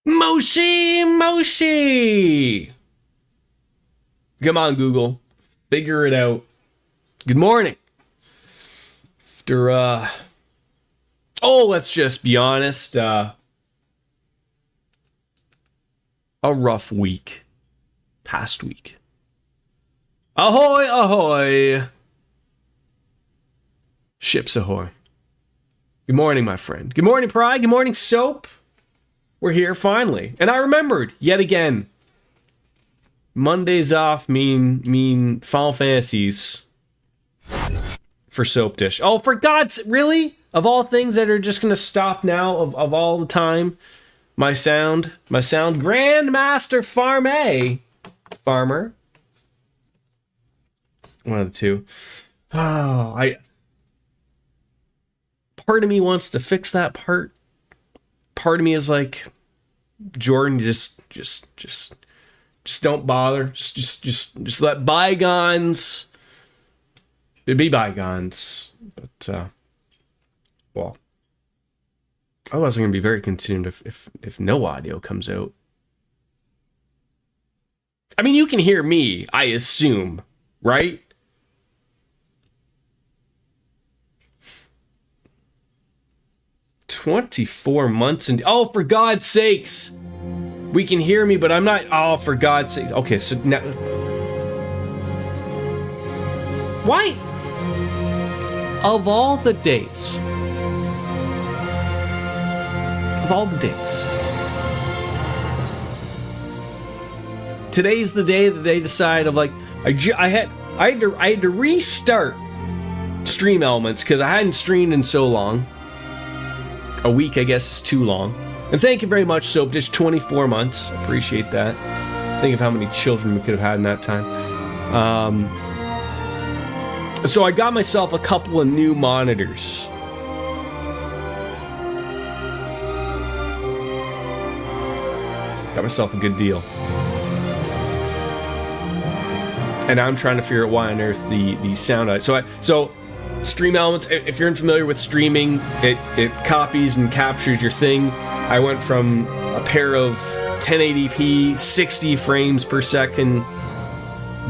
Moshi, Moshi. Come on, Google. Figure it out. Good morning. After, let's just be honest, a rough week. Past week. Ahoy, ahoy. Ships ahoy. Good morning, my friend. Good morning, Pride. Good morning, Soap. We're here finally. And I remembered, yet again, Mondays off mean Final Fantasies for Soap Dish. Oh, for God's... Really? Of all things that are just going to stop now, of all the time, my sound, Grandmaster Farmer. One of the two. Oh, part of me wants to fix that part. Part of me is like, Jordan, just don't bother. Just let bygones be bygones. But well, otherwise I'm gonna be very concerned if no audio comes out. I mean, you can hear me, I assume, right? "24 months and..." Oh, for God's sakes! We can hear me, but I'm not... Oh, for God's sake. Okay, so now... Why? Of all the days... Today's the day that they decide of like... I had to restart Stream Elements because I hadn't streamed in so long. A week, I guess, is too long. And thank you very much, Soap Dish. 24 months. Appreciate that. Think of how many children we could have had in that time. So I got myself a couple of new monitors. Got myself a good deal. And now I'm trying to figure out why on earth the sound... So Stream Elements, if you're unfamiliar with streaming, it copies and captures your thing. I went from a pair of 1080p, 60 frames per second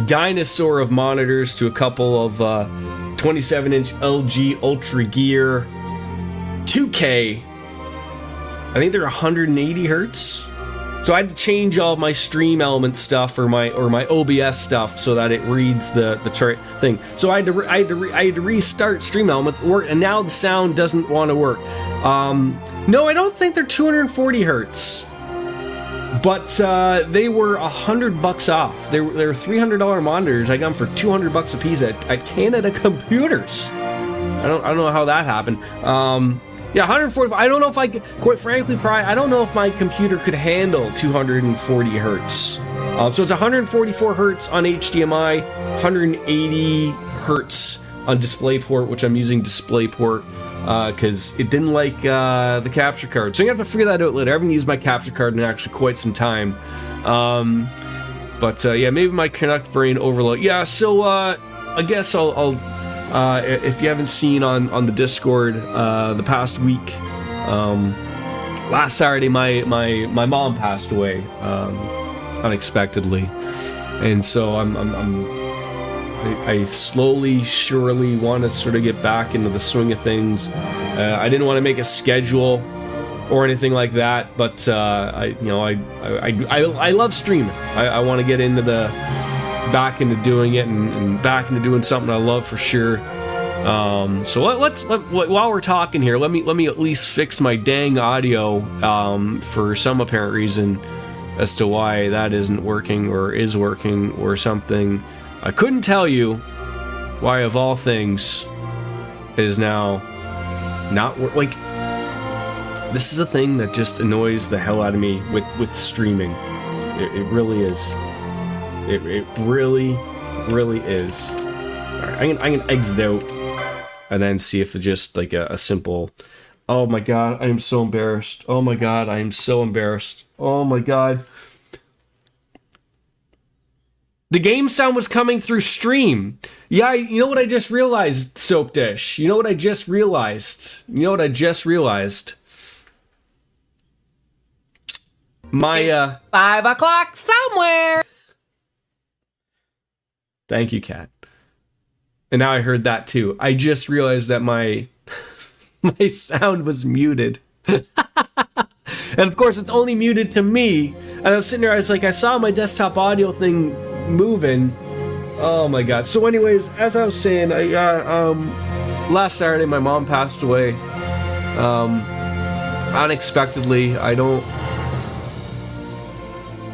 dinosaur of monitors to a couple of 27-inch LG Ultra Gear 2K. I think they're 180 hertz. So I had to change all my Stream Element stuff or my OBS stuff so that it reads the chart thing. So I had to restart Stream Elements, and now the sound doesn't want to work. No, I don't think they're 240 hertz, but they were $100 off. They were $300 monitors. I got them for $200 a piece at Canada Computers. I don't know how that happened. Yeah, 145. I don't know if quite frankly, I don't know if my computer could handle 240 hertz. So it's 144 hertz on HDMI, 180 hertz on DisplayPort, which I'm using DisplayPort because it didn't like the capture card. So I'm gonna have to figure that out later. I haven't used my capture card in actually quite some time. But yeah, maybe my Canuck brain overload. Yeah, so I guess I'll if you haven't seen on the Discord the past week, last Saturday my mom passed away unexpectedly, and so I slowly, surely want to sort of get back into the swing of things. I didn't want to make a schedule or anything like that, but I love streaming. I want to get into back into doing it and back into doing something I love for sure. So let's while we're talking here, let me at least fix my dang audio for some apparent reason as to why that isn't working or is working or something. I couldn't tell you why, of all things, it is now not like. This is a thing that just annoys the hell out of me with streaming. It really is. It really is. Alright, I'm gonna exit out and then see if it's just like a simple... Oh my god, I am so embarrassed. Oh my god, I am so embarrassed. Oh my god. The game sound was coming through stream. Yeah, you know what I just realized, Soap Dish? You know what I just realized? My 5 o'clock somewhere. Thank you, Kat. And now I heard that too. I just realized that my my sound was muted. And of course, it's only muted to me. And I was sitting there, I was like, I saw my desktop audio thing moving. Oh my god. So anyways, as I was saying, last Saturday my mom passed away. Unexpectedly. I don't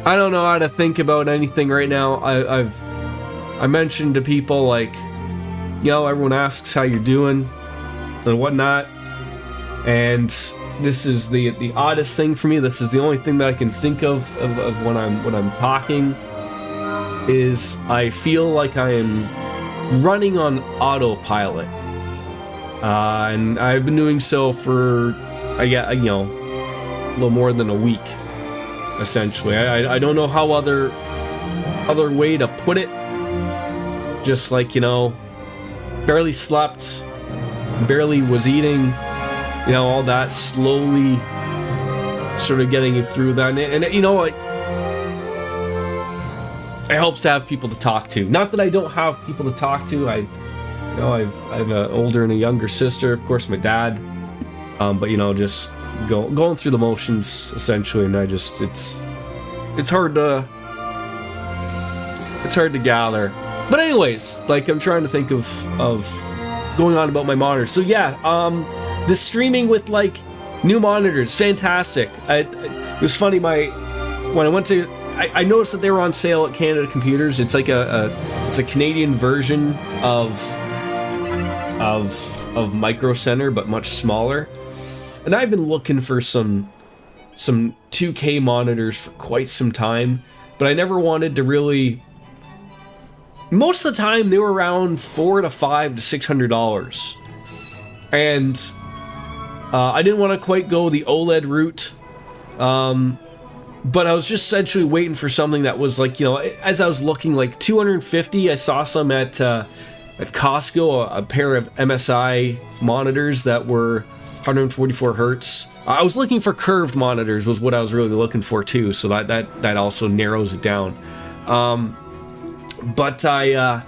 know how to think about anything right now. I mentioned to people, like, you know, everyone asks how you're doing and whatnot, and this is the oddest thing for me. This is the only thing that I can think of when I'm talking, is I feel like I am running on autopilot, and I've been doing so for a little more than a week, essentially. I don't know how other way to put it. Just like, you know, barely slept, barely was eating, you know, all that, slowly sort of getting it through that. And you know, it helps to have people to talk to. Not that I don't have people to talk to. I have an older and a younger sister, of course, my dad. But you know, just going through the motions, essentially, and it's hard to gather. But anyways, like, I'm trying to think of going on about my monitors. So yeah, the streaming with, like, new monitors, fantastic. It was funny, when I went to, I noticed that they were on sale at Canada Computers. It's like it's a Canadian version of Micro Center, but much smaller. And I've been looking for some 2K monitors for quite some time, but I never wanted to really. Most of the time, they were around $400 to $500 to $600, and I didn't want to quite go the OLED route, but I was just essentially waiting for something that was, like, you know, as I was looking, like, $250. I saw some at Costco, a pair of MSI monitors that were 144 hertz. I was looking for curved monitors, was what I was really looking for too, so that also narrows it down. But I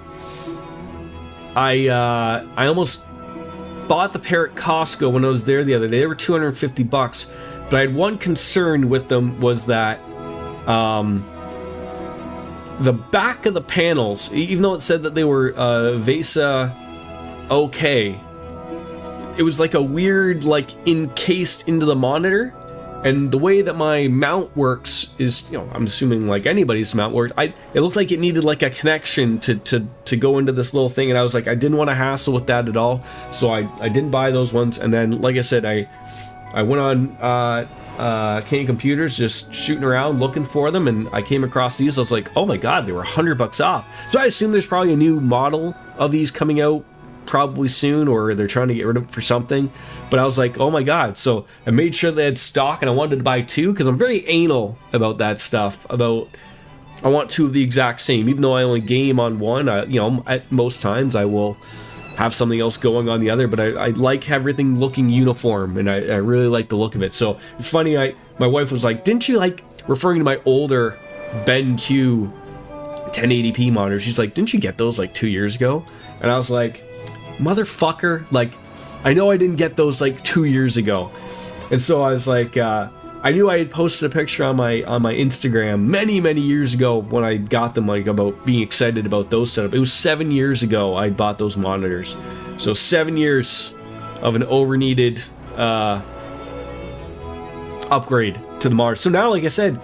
almost bought the pair at Costco when I was there the other day. They were $250, but I had one concern with them, was that the back of the panels, even though it said that they were VESA okay, it was like a weird, like, encased into the monitor. And the way that my mount works is, you know, I'm assuming like anybody's mount works, it looked like it needed like a connection to go into this little thing, and I was like, I didn't want to hassle with that at all, so I didn't buy those ones. And then, like I said, I went on Canadian Computers, just shooting around looking for them, and I came across these. I was like, oh my god, they were $100 off. So I assume there's probably a new model of these coming out probably soon, or they're trying to get rid of it for something. But I was like, oh my god. So I made sure they had stock, and I wanted to buy two, because I'm very anal about that stuff. I want two of the exact same, even though I only game on one. At most times I will have something else going on the other, but I like everything looking uniform, and I really like the look of it. So it's funny, my wife was like, didn't you like, referring to my older BenQ 1080p monitor, she's like, didn't you get those like 2 years ago? And I was like, motherfucker, like, I know I didn't get those like 2 years ago. And so I was like, I knew I had posted a picture on my Instagram many years ago when I got them, like, about being excited about those setup. It was 7 years ago I bought those monitors. So 7 years of an over-needed upgrade to the monitor. So now, like I said,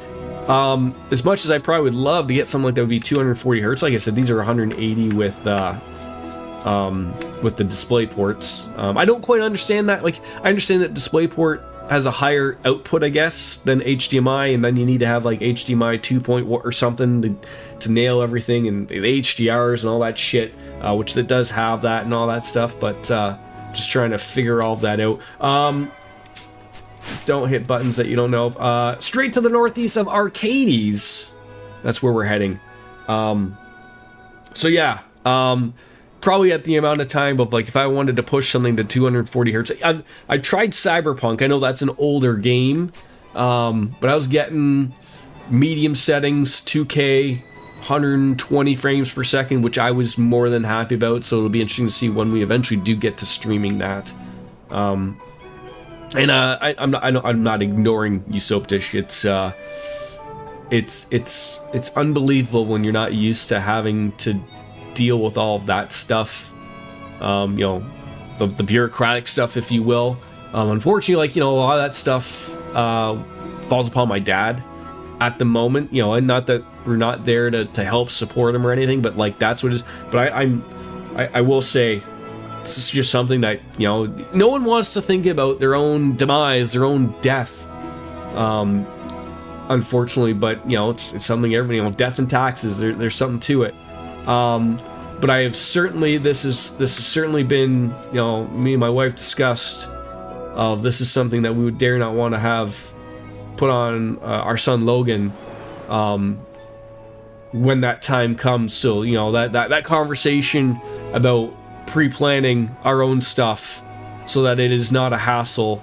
as much as I probably would love to get something like that would be 240 hertz, like I said, these are 180 with the display ports. I don't quite understand that. Like, I understand that DisplayPort has a higher output, I guess, than HDMI, and then you need to have like HDMI 2.1 or something to nail everything, and the HDRs and all that shit, which it does have that and all that stuff, but just trying to figure all of that out. Don't hit buttons that you don't know of. Straight to the northeast of Arcades. That's where we're heading. So yeah, probably at the amount of time of, like, if I wanted to push something to 240 hertz. I tried Cyberpunk. I know that's an older game, But I was getting medium settings, 2K, 120 frames per second, which I was more than happy about. So it'll be interesting to see when we eventually do get to streaming that. I'm not ignoring Usoaptish. It's unbelievable when you're not used to having to deal with all of that stuff. You know, the bureaucratic stuff, if you will. Unfortunately, like, you know, a lot of that stuff falls upon my dad at the moment, you know, and not that we're not there to help support him or anything, but like that's what it is. But I will say, this is just something that, you know, no one wants to think about their own demise, their own death, unfortunately, but, you know, it's something everybody, you know, death and taxes, there's something to it. But I have certainly, this has certainly been, you know, me and my wife discussed of this is something that we would dare not want to have put on our son Logan when that time comes. So, you know, that conversation about pre-planning our own stuff so that it is not a hassle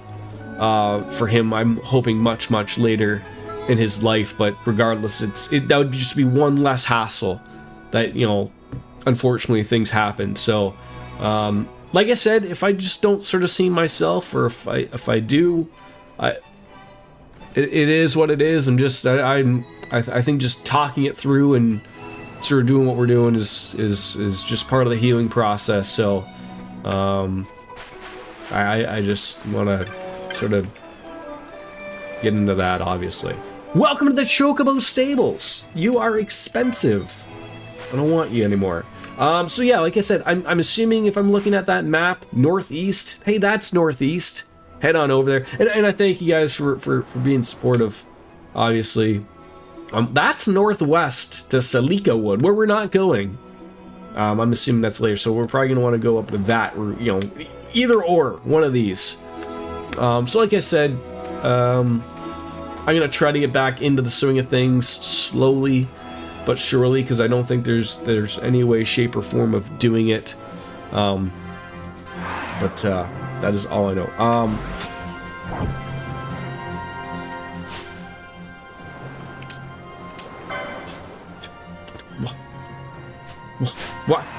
for him, I'm hoping much later in his life. But regardless, that would just be one less hassle that, you know, unfortunately things happen. So like I said, if I just don't sort of see myself, or if I do, it is what it is. I'm just I think just talking it through and sort of doing what we're doing is just part of the healing process. So I just want to sort of get into that, obviously. Welcome to the Chocobo Stables. You are expensive. I don't want you anymore. So yeah, like I said, I'm assuming if I'm looking at that map, northeast, hey, that's northeast. Head on over there. And I thank you guys for being supportive, obviously. That's northwest to Salika Wood, where we're not going. I'm assuming that's later, so we're probably going to want to go up to that, or, you know, either or, one of these. So like I said, I'm going to try to get back into the swing of things slowly but surely, because I don't think there's any way, shape, or form of doing it. But that is all I know.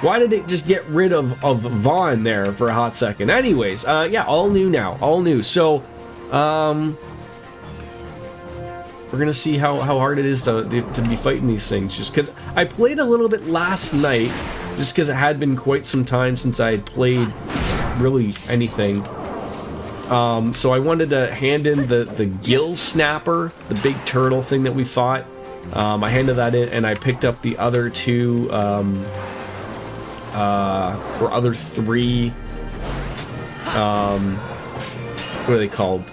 Why did it just get rid of Vaughn there for a hot second? Anyways, yeah, all new now, all new. So, we're gonna see how hard it is to be fighting these things. Just because I played a little bit last night, just because it had been quite some time since I had played really anything. So I wanted to hand in the gill snapper, the big turtle thing that we fought. I handed that in, and I picked up the other two, or other three. What are they called?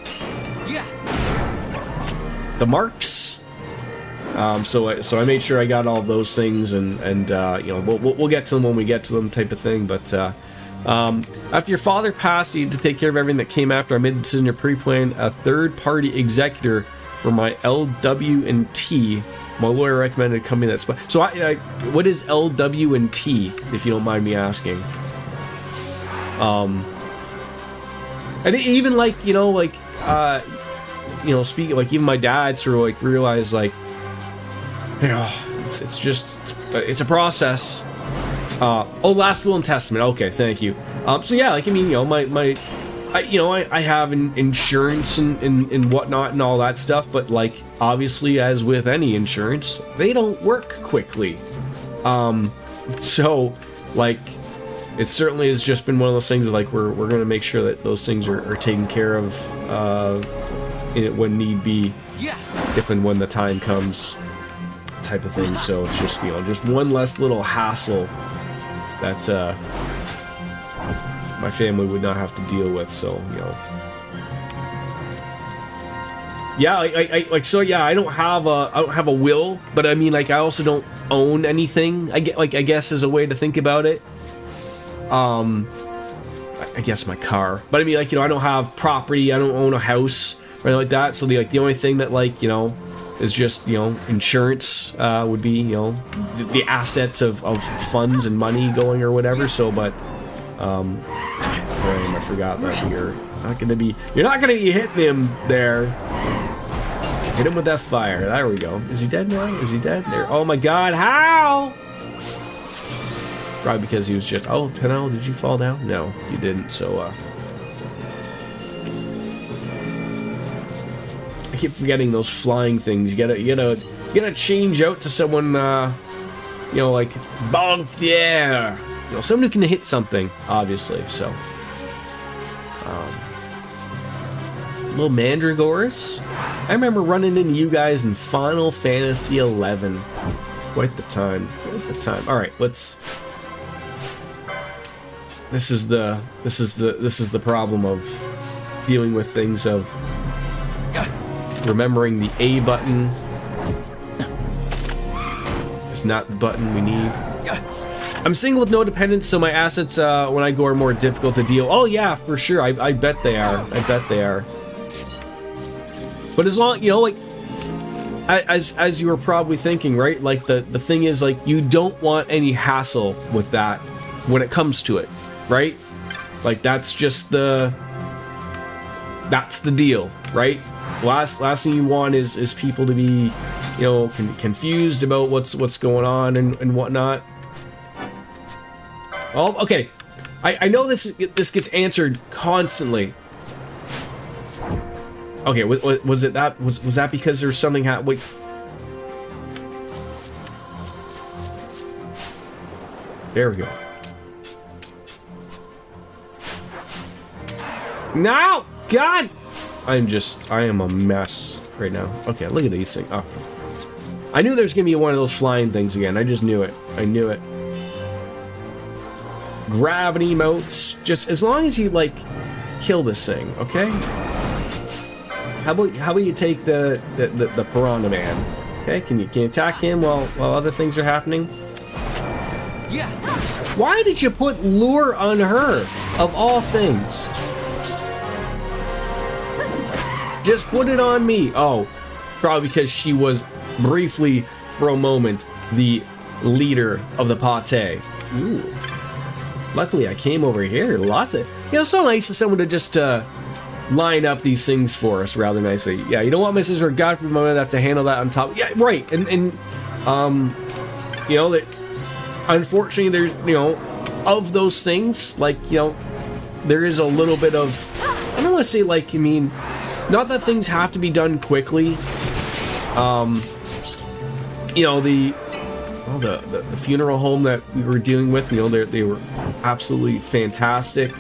The marks. So I made sure I got all of those things, and you know, we'll get to them when we get to them, type of thing. But after your father passed, you had to take care of everything that came after. I made the decision to pre-plan a third-party executor for my LW&T. My lawyer recommended a company that's... So what is LW&T, if you don't mind me asking? And even, like, you know, like, you know, speaking, like, even my dad sort of, like, realized, like, you know, it's a process. Oh, last will and testament. Okay, thank you. So yeah, like, I mean, you know, I have insurance and whatnot and all that stuff, but, like, obviously, as with any insurance, they don't work quickly. So, like, it certainly has just been one of those things that, like, we're gonna make sure that those things are taken care of when need be, if and when the time comes, type of thing. So it's just, you know, just one less little hassle that my family would not have to deal with. So, you know, yeah, I don't have a will, but I mean, like, I also don't own anything. I guess is a way to think about it. I guess my car, but I mean, like, you know, I don't have property. I don't own a house or anything like that. So the only thing that, like, you know, is just, you know, insurance would be, you know, the assets of funds and money going or whatever. So, but I forgot that you're not gonna be hitting him there. Hit him with that fire. There we go. Is he dead now? Is he dead? There. Oh my god, how? Probably because he was just... Oh, Penel, did you fall down? No, you didn't, so, I keep forgetting those flying things. You gotta change out to someone, you know, like, bon fier. You know, someone who can hit something, obviously, so. Little mandragores. I remember running into you guys in Final Fantasy XI. Quite the time. Quite the time. All right, let's. This is the problem of dealing with things of remembering the A button is not the button we need. I'm single with no dependents, so my assets when I go are more difficult to deal. Oh yeah, for sure. I bet they are. I bet they are. But as long, you know, like, as you were probably thinking, right? Like, the thing is, like, you don't want any hassle with that when it comes to it, right? Like, that's just that's the deal, right? Last thing you want is people to be, you know, confused about what's going on and whatnot. Oh, okay. I know this gets answered constantly. Okay, was it that? Was that because there's something wait. There we go. No! God! I am a mess right now. Okay, look at these things. Oh, I knew there was gonna be one of those flying things again. I just knew it. I knew it. Gravity motes. Just as long as you, like, kill this thing, okay? How about you take the piranha man? Okay, can you attack him while other things are happening? Yeah. Why did you put lure on her of all things? Just put it on me. Oh, probably because she was briefly for a moment the leader of the pate. Ooh. Luckily, I came over here. Lots of, you know, so nice of someone to just line up these things for us rather nicely. Yeah, you know what, my sister? God forbid I have to handle that on top. Yeah, right. And you know, that unfortunately there's, you know, of those things, like, you know, there is a little bit of, I don't want to say, like, I mean, not that things have to be done quickly. You know, the funeral home that we were dealing with, you know, they were absolutely fantastic.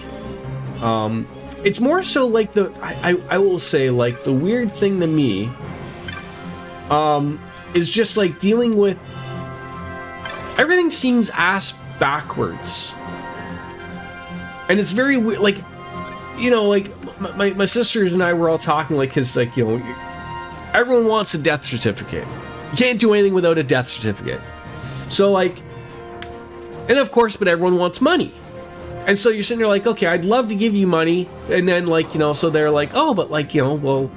It's more so like I will say, like, the weird thing to me is just like dealing with everything seems ass backwards, and it's very weird. Like, you know, like my sisters and I were all talking, like, because, like, you know, everyone wants a death certificate. You can't do anything without a death certificate. So, like, and of course, but everyone wants money. And so you're sitting there like, okay, I'd love to give you money. And then, like, you know, so they're like, oh, but, like, you know, well,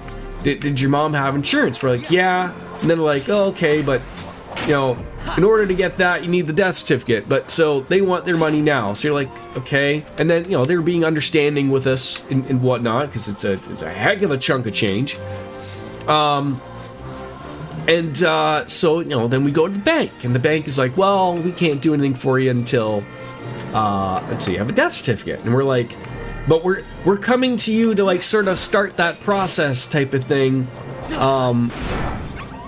did your mom have insurance? We're like, yeah. And then they're like, oh, okay, but, you know, in order to get that, you need the death certificate. But so they want their money now. So you're like, okay. And then, you know, they're being understanding with us and whatnot, because it's a heck of a chunk of change. And so, you know, then we go to the bank, and the bank is like, well, we can't do anything for you until you have a death certificate. And we're like, but we're coming to you to, like, sort of start that process type of thing.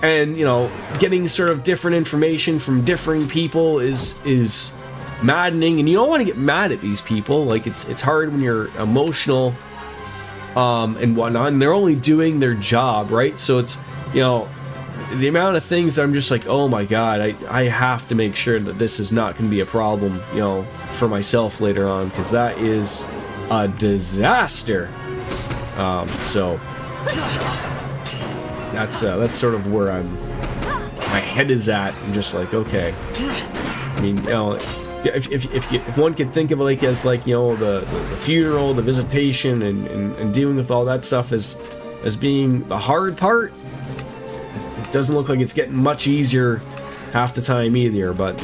And, you know, getting sort of different information from differing people is maddening, and you don't want to get mad at these people. Like, it's hard when you're emotional and whatnot, and they're only doing their job, right? So it's, you know, the amount of things that I'm just like, oh my god, I have to make sure that this is not going to be a problem, you know, for myself later on, because that is a disaster. So that's sort of where my head is at. I'm just like, okay. I mean, you know, if one could think of it like as, like, you know, the funeral, the visitation, and dealing with all that stuff as being the hard part, it doesn't look like it's getting much easier half the time either. But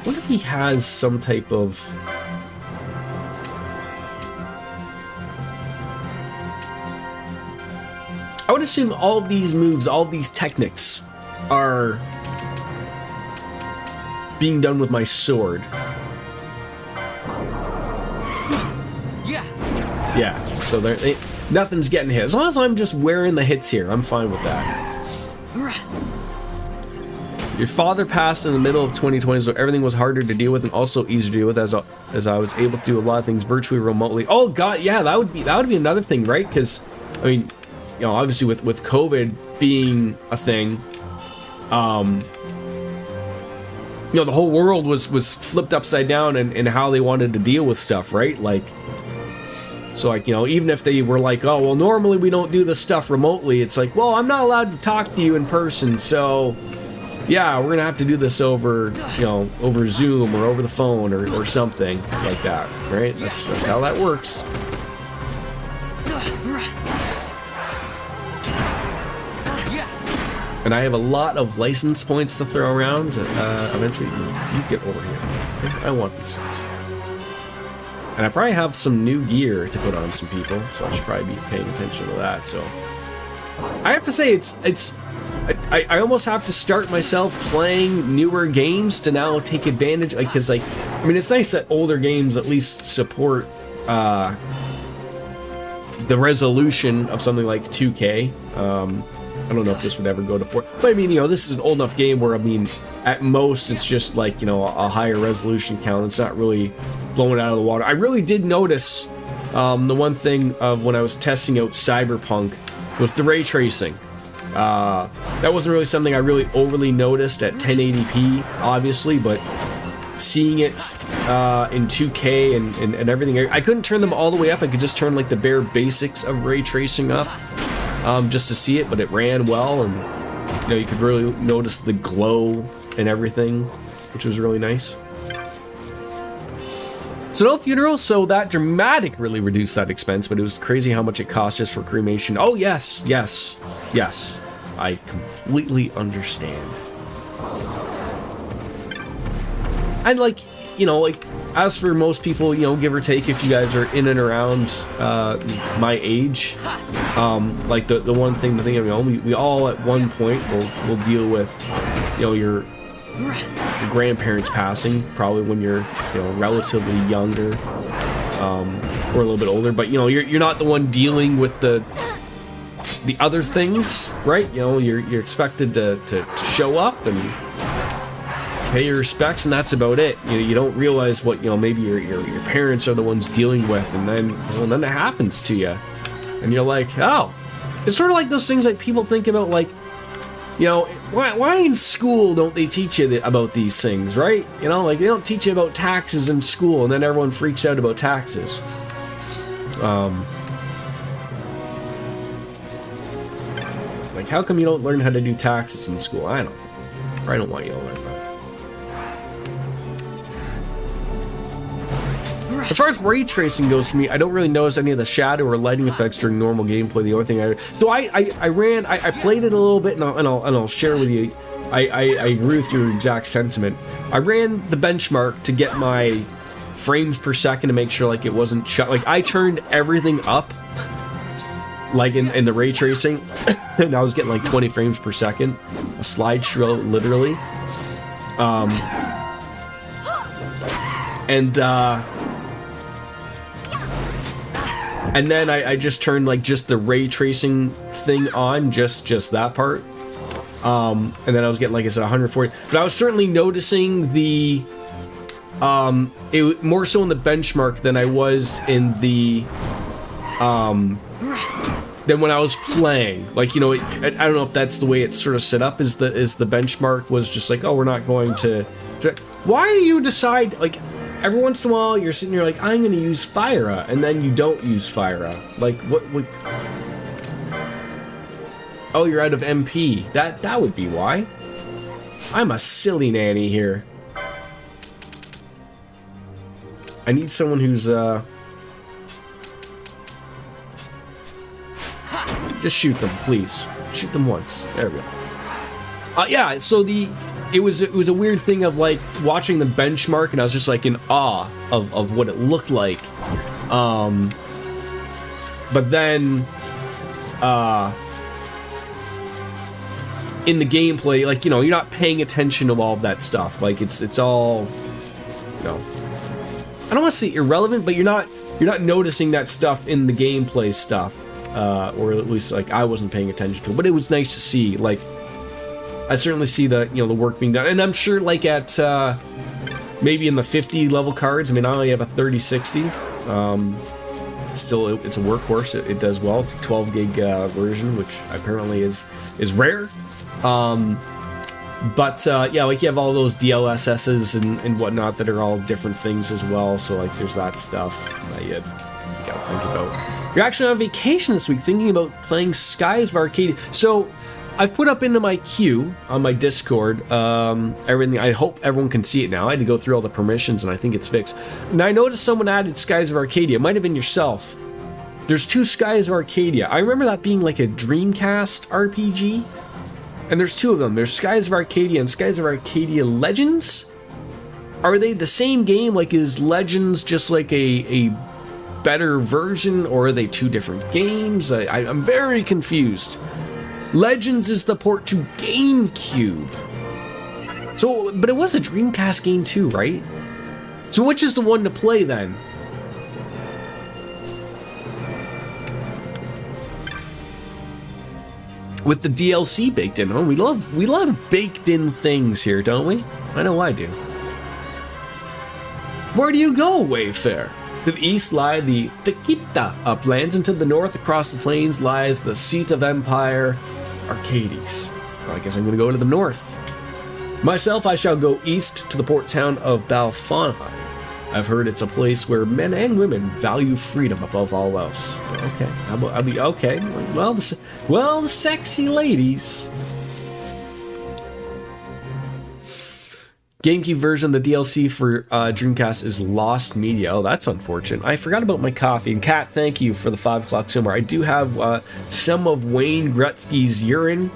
what if he has some type of would assume all of these moves, all of these techniques are being done with my sword. Yeah, so nothing's getting hit. As long as I'm just wearing the hits here, I'm fine with that. Your father passed in the middle of 2020, so everything was harder to deal with and also easier to deal with as I was able to do a lot of things virtually, remotely. Oh God, yeah, that would be another thing, right? Because I mean, you know, obviously with COVID being a thing, you know, the whole world was flipped upside down in how they wanted to deal with stuff, right? Like. So, like, you know, even if they were like, oh, well, normally we don't do this stuff remotely, it's like, well, I'm not allowed to talk to you in person, so, yeah, we're gonna have to do this over, you know, over Zoom or over the phone or something like that, right? That's how that works. And I have a lot of license points to throw around. Eventually, you get over here. I want these things. And I probably have some new gear to put on some people, so I should probably be paying attention to that. So I have to say, I almost have to start myself playing newer games to now take advantage, like, because, like, I mean, it's nice that older games at least support the resolution of something like 2K. I don't know if this would ever go to 4, but I mean, you know, this is an old enough game where, I mean, at most it's just like, you know, a higher resolution count. It's not really blowing it out of the water. I really did notice the one thing of when I was testing out Cyberpunk was the ray tracing. That wasn't really something I really overly noticed at 1080p, obviously, but seeing it in 2K and everything, I couldn't turn them all the way up. I could just turn like the bare basics of ray tracing up. Just to see it, but it ran well, and you know, you could really notice the glow and everything, which was really nice. So no funeral, so that dramatic really reduced that expense, but it was crazy how much it cost just for cremation. Oh yes, yes, yes, I completely understand. And like, you know, like, as for most people, you know, give or take, if you guys are in and around my age, like the one thing to think of, you know, we all at one point will deal with, you know, your grandparents passing, probably when you're, you know, relatively younger, or a little bit older, but you know, you're not the one dealing with the other things, right? You know, you're expected to show up and pay your respects, and that's about it. You don't realize what, you know, maybe your parents are the ones dealing with, and then it happens to you, and you're like, oh, it's sort of like those things like people think about, like, you know, why in school don't they teach you about these things, right? You know, like they don't teach you about taxes in school, and then everyone freaks out about taxes. Like, how come you don't learn how to do taxes in school? I don't want you to learn that. As far as ray tracing goes for me, I don't really notice any of the shadow or lighting effects during normal gameplay. The only thing I played it a little bit, and I'll share with you. I agree with your exact sentiment. I ran the benchmark to get my frames per second to make sure like it wasn't shut. Like I turned everything up, like in the ray tracing, and I was getting like 20 frames per second, a slideshow literally. And then I just turned like just the ray tracing thing on, just that part. And then I was getting, like I said, 140. But I was certainly noticing the it more so in the benchmark than I was in the than when I was playing. Like, you know, I don't know if that's the way it's sort of set up. Is the benchmark was just like, oh, we're not going to. Why do you decide, like, every once in a while you're sitting here like, I'm going to use Fira, and then you don't use Fira? Like, what? Oh, you're out of MP. That would be why. I'm a silly nanny here. I need someone who's just shoot them, please. Shoot them once. There we go. Yeah. So it was a weird thing of like watching the benchmark, and I was just like in awe of what it looked like. But then in the gameplay, like, you know, you're not paying attention to all of that stuff. Like, it's all, you know, I don't want to say irrelevant, but you're not noticing that stuff in the gameplay stuff, or at least like I wasn't paying attention to it. But it was nice to see. Like, I certainly see the, you know, the work being done, and I'm sure like at maybe in the 50 level cards. I mean, I only have a 3060. Still, it's a workhorse. It does well. It's a 12 gig version, which apparently is rare. But yeah, like you have all those DLSSs and whatnot that are all different things as well. So like there's that stuff that you gotta think about. You're actually on vacation this week, thinking about playing Skies of Arcadia. So I've put up into my queue on my Discord everything. I hope everyone can see it now. I had to go through all the permissions and I think it's fixed. Now I noticed someone added Skies of Arcadia. It might have been yourself. There's 2 Skies of Arcadia. I remember that being like a Dreamcast RPG. And there's 2 of them. There's Skies of Arcadia and Skies of Arcadia Legends. Are they the same game? Like, is Legends just like a better version, or are they 2 different games? I'm very confused. Legends is the port to GameCube. So, but it was a Dreamcast game too, right? So which is the one to play then? With the DLC baked in, huh? We love baked in things here, don't we? I know I do. Where do you go, Wayfarer? To the east lie the Tequita uplands, and to the north across the plains lies the seat of empire, Arcades. Well, I guess I'm gonna go to the north. Myself, I shall go east to the port town of Balfana. I've heard it's a place where men and women value freedom above all else. Okay, I'll be okay. Well, the sexy ladies. GameCube version of the DLC for Dreamcast is lost media. Oh, that's unfortunate. I forgot about my coffee. And Kat, thank you for the 5 o'clock somewhere. I do have some of Wayne Gretzky's urine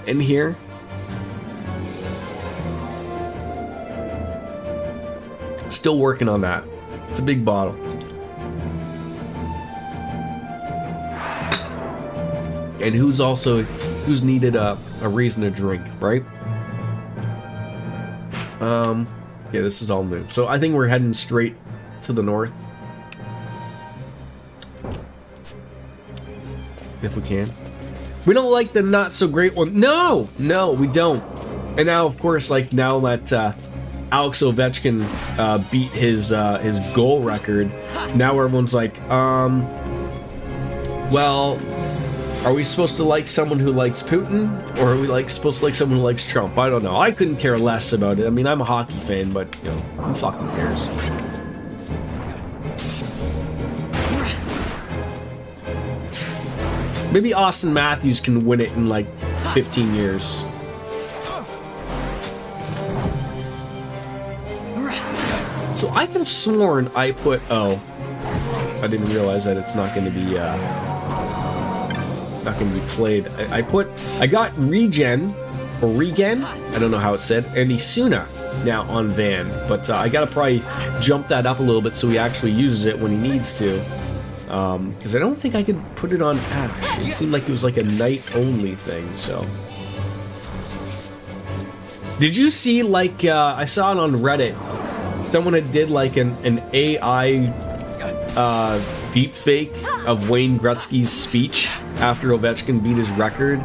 in here. Still working on that. It's a big bottle. And who's needed a reason to drink, right? Yeah, this is all new. So I think we're heading straight to the north. If we can. We don't like the not so great one. No, we don't. And now, of course, like now that Alex Ovechkin beat his goal record, now everyone's like, well, are we supposed to like someone who likes Putin, or are we supposed to like someone who likes Trump? I don't know. I couldn't care less about it. I mean, I'm a hockey fan, but you know, who fucking cares? Maybe Austin Matthews can win it in like 15 years. So I could have sworn I put... Oh. I didn't realize that it's not going to be... not going to be played. I got Regen, or Regen, I don't know how it's said, and Isuna now on Van, but I gotta probably jump that up a little bit so he actually uses it when he needs to, because I don't think I could put it on Ash. It seemed like it was like a night-only thing, so... Did you see, like, I saw it on Reddit, someone had did like an AI deep fake of Wayne Gretzky's speech after Ovechkin beat his record.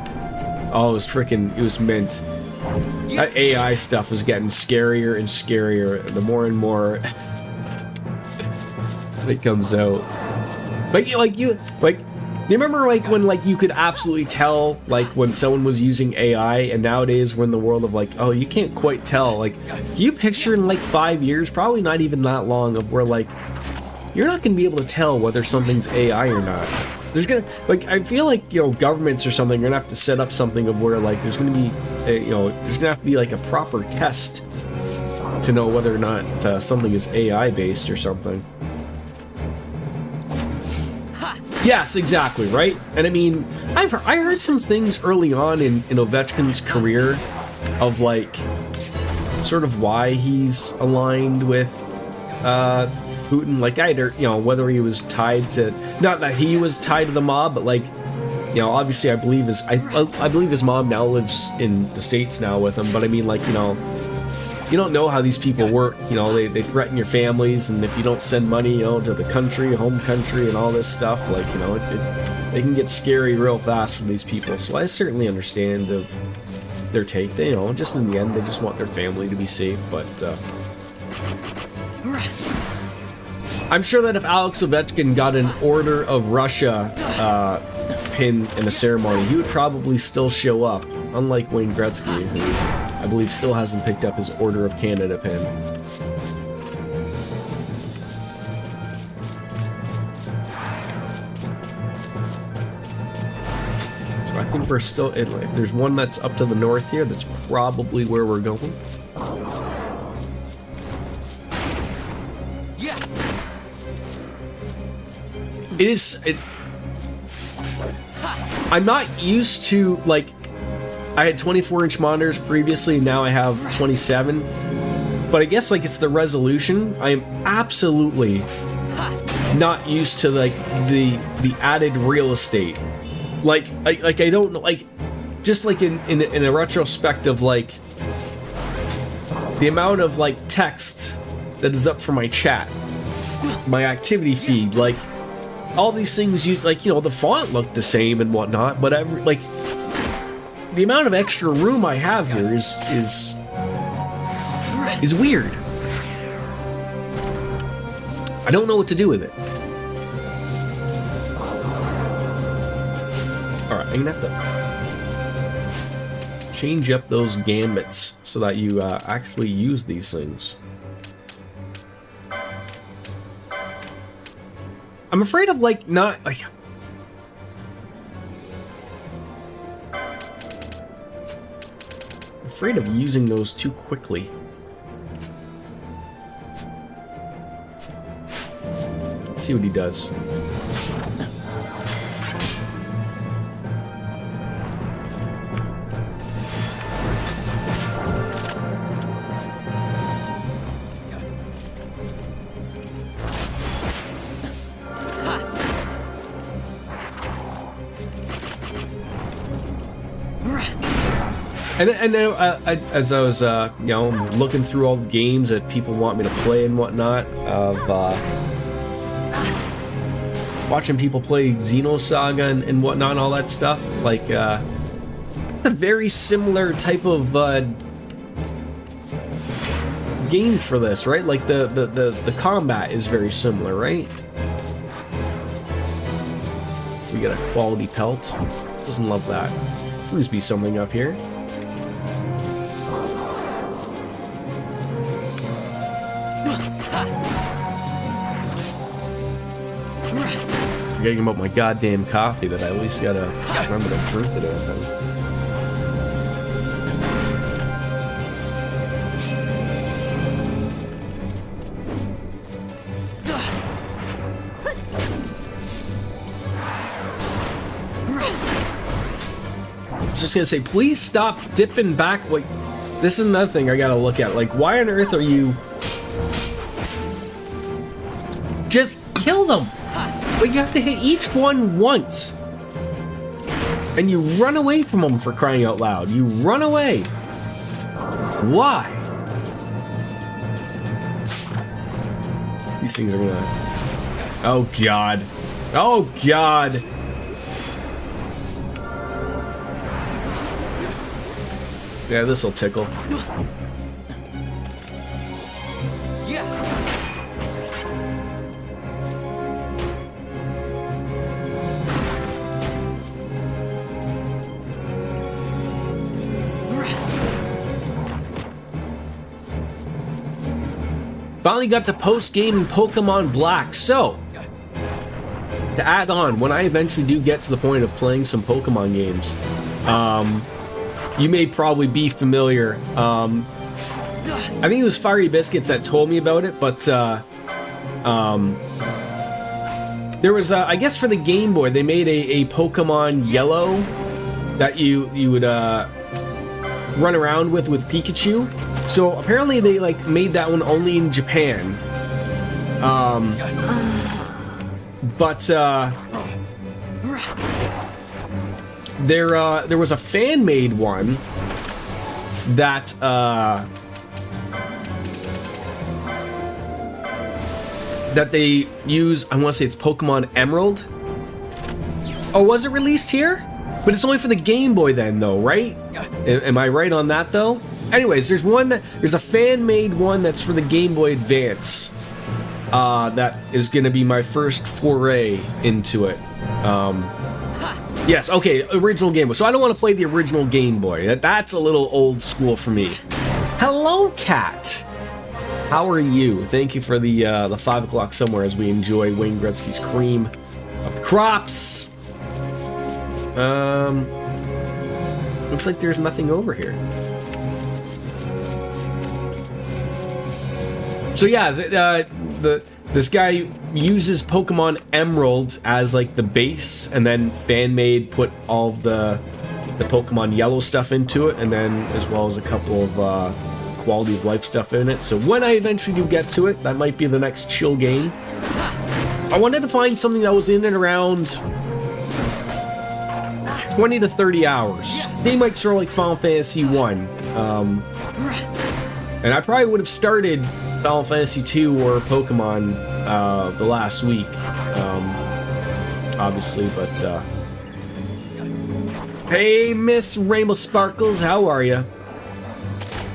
Oh, it was mint. That AI stuff was getting scarier and scarier the more and more it comes out. Like you remember like when like you could absolutely tell like when someone was using AI, and nowadays we're in the world of like, oh, you can't quite tell. Like, can you picture in like 5 years, probably not even that long, of where like you're not gonna be able to tell whether something's AI or not. There's gonna, like, I feel like, you know, governments or something are gonna have to set up something of where like there's gonna be, you know, there's gonna have to be like a proper test to know whether or not something is AI based or something. Yes, exactly, right? And I mean, I heard some things early on in Ovechkin's career of like sort of why he's aligned with Putin. Like, I heard, you know, whether he was tied to, not that he was tied to the mob, but like you know, obviously I believe I believe his mom now lives in the States now with him, but I mean, like, you know, you don't know how these people work. You know, they threaten your families, and if you don't send money, you know, to the country, home country, and all this stuff, like, you know, they can get scary real fast for these people. So I certainly understand their take. They, you know, just in the end, they just want their family to be safe. But I'm sure that if Alex Ovechkin got an Order of Russia pin in a ceremony, he would probably still show up, unlike Wayne Gretzky, who I believe still hasn't picked up his Order of Canada pin. So I think we're still, if there's one that's up to the north here, that's probably where we're going. Yeah. I'm not used to, like, I had 24-inch monitors previously, and now I have 27. But I guess, like, it's the resolution. I am absolutely not used to, like, the added real estate. Like I don't know, like, just like in a retrospect of, like, the amount of, like, text that is up for my chat, my activity feed, like, all these things, like, you know, the font looked the same and whatnot, but like, the amount of extra room I have here is weird. I don't know what to do with it. Alright, I'm gonna have to change up those gambits so that you actually use these things. I'm afraid of, like, not, like, afraid of using those too quickly. Let's see what he does. And then, as I was, you know, looking through all the games that people want me to play and whatnot, of watching people play Xenosaga and whatnot, and all that stuff, like, it's a very similar type of game for this, right? Like, the combat is very similar, right? We got a quality pelt. Doesn't love that. Please be something up here. Forgetting about my goddamn coffee that I at least gotta remember to drink the damn thing. I was just gonna say, please stop dipping back. Like, this is another thing I gotta look at. Like, why on earth are you... Just kill them! But you have to hit each one once. And you run away from them, for crying out loud. You run away. Why? These things are gonna... Oh, God. Oh, God. Yeah, this'll tickle. Finally got to post-game in Pokemon Black. So, to add on, when I eventually do get to the point of playing some Pokemon games, you may probably be familiar. I think it was Fiery Biscuits that told me about it, but there was, I guess for the Game Boy, they made a Pokemon Yellow that you would run around with Pikachu. So apparently they, like, made that one only in Japan. But there was a fan-made one that that they use. I want to say it's Pokemon Emerald. Oh, was it released here? But it's only for the Game Boy then, though, right? Am I right on that, though? Anyways, there's a fan-made one that's for the Game Boy Advance. That is going to be my first foray into it. Yes, okay, original Game Boy. So I don't want to play the original Game Boy. That's a little old school for me. Hello, Cat. How are you? Thank you for the 5 o'clock somewhere as we enjoy Wayne Gretzky's Cream of the Crops. Looks like there's nothing over here. So yeah, this guy uses Pokemon Emerald as like the base, and then fan-made put all of the Pokemon Yellow stuff into it, and then as well as a couple of quality of life stuff in it. So when I eventually do get to it, that might be the next chill game. I wanted to find something that was in and around 20 to 30 hours. They might start like Final Fantasy 1. And I probably would have started Final Fantasy 2 or Pokemon the last week, obviously, but hey, Miss Rainbow Sparkles, how are you?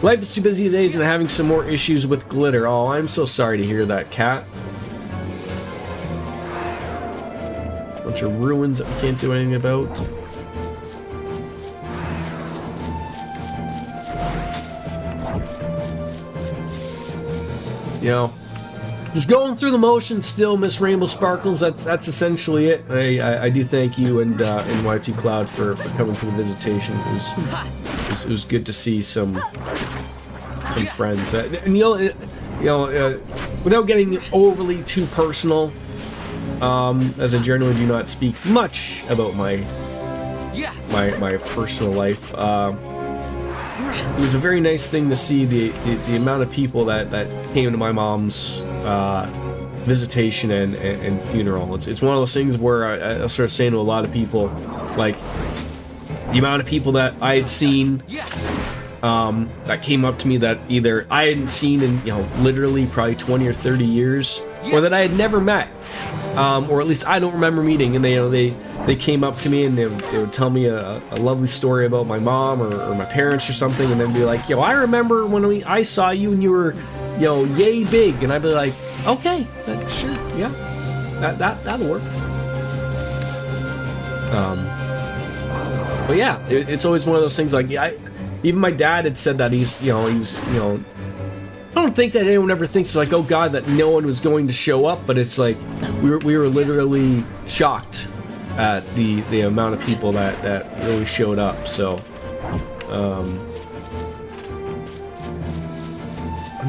Life is too busy these days and I'm having some more issues with glitter. Oh, I'm so sorry to hear that, Cat. Bunch of ruins that we can't do anything about. You know, just going through the motions still, Miss Rainbow Sparkles. That's essentially it. I do thank you and NY2 Cloud for coming to the visitation. It was good to see some friends. And without getting overly too personal, as I generally do not speak much about my personal life. It was a very nice thing to see the amount of people that came to my mom's visitation and funeral. It's one of those things where I was sort of saying to a lot of people, like, the amount of people that I had seen that came up to me that either I hadn't seen in, literally probably 20 or 30 years, or that I had never met, or at least I don't remember meeting, and they came up to me and they would tell me a lovely story about my mom or my parents or something, and then be like, I remember when I saw you and you were, yay big, and I'd be like, okay, sure, yeah, that'll work. But yeah, it's always one of those things, like, even my dad had said that he's, I don't think that anyone ever thinks, like, oh god, that no one was going to show up, but it's like, we were literally shocked at the amount of people that really showed up. So I'm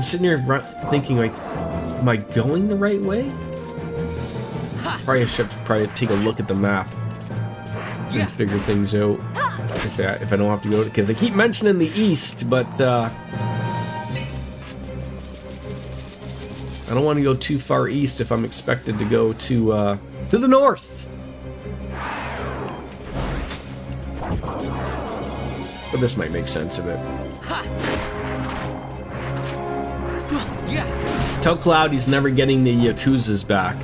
sitting here thinking, like, am I going the right way? Probably I should take a look at the map and figure things out if I don't have to go, because I keep mentioning the east, but I don't want to go too far east if I'm expected to go to the north. But this might make sense of it. Tell Cloud he's never getting the Yakuzas back.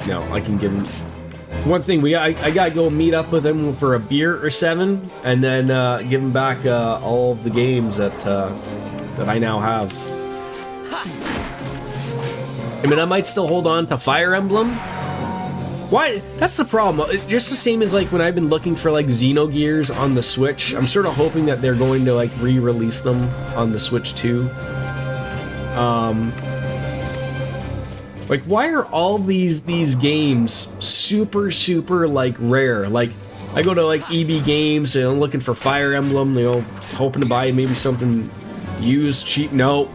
No, I can give him. It's one thing I gotta go meet up with him for a beer or 7, and then give him back all of the games that I now have. I mean, I might still hold on to Fire Emblem. Why? That's the problem. Just the same as like when I've been looking for like Xenogears on the Switch. I'm sort of hoping that they're going to like re-release them on the Switch too. Like, why are all these games super like rare? Like, I go to like EB Games and I'm looking for Fire Emblem, hoping to buy maybe something used cheap. No.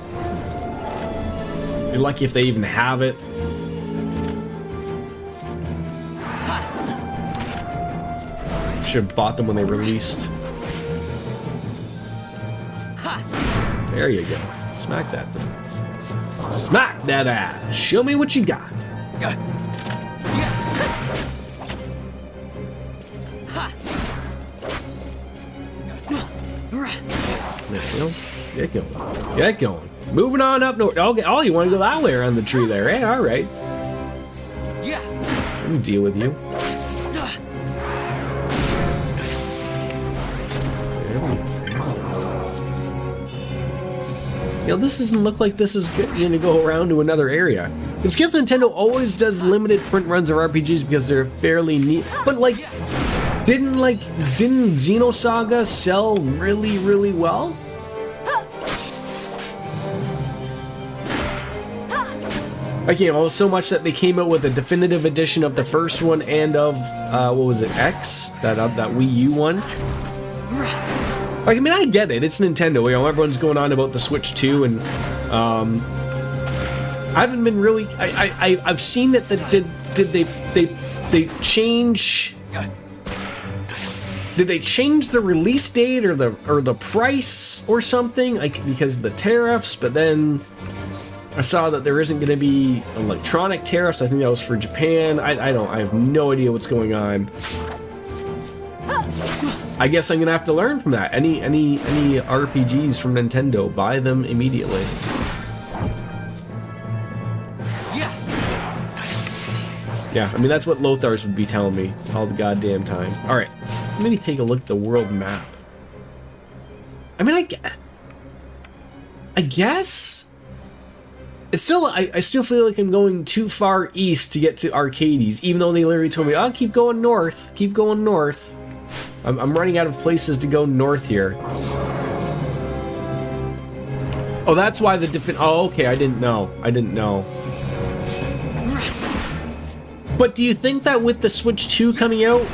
You're lucky if they even have it. Should have bought them when they released. There you go. Smack that thing. Smack that ass. Show me what you got. Yeah. There you go. Get going. Get going. Moving on up north. Okay. Oh, you want to go that way around the tree there? Hey, all right. Yeah. Let me deal with you. You know, this doesn't look like this is going to go around to another area. It's because Nintendo always does limited print runs of RPGs because they're fairly neat. But like, didn't Xenosaga sell really, really well? Like, you know, so much that they came out with a definitive edition of the first one and of what was it, X, that Wii U one. Like, I mean, I get it. It's Nintendo. You know, everyone's going on about the Switch 2, and I haven't been really. I've seen that. Did they change? Did they change the release date or the price or something? Like, because of the tariffs, but then I saw that there isn't going to be electronic tariffs. I think that was for Japan. I have no idea what's going on. I guess I'm gonna have to learn from that. Any RPGs from Nintendo, buy them immediately. Yeah, I mean that's what Lothar's would be telling me all the goddamn time. All right, let's maybe take a look at the world map. I mean, I guess it's still I still feel like I'm going too far east to get to Arcades, even though they literally told me, "Oh, keep going north, keep going north." I'm running out of places to go north here. Oh, that's why the different. Oh, okay. I didn't know. But do you think that with the Switch 2 coming out,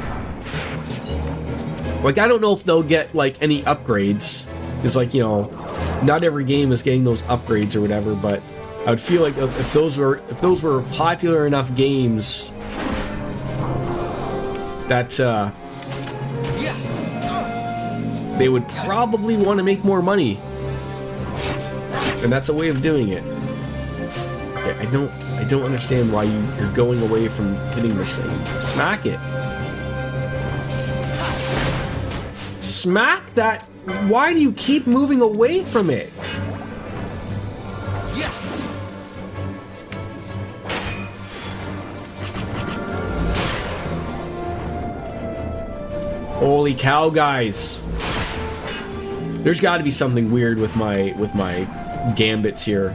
like, I don't know if they'll get like any upgrades, because like, you know, not every game is getting those upgrades or whatever. But I would feel like if those were popular enough games, that they would probably want to make more money, and that's a way of doing it. Okay, I don't understand why you're going away from hitting this thing. Smack it. Smack that. Why do you keep moving away from it? Holy cow, guys. There's got to be something weird with my gambits here.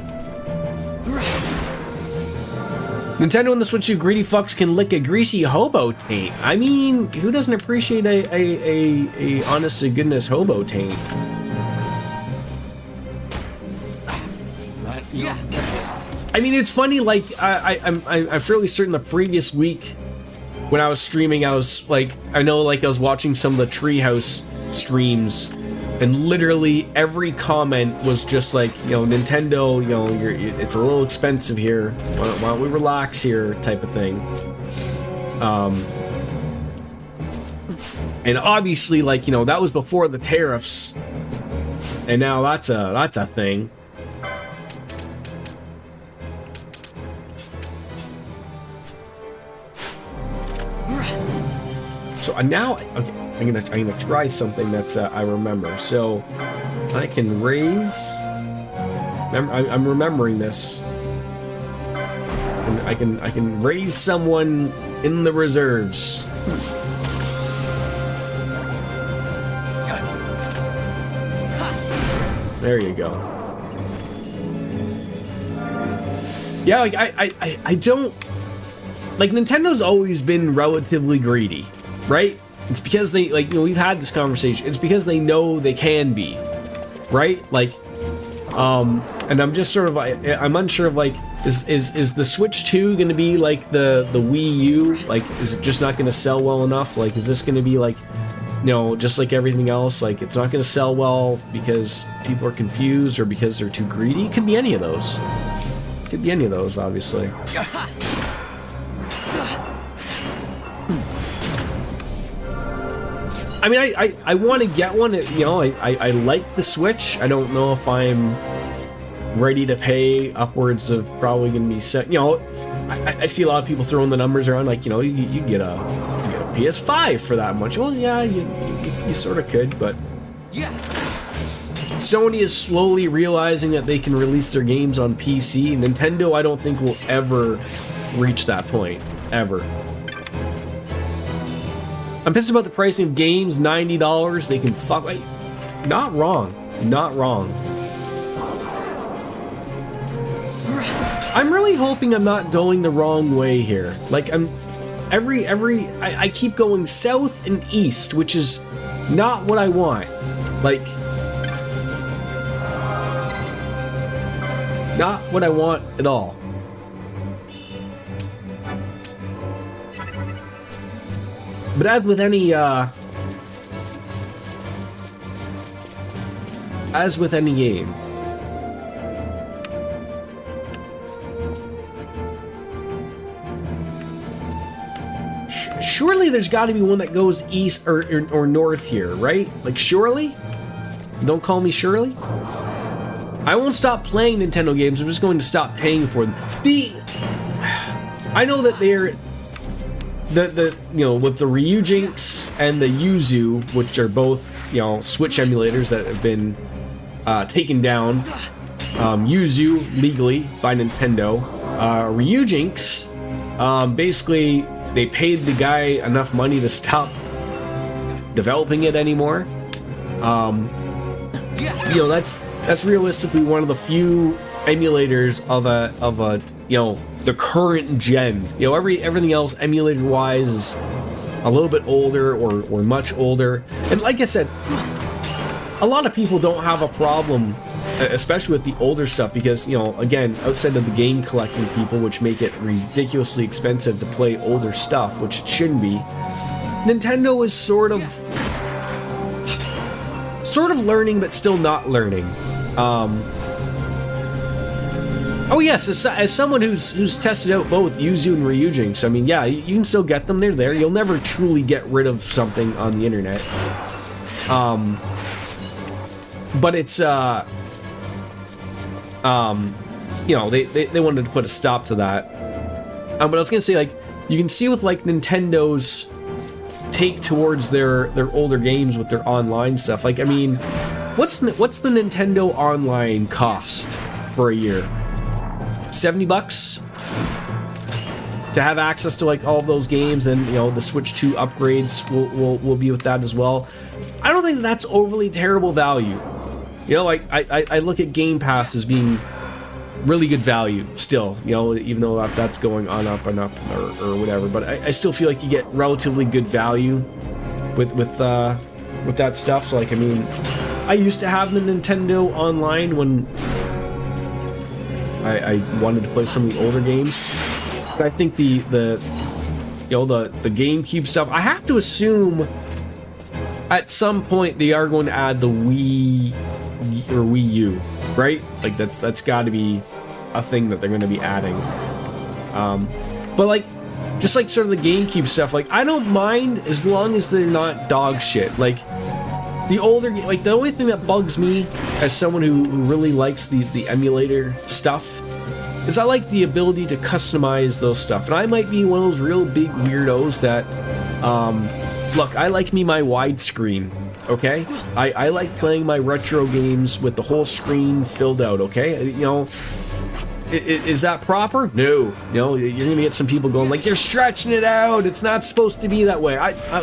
Nintendo and the Switch 2 greedy fucks can lick a greasy hobo taint. I mean, who doesn't appreciate a honest to goodness hobo taint? I mean, it's funny. Like I'm fairly certain the previous week when I was streaming, I was like, I was watching some of the Treehouse streams. And literally every comment was just like, you know, Nintendo, you know, it's a little expensive here. Why don't we relax here, type of thing. And obviously, like, you know, that was before the tariffs, and now that's a thing. So now, okay. I'm gonna try something that's I remember. So I can raise. I'm remembering this. And I can raise someone in the reserves. There you go. Yeah, like I don't like Nintendo's always been relatively greedy, right? It's because they, like, you know, we've had this conversation. It's because they know they can be, right? Like, and I'm just sort of, I'm unsure of, like, is the Switch 2 going to be like the Wii U? Like, is it just not going to sell well enough? Like, is this going to be like, you know, just like everything else? Like, it's not going to sell well because people are confused or because they're too greedy? It could be any of those. It could be any of those, obviously. I mean, I want to get one. You know, I like the Switch. I don't know if I'm ready to pay upwards of probably going to be set. You know, I see a lot of people throwing the numbers around like, you know, you get a PS5 for that much. Well, yeah, you sort of could, but Yeah. Sony is slowly realizing that they can release their games on PC. Nintendo, I don't think, will ever reach that point. Ever. I'm pissed about the pricing of games, $90. They can fuck. Not wrong. Not wrong. I'm really hoping I'm not going the wrong way here. Like, I keep going south and east, which is not what I want. Like, not what I want at all. But as with any game, surely there's got to be one that goes east or north here, right? Like, surely? Don't call me Shirley. I won't stop playing Nintendo games. I'm just going to stop paying for them. I know that they're you know, with the Ryujinx and the Yuzu, which are both, you know, Switch emulators that have been taken down. Yuzu legally by Nintendo. Ryujinx, basically they paid the guy enough money to stop developing it anymore. You know, that's realistically one of the few emulators of a you know, the current gen. You know, everything else emulator wise is a little bit older or much older. And like I said, a lot of people don't have a problem, especially with the older stuff, because, you know, again, outside of the game collecting people, which make it ridiculously expensive to play older stuff, which it shouldn't be, Nintendo is sort of learning, but still not learning. Oh yes, as someone who's tested out both Yuzu and Ryujinx, I mean, yeah, you can still get them. They're there. You'll never truly get rid of something on the internet. But it's you know, they wanted to put a stop to that. But I was gonna say, like, you can see with like Nintendo's take towards their older games with their online stuff. Like, I mean, what's the Nintendo online cost for a year? $70 to have access to like all of those games, and, you know, the Switch 2 upgrades will be with that as well. I don't think that's overly terrible value. You know, like I look at Game Pass as being really good value still, you know, even though that's going on up and up or whatever. But I still feel like you get relatively good value with that stuff. So, like, I mean, I used to have the Nintendo Online when I wanted to play some of the older games. But I think the you know, the GameCube stuff, I have to assume at some point they are going to add the Wii or Wii U, right? Like, that's got to be a thing that they're going to be adding. But like, just like sort of the GameCube stuff, like, I don't mind as long as they're not dog shit. Like, the older, like, the only thing that bugs me as someone who really likes the emulator stuff is I like the ability to customize those stuff. And I might be one of those real big weirdos that, look, I like me my widescreen, okay? I like playing my retro games with the whole screen filled out, okay? You know, is that proper? No. You know, you're gonna get some people going like, you're stretching it out, it's not supposed to be that way.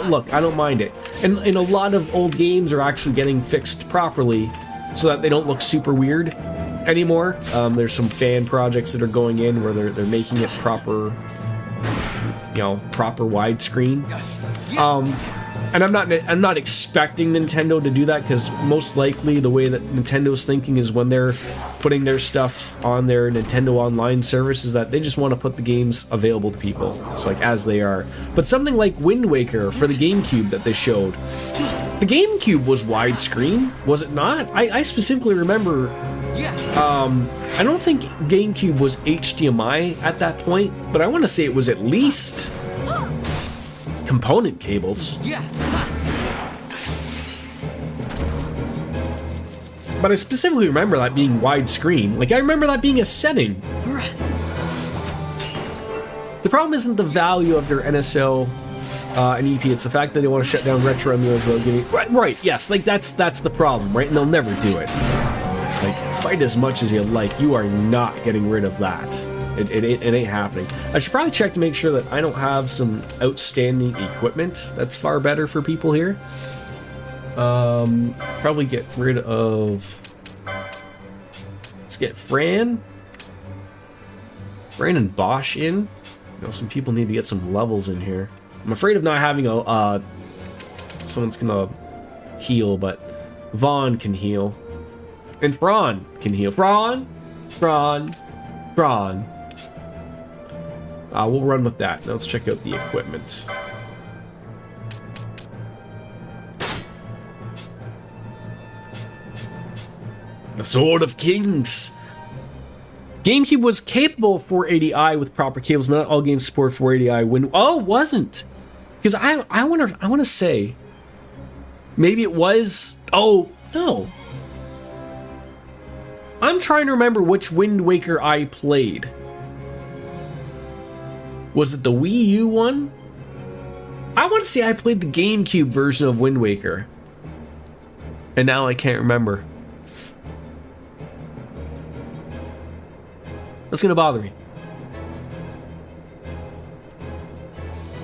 Look, I don't mind it. And a lot of old games are actually getting fixed properly so that they don't look super weird anymore. There's some fan projects that are going in where they're making it proper, you know, proper widescreen. And I'm not expecting Nintendo to do that, because most likely the way that Nintendo's thinking is when they're putting their stuff on their Nintendo Online service is that they just want to put the games available to people, so like as they are. But something like Wind Waker for the GameCube that they showed, the GameCube was widescreen, was it not? I specifically remember. I don't think GameCube was HDMI at that point, but I want to say it was at least component cables. But I specifically remember that being widescreen. Like, I remember that being a setting. The problem isn't the value of their NSO and EP, it's the fact that they want to shut down retro emulators without giving... Right, yes, like, that's the problem, right? And they'll never do it. Like, fight as much as you like, you are not getting rid of that. It ain't happening. I should probably check to make sure that I don't have some outstanding equipment that's far better for people here. Probably get rid of... Let's get Fran and Bosch in. You know, some people need to get some levels in here. I'm afraid of not having a, someone's gonna heal, but Vaughn can heal. And Fran can heal. Fran. We'll run with that. Now let's check out the equipment. The Sword of Kings. GameCube was capable of 480i with proper cables, but not all games support 480i. Oh, it wasn't. Because I want to say, maybe it was. Oh no. I'm trying to remember which Wind Waker I played. Was it the Wii U one? I want to say I played the GameCube version of Wind Waker. And now I can't remember. That's gonna bother me.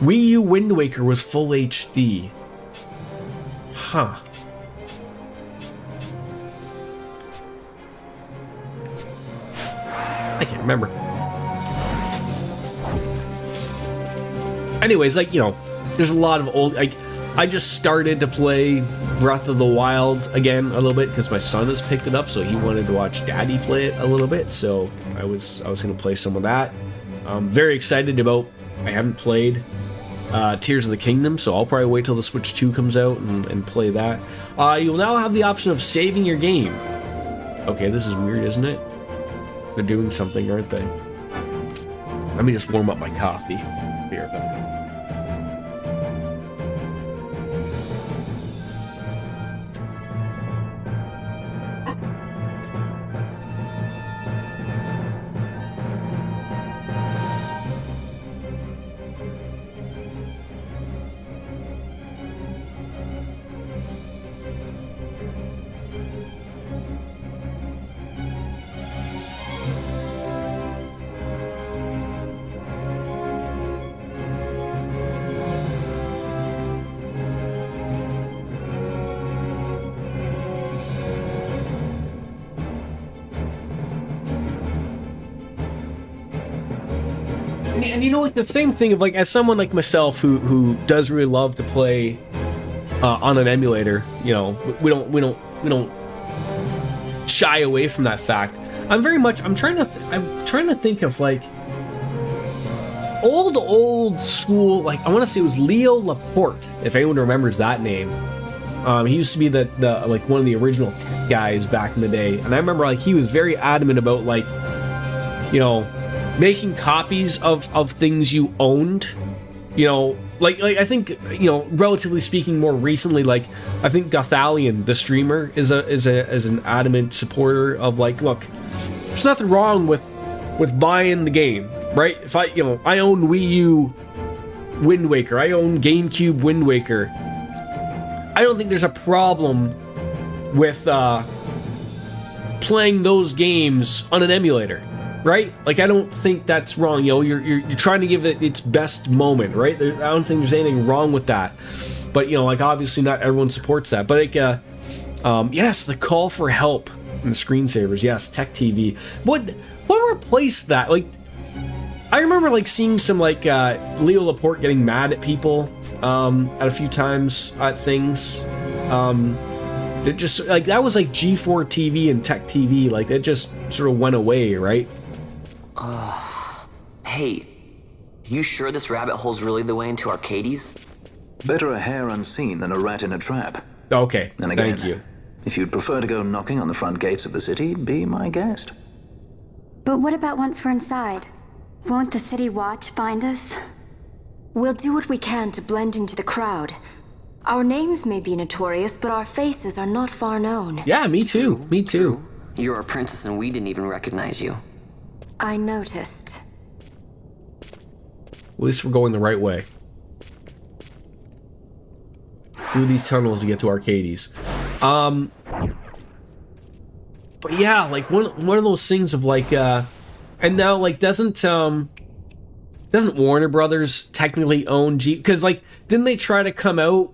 Wii U Wind Waker was full HD. Huh. I can't remember. Anyways, like, you know, there's a lot of old, like, I just started to play Breath of the Wild again a little bit because my son has picked it up, so he wanted to watch Daddy play it a little bit, so I was gonna play some of that. I'm very excited about, I haven't played Tears of the Kingdom, so I'll probably wait till the Switch 2 comes out and play that. You'll now have the option of saving your game. Okay, this is weird, isn't it? They're doing something, aren't they? Let me just warm up my coffee. Be right back. And you know, like, the same thing of, like, as someone like myself who does really love to play on an emulator, you know, we don't shy away from that fact. I'm trying to think of, like, old school, like, I want to say it was Leo Laporte, if anyone remembers that name. He used to be the like one of the original tech guys back in the day, and I remember, like, he was very adamant about, like, you know, making copies of things you owned, you know, like I think, you know, relatively speaking, more recently, like, I think Gothalion, the streamer, is an adamant supporter of, like, look, there's nothing wrong with buying the game, right? If I own Wii U Wind Waker, I own GameCube Wind Waker, I don't think there's a problem with playing those games on an emulator. Right? Like, I don't think that's wrong. You know, you're trying to give it its best moment, right? I don't think there's anything wrong with that. But, you know, like, obviously not everyone supports that. But, like, yes, the call for help and the screensavers. Yes, Tech TV. What replaced that? Like, I remember, like, seeing some, like, Leo Laporte getting mad at people at a few times at things. It just, like, that was like G4 TV and Tech TV. Like, it just sort of went away, right? Hey, you sure this rabbit hole's really the way into Arcades? Better a hare unseen than a rat in a trap. Okay, And again, thank you. If you'd prefer to go knocking on the front gates of the city, be my guest. But what about once we're inside? Won't the city watch find us? We'll do what we can to blend into the crowd. Our names may be notorious, but our faces are not far known. Yeah, me too. Me too. You're a princess and we didn't even recognize you. I noticed. At least we're going the right way. Through these tunnels to get to Arcades. But yeah, like one of those things of like, and now like doesn't Warner Brothers technically own G? Because like, didn't they try to come out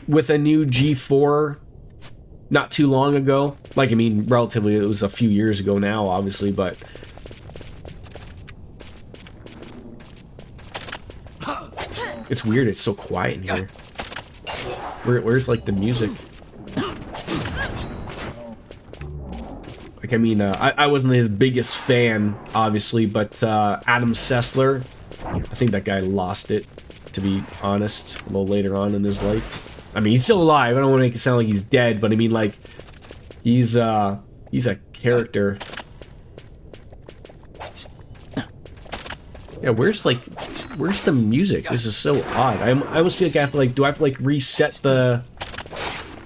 with a new G4 not too long ago? Like, I mean, relatively, it was a few years ago now, obviously, but it's weird. It's so quiet in here. Where's like the music? Like, I mean, I wasn't his biggest fan, obviously, but Adam Sessler, I think that guy lost it, to be honest, a little later on in his life. I mean, he's still alive. I don't want to make it sound like he's dead, but I mean, like, he's a character. Yeah, where's the music? This is so odd. I almost feel like I have to, like, do I have to, like, reset the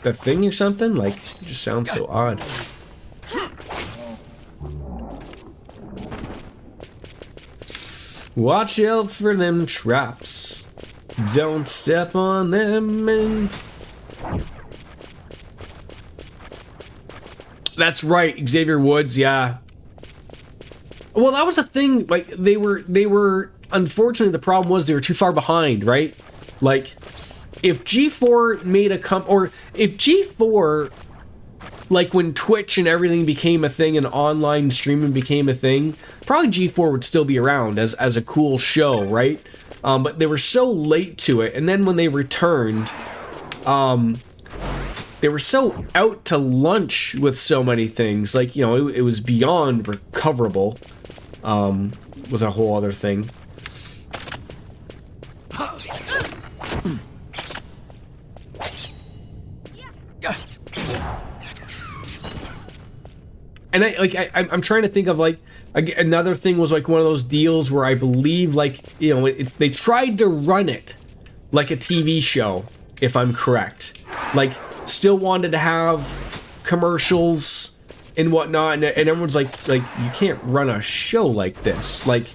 thing or something? Like, it just sounds so odd. Watch out for them traps. Don't step on them. And that's right, Xavier Woods. Yeah. Well, that was a thing. Like they were. Unfortunately, the problem was they were too far behind. Right. Like, if G4 made if G4, like when Twitch and everything became a thing and online streaming became a thing, probably G4 would still be around as a cool show, right? But they were so late to it, and then when they returned, they were so out to lunch with so many things. Like, you know, it was beyond recoverable. Was a whole other thing. And I'm trying to think of like another thing was like one of those deals where I believe like, you know, they tried to run it like a TV show, if I'm correct. Like, still wanted to have commercials and whatnot, and everyone's like you can't run a show like this. Like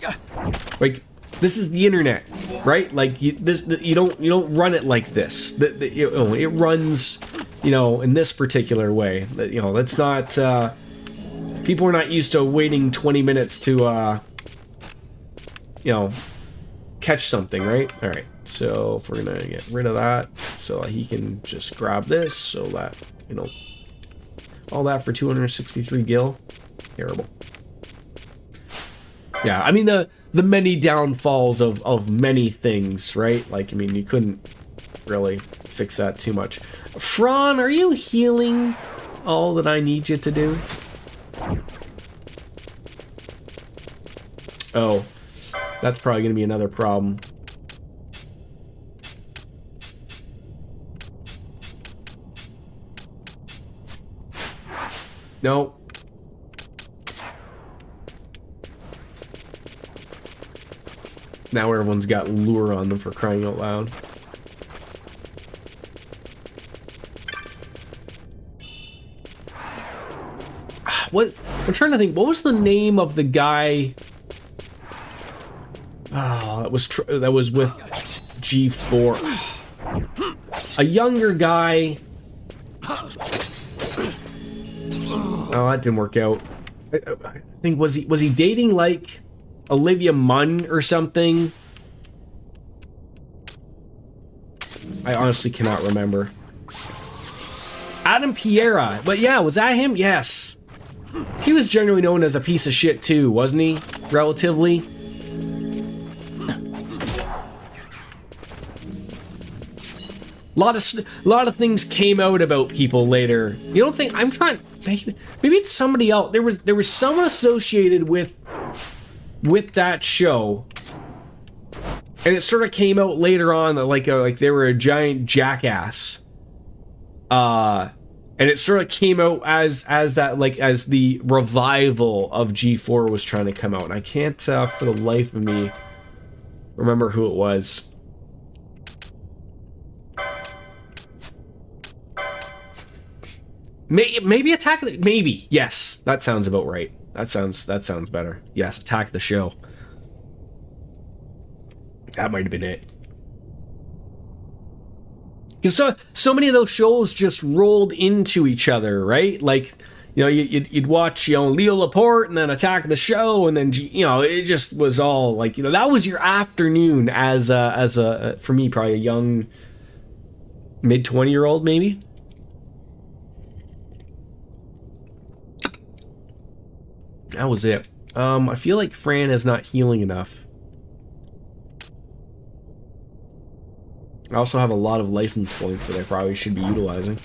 this is the internet, right? Like you don't run it like this. You know, it runs, you know, in this particular way. You know, that's not. People are not used to waiting 20 minutes to, you know, catch something, right? All right, so if we're gonna get rid of that, so he can just grab this, so that, you know, all that for 263 gil. Terrible. Yeah, I mean the many downfalls of many things, right? Like, I mean, you couldn't really fix that too much. Fran, are you healing all that I need you to do? Oh, that's probably going to be another problem. Nope. Now everyone's got lure on them, for crying out loud. What? I'm trying to think. What was the name of the guy? Oh, that was with G4. A younger guy. Oh, that didn't work out. I think was he dating like Olivia Munn or something? I honestly cannot remember. Adam Piera, but yeah, was that him? Yes. He was generally known as a piece of shit too, wasn't he? Relatively. A lot of things came out about people later. You don't think? I'm trying. Maybe it's somebody else. There was someone associated with that show, and it sort of came out later on that like they were a giant jackass. And it sort of came out as that, like, as the revival of G4 was trying to come out. And I can't, for the life of me, remember who it was. Maybe attack the... Maybe. Yes. That sounds about right. That sounds better. Yes, attack the show. That might have been it. Because so many of those shows just rolled into each other, right? Like, you know, you'd watch, you know, Leo Laporte and then Attack the Show, and then, you know, it just was all like, you know, that was your afternoon as a for me, probably a young mid-20-year-old maybe. That was it. I feel like Fran is not healing enough. I also have a lot of license points that I probably should be utilizing.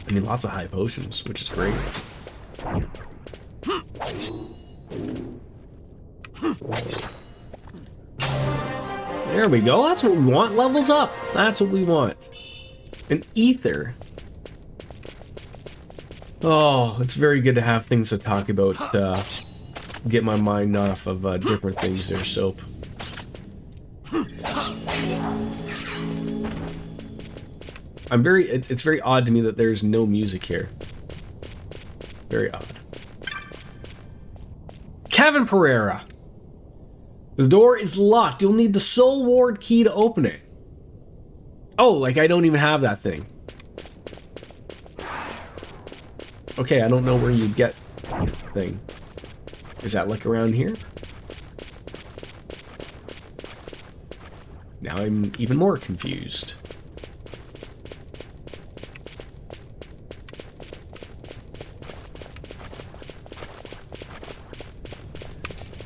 I mean, lots of high potions, which is great. There we go. That's what we want. Levels up. That's what we want. An ether. Oh, it's very good to have things to talk about. Get my mind off of different things there, Soap. It's very odd to me that there's no music here. Very odd. Kevin Pereira. The door is locked. You'll need the Soul Ward key to open it. Oh, like I don't even have that thing. Okay, I don't know where you get the thing. Is that like around here? Now I'm even more confused.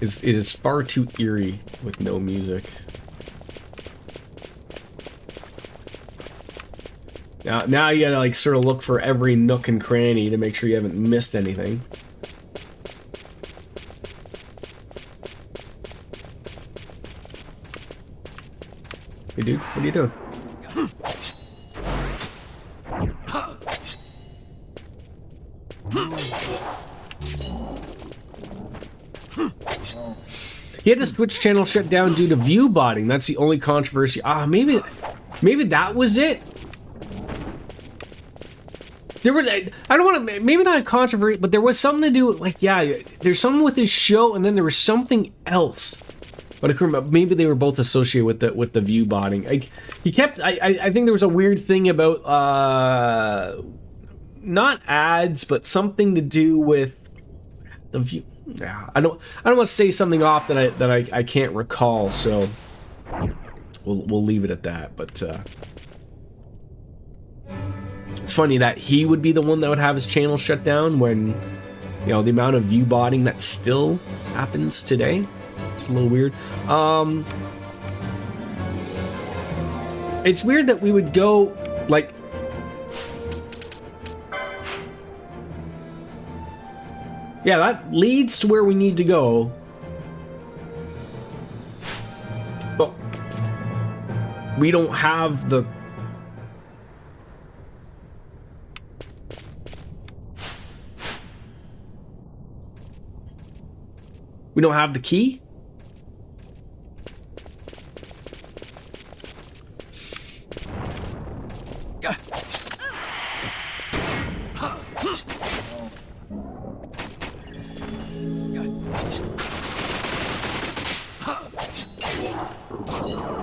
It is far too eerie with no music. Now you gotta like sort of look for every nook and cranny to make sure you haven't missed anything. Hey dude, what are you doing? He had his Twitch channel shut down due to view botting. That's the only controversy. Maybe that was it. There was, I don't want to, maybe not a controversy, but there was something to do with, like, yeah, there's something with his show, and then there was something else. But I couldn't remember. Maybe they were both associated with the view botting. Like, he kept, I think there was a weird thing about, not ads, but something to do with the view. Yeah, I don't want to say something off that I can't recall, so we'll leave it at that. But it's funny that he would be the one that would have his channel shut down when, you know, the amount of view botting that still happens today. It's a little weird. It's weird that we would go like. Yeah, that leads to where we need to go. But we don't have the... We don't have the key? I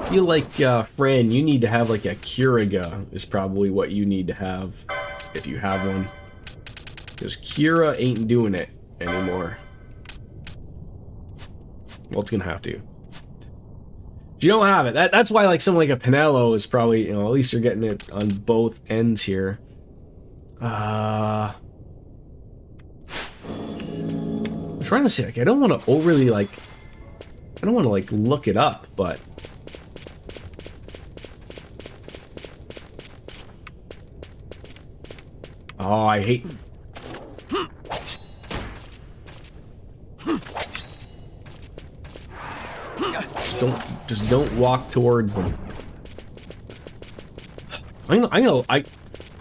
feel like, Fran, you need to have like a Curaga is probably what you need to have if you have one. Because Cura ain't doing it anymore. Well, it's gonna have to. If you don't have it, that's why like something like a Pinello is probably, you know, at least you're getting it on both ends here. I'm trying to say, like, I don't want to overly like, I don't want to like look it up, but oh, I hate. Just don't walk towards them. I'm gonna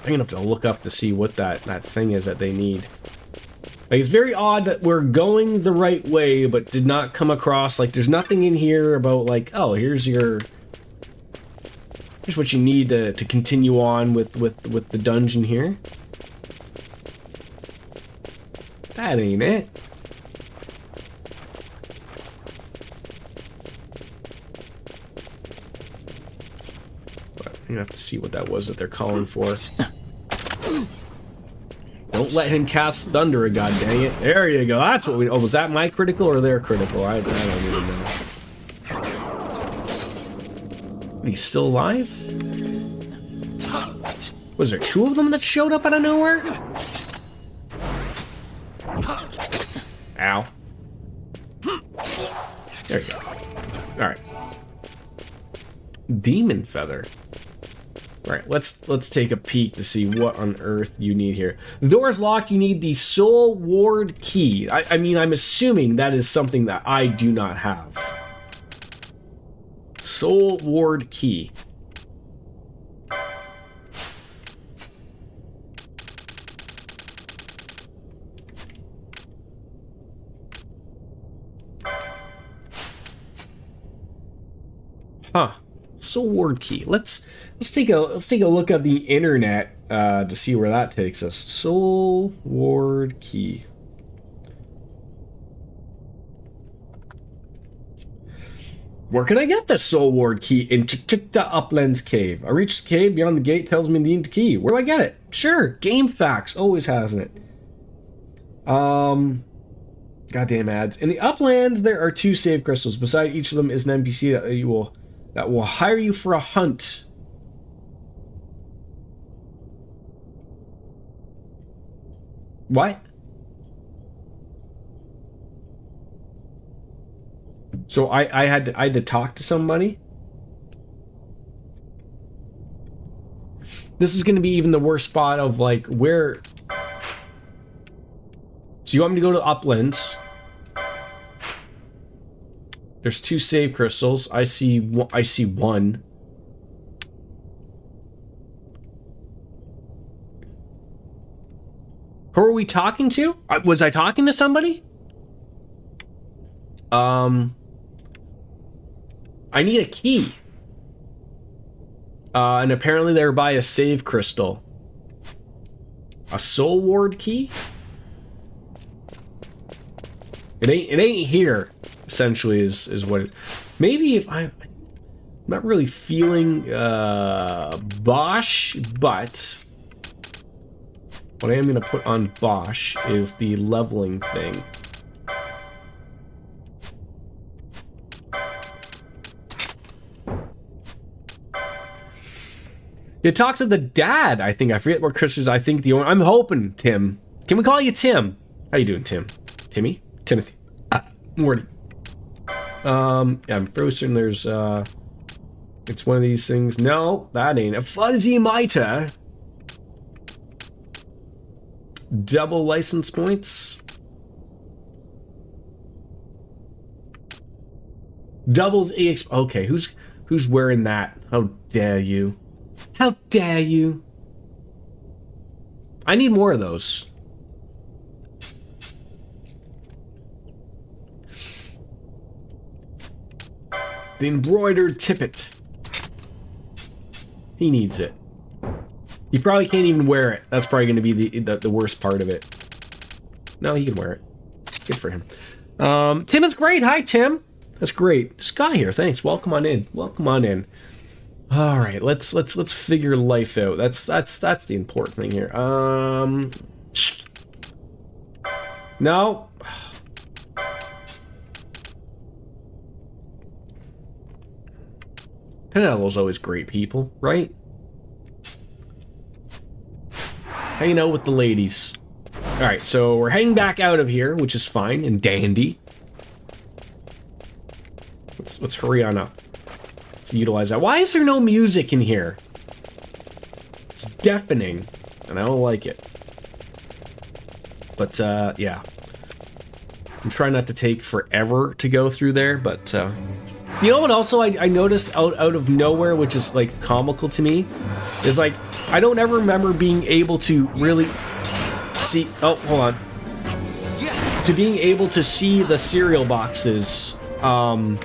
have to look up to see what that thing is that they need. Like, it's very odd that we're going the right way, but did not come across, like, there's nothing in here about, like, oh, here's your... Here's what you need to continue on with the dungeon here. That ain't it. But you have to see what that was that they're calling for. Don't let him cast thunder, god dang it. There you go. That's what we... Oh, was that my critical or their critical? I don't even know. He's still alive? Was there two of them that showed up out of nowhere? Ow. There you go. Alright. Demon feather. Alright, let's take a peek to see what on earth you need here. The door is locked, you need the soul ward key. I mean, I'm assuming that is something that I do not have. Soul ward key. Huh. Soul ward key. Let's take a look at the internet to see where that takes us. Soul ward key. Where can I get the soul ward key? In Chichita Uplands Cave. I reached the cave beyond the gate, tells me I need the key. Where do I get it? Sure, Game Facts always has it. Goddamn ads. In the Uplands, there are 2 save crystals. Beside each of them is an NPC that will hire you for a hunt. What? So I had to talk to somebody? This is going to be even the worst spot of like where... So you want me to go to Uplands? There's 2 save crystals. I see 1. Who are we talking to? Was I talking to somebody? I need a key. And apparently they're by a save crystal. A soul ward key? It ain't here. Essentially is what it... Maybe if I'm not really feeling Bosch, but what I am going to put on Bosch is the leveling thing. You talk to the dad, I think. I forget what Chris is. I think the owner... I'm hoping, Tim. Can we call you Tim? How you doing, Tim? Timmy? Timothy. Morty. Yeah, I'm pretty certain there's, it's one of these things. No, that ain't a fuzzy mitre. Double license points. Doubles EX. Okay, who's wearing that? How dare you? How dare you? I need more of those. The embroidered tippet. He needs it. He probably can't even wear it. That's probably going to be the worst part of it. No, he can wear it. Good for him. Tim is great. Hi, Tim. That's great. Sky here. Thanks. Welcome on in. Welcome on in. All right. Let's figure life out. That's the important thing here. No. Penelo's always great people, right? Hanging out with the ladies. Alright, so we're heading back out of here, which is fine and dandy. Let's hurry on up. Let's utilize that. Why is there no music in here? It's deafening, and I don't like it. But, yeah. I'm trying not to take forever to go through there, but, you know what also I noticed out of nowhere, which is like comical to me, is like I don't ever remember being able to really see... Oh, hold on. To being able to see the cereal boxes on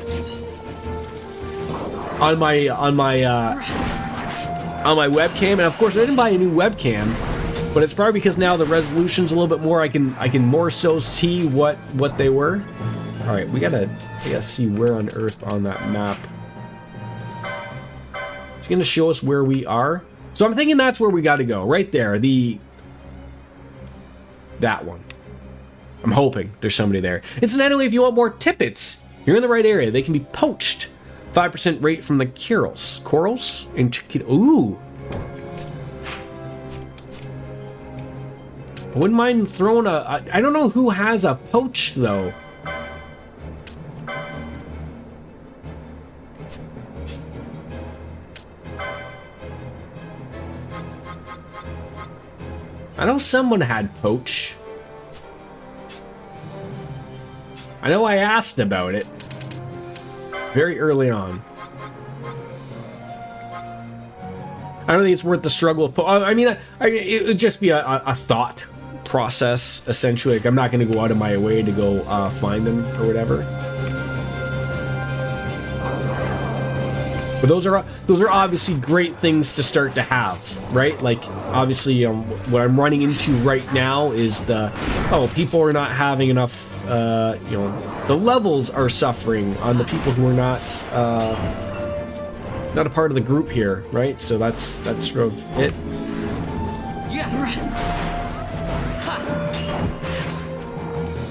my on my webcam, and of course I didn't buy a new webcam, but it's probably because now the resolution's a little bit more. I can more so see what they were. All right, we gotta see where on Earth on that map. It's gonna show us where we are. So I'm thinking that's where we got to go, right there. That one. I'm hoping there's somebody there. Incidentally, if you want more tippets, you're in the right area. They can be poached. 5% rate from the corals and ooh. I wouldn't mind throwing I don't know who has a poach though. I know someone had poach. I know I asked about it very early on. I don't think it's worth the struggle of I mean, it would just be a thought process, essentially. Like, I'm not going to go out of my way to go find them or whatever. But those are obviously great things to start to have, right? Like, obviously, what I'm running into right now is people are not having enough, the levels are suffering on the people who are not a part of the group here, right? So that's sort of it.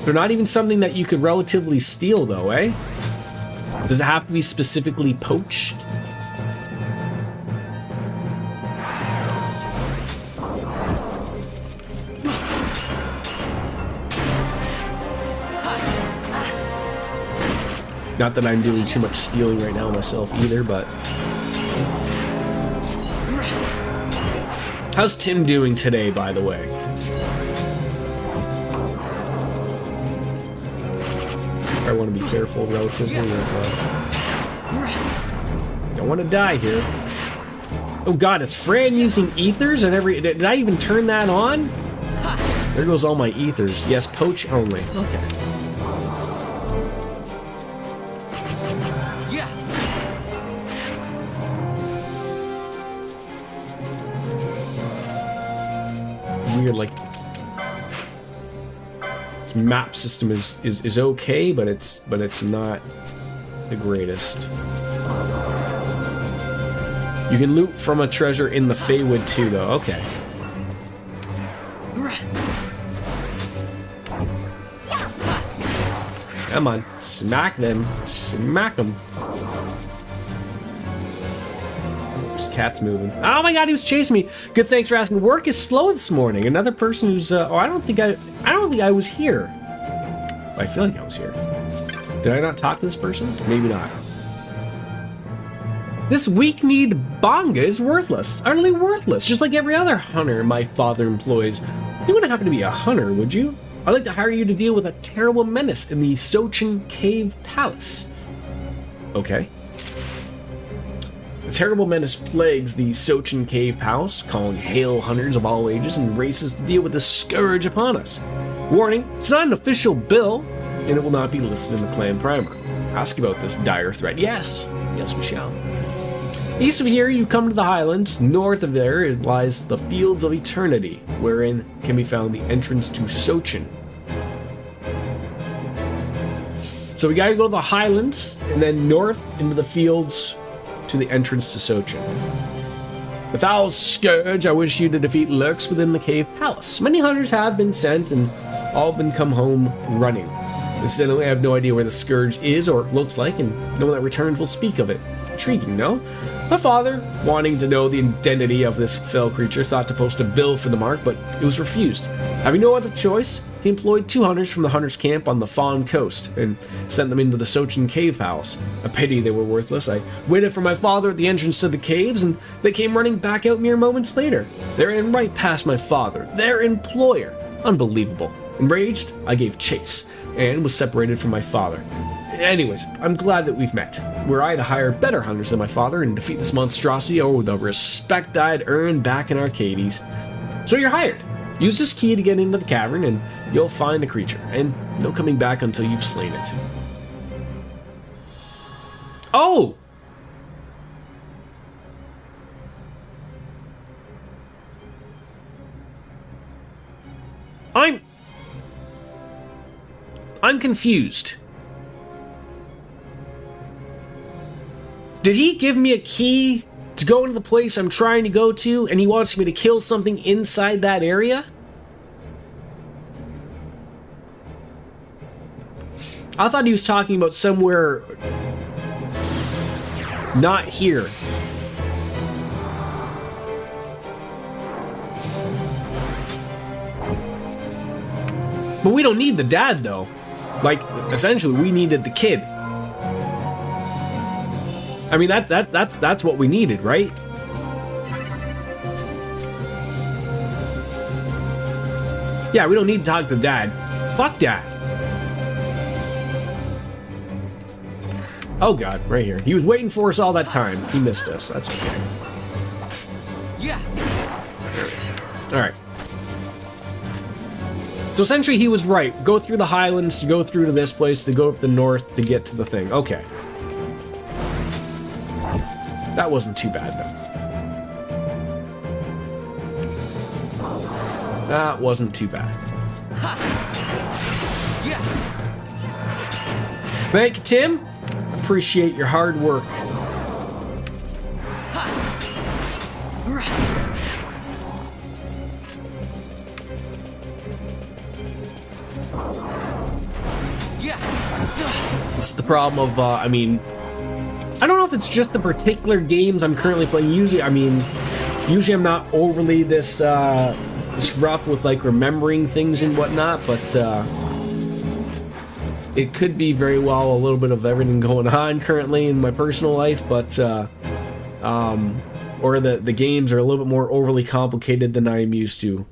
They're not even something that you could relatively steal, though, eh? Does it have to be specifically poached? Not that I'm doing too much stealing right now myself either, but... How's Tim doing today, by the way? I want to be careful relatively of... don't want to die here. Oh god, is Fran using ethers at every... Did I even turn that on? There goes all my ethers. Yes, poach only. Okay. Weird, like... Its map system is okay, but it's not the greatest. You can loot from a treasure in the Feywood too, though. Okay. Come on, smack them, smack them. There's cats moving. Oh my god, he was chasing me. Good, thanks for asking. Work is slow this morning. Another person who's I don't think I was here. I feel like I was here. Did I not talk to this person? Maybe not. This weak-kneed Bonga is worthless. Utterly worthless. Just like every other hunter my father employs. You wouldn't happen to be a hunter, would you? I'd like to hire you to deal with a terrible menace in the Sochin Cave Palace. Okay. A terrible menace plagues the Sochin Cave Palace, calling hail hunters of all ages and races to deal with this scourge upon us. Warning, it's not an official bill, and it will not be listed in the clan primer. Ask about this dire threat. Yes, we shall. East of here, you come to the highlands. North of there lies the Fields of Eternity, wherein can be found the entrance to Sochin. So we gotta go to the highlands, and then north into the fields to the entrance to Sochin. The foul scourge I wish you to defeat lurks within the cave palace. Many hunters have been sent, and all have been come home running. Incidentally, I have no idea where the scourge is or looks like, and no one that returns will speak of it. Intriguing, no? My father, wanting to know the identity of this fell creature, thought to post a bill for the mark, but it was refused. Having no other choice, he employed 2 hunters from the hunters' camp on the Fawn Coast and sent them into the Sochin Cave Palace. A pity they were worthless. I waited for my father at the entrance to the caves, and they came running back out mere moments later. They ran right past my father, their employer. Unbelievable. Enraged, I gave chase, and was separated from my father. Anyways, I'm glad that we've met. Were I to hire better hunters than my father and defeat this monstrosity, oh, the respect I'd earn back in Arcades. So you're hired. Use this key to get into the cavern, and you'll find the creature, and no coming back until you've slain it. Oh! I'm confused. Did he give me a key to go into the place I'm trying to go to, and he wants me to kill something inside that area? I thought he was talking about somewhere not here. But we don't need the dad, though. Like, essentially, we needed the kid. I mean, that's what we needed, right? Yeah, we don't need to talk to dad. Fuck dad. Oh god, right here. He was waiting for us all that time. He missed us. That's okay. Yeah. Alright. So essentially he was right. Go through the highlands to go through to this place, to go up the north to get to the thing. Okay. That wasn't too bad, though. That wasn't too bad. Yeah. Thank you, Tim. Appreciate your hard work. Yeah. It's the problem of, I mean, I don't know if it's just the particular games I'm currently playing. Usually I'm not overly this rough with like remembering things and whatnot, but it could be very well a little bit of everything going on currently in my personal life, but or the games are a little bit more overly complicated than I am used to.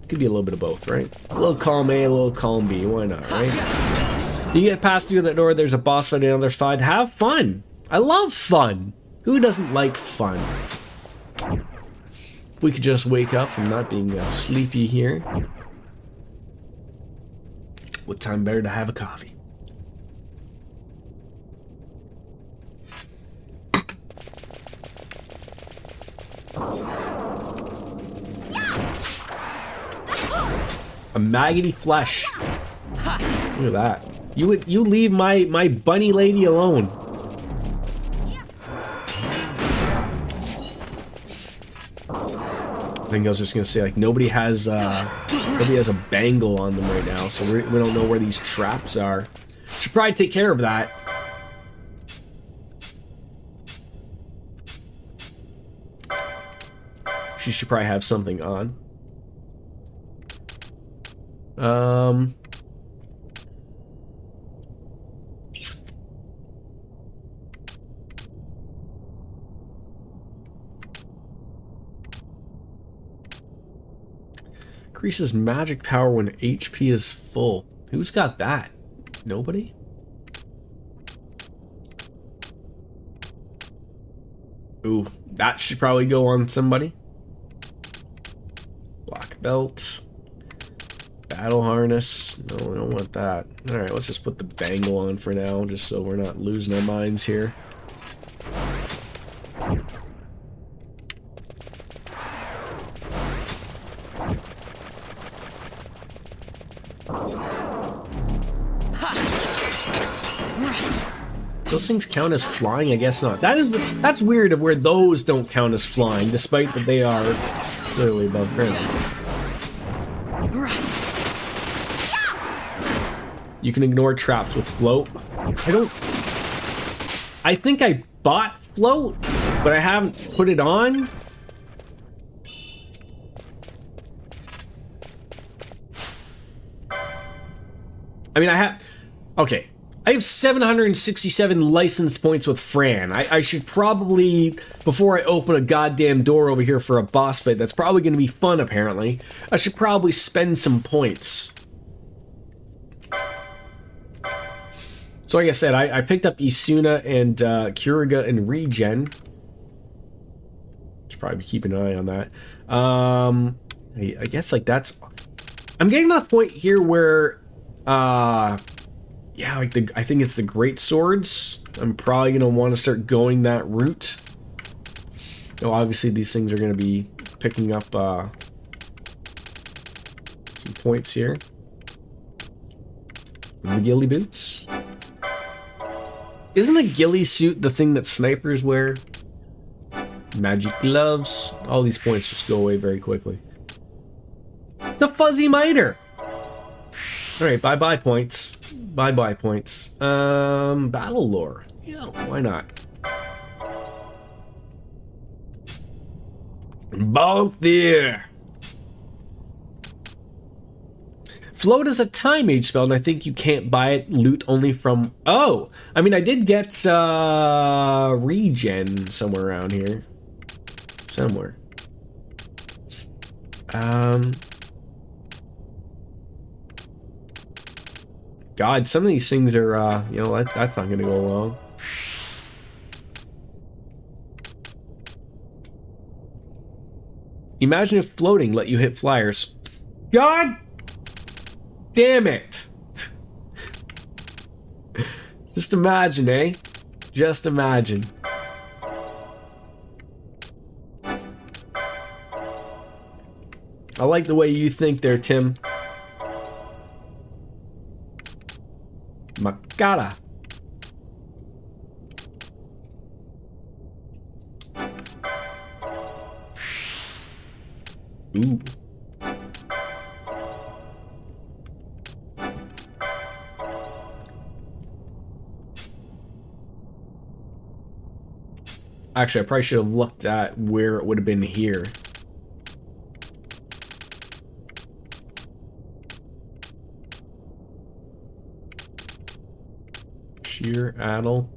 It could be a little bit of both, right? A little column A, a little column B. Why not, right? You get past through that door, there's a boss fight on the other side. Have fun. I love fun. Who doesn't like fun? We could just wake up from not being sleepy here. What time better to have a coffee? A maggoty flesh. Look at that. You leave my bunny lady alone. I think I was just gonna say, like, nobody has a bangle on them right now, so we don't know where these traps are. Should probably take care of that. She should probably have something on. Increases magic power when HP is full. Who's got that? Nobody? Ooh, that should probably go on somebody. Black belt. Battle harness. No, I don't want that. Alright, let's just put the bangle on for now, just so we're not losing our minds here. Those things count as flying? I guess not. That's weird of where those don't count as flying, despite that they are clearly above ground. You can ignore traps with float. I think I bought float, but I haven't put it on. I mean, okay. I have 767 license points with Fran. I should probably, before I open a goddamn door over here for a boss fight, that's probably going to be fun, apparently, I should probably spend some points. So like I said, I picked up Isuna and Kuriga and Regen. Should probably be keeping an eye on that. I guess like that's... I'm getting to that point here where... yeah, like I think it's the great swords. I'm probably gonna want to start going that route. Though obviously these things are gonna be picking up some points here. The ghillie boots. Isn't a ghillie suit the thing that snipers wear? Magic gloves. All these points just go away very quickly. The fuzzy miter. Alright, bye-bye points. Bye-bye points. Battle lore. Yeah, why not? Both there. Float is a time age spell, and I think you can't buy it. Loot only from... Oh! I mean, I did get regen somewhere around here. Somewhere. God, some of these things are, you know, that's not gonna go wrong. Imagine if floating let you hit flyers. God damn it! Just imagine, eh? Just imagine. I like the way you think there, Tim. Makata. Ooh. Actually, I probably should have looked at where it would have been here. Sheer Addle.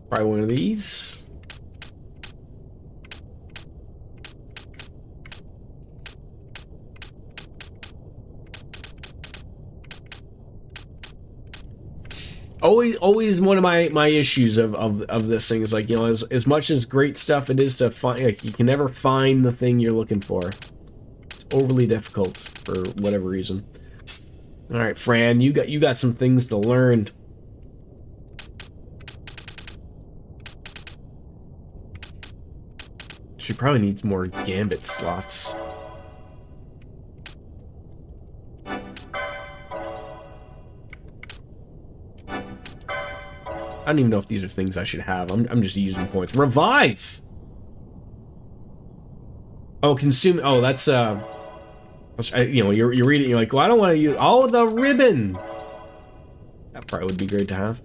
Probably one of these. Always one of my issues of this thing is, like, you know, as much as great stuff it is to find, like, you can never find the thing you're looking for. It's overly difficult for whatever reason. All right, Fran, you got some things to learn. She probably needs more gambit slots. I don't even know if these are things I should have. I'm just using points. Revive! Oh, consume... Oh, that's, you know, you're reading, you're like, well, I don't want to use... Oh, the ribbon! That probably would be great to have.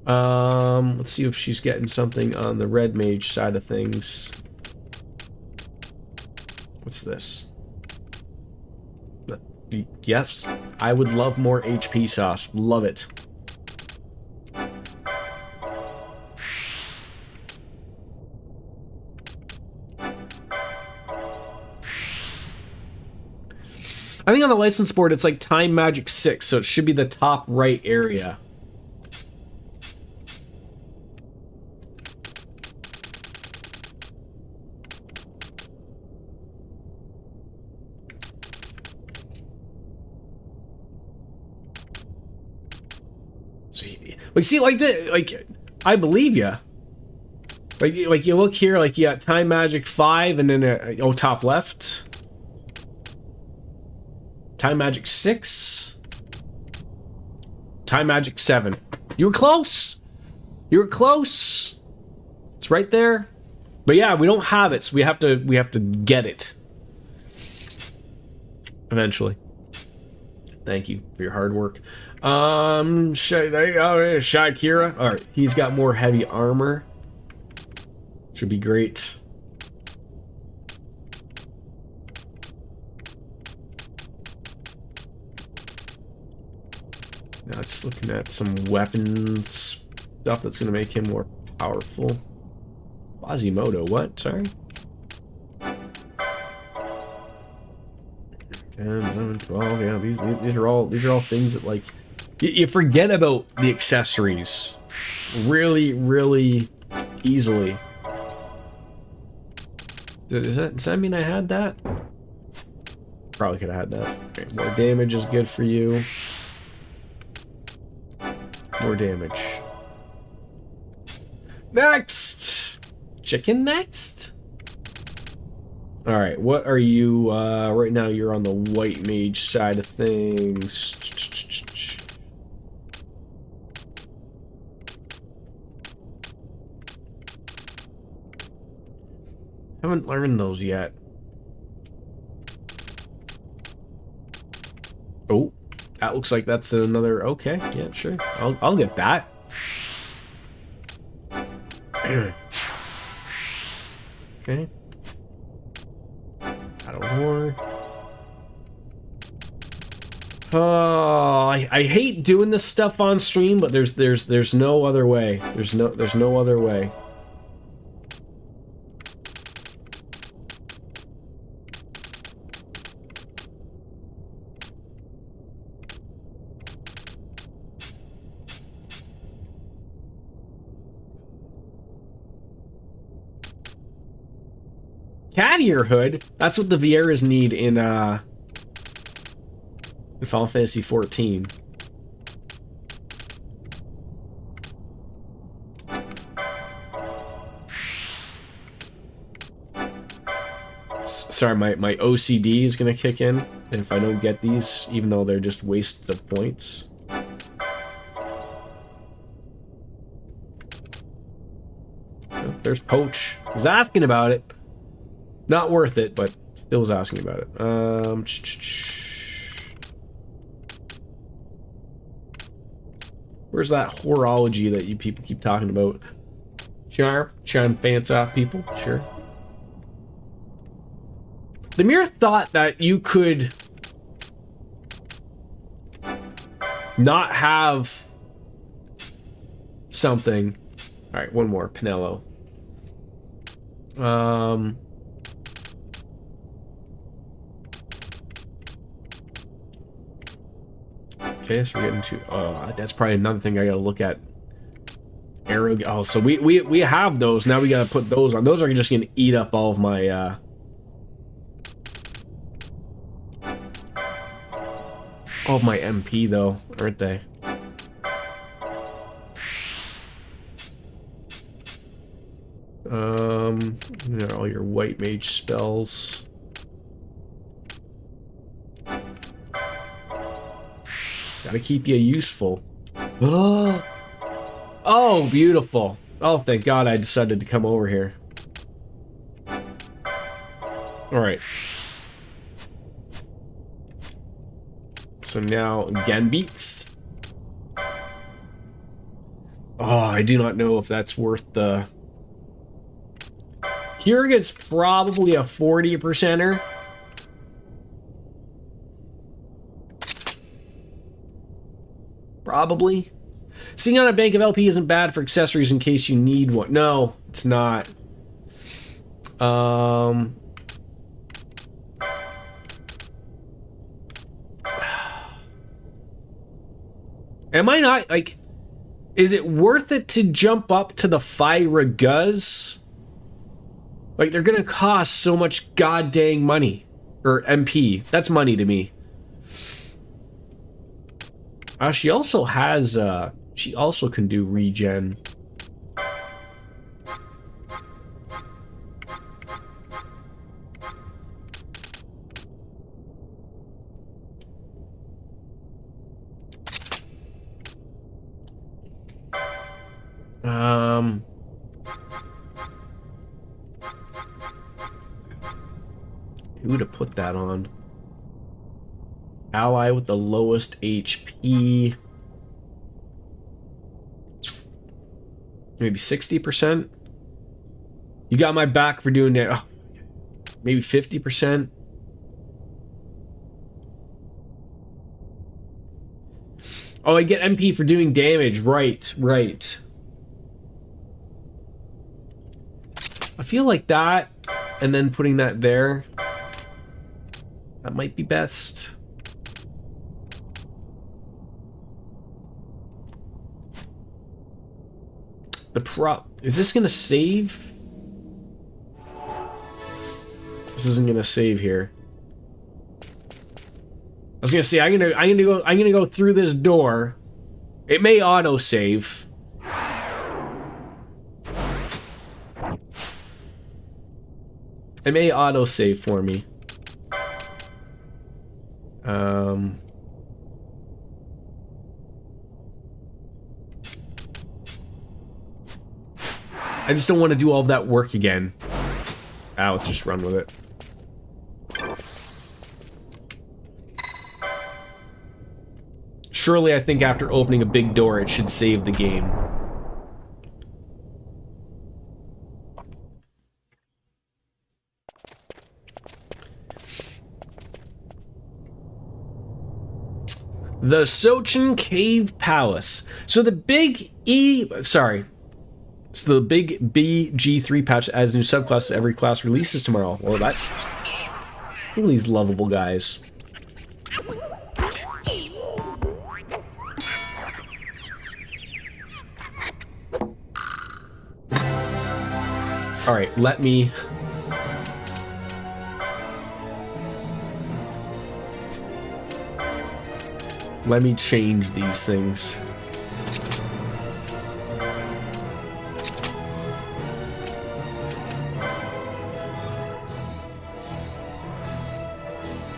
Let's see if she's getting something on the red mage side of things. What's this? Yes, I would love more HP sauce. Love it. I think on the license board it's like Time Magic 6, so it should be the top right area. So, like, see, like the, like, I believe ya. Like you look here, like you got Time Magic 5, and then oh, top left. Time Magic 6. Time Magic 7. You were close. You were close. It's right there. But yeah, we don't have it, so we have to get it. Eventually. Thank you for your hard work. Shakira. Alright, he's got more heavy armor. Should be great. Now just looking at some weapons stuff that's going to make him more powerful. Quasimodo, what? Sorry? 10, 11, 12, yeah, these are all things that, like, you forget about the accessories really easily. Does that mean I had that? Probably could have had that. Okay, more damage is good for you. More damage. Next! Chicken next? All right, what are you, right now you're on the white mage side of things. Haven't learned those yet. Oh, that looks like that's another, okay, yeah, sure. I'll get that. Okay. Battle war. Oh, I hate doing this stuff on stream, but there's no other way. There's no other way. Cat ear hood. That's what the Vieras need in Final Fantasy 14. Sorry, my OCD is gonna kick in if I don't get these, even though they're just wastes of points. Oh, there's Poach. I was asking about it. Not worth it, but still was asking about it. Where's that horology that you people keep talking about? Trying to fancy off people? Sure. The mere thought that you could not have something. All right, one more. Pinello. Okay, so we're getting to, that's probably another thing I gotta look at. Arrow, oh, so we have those, now we gotta put those on. Those are just gonna eat up all of my, all of my MP though, aren't they? All your white mage spells. Gotta keep you useful. Oh, beautiful. Oh, thank God I decided to come over here. Alright. So now, again beats. Oh, I do not know if that's worth the... Kiriga's probably a 40%er. Probably. Seeing on a bank of LP isn't bad for accessories in case you need one. No, it's not. Am I not, like, is it worth it to jump up to the Fyra Guz? Like, they're gonna cost so much goddamn money. Or MP. That's money to me. She also has, she also can do regen. Who to put that on? Ally with the lowest HP. Maybe 60%? You got my back for doing that. Oh, maybe 50%? Oh, I get MP for doing damage. Right, right. I feel like that, and then putting that there, that might be best. Is this gonna save? This isn't gonna save here. I was gonna say I'm gonna go through this door. It may auto save. It may autosave for me. I just don't want to do all of that work again. Let's just run with it. Surely I think after opening a big door, it should save the game. The Sochin Cave Palace. So the big So the big BG3 patch adds new subclasses to every class releases tomorrow. Well, that... Look at these lovable guys. Alright, let me change these things.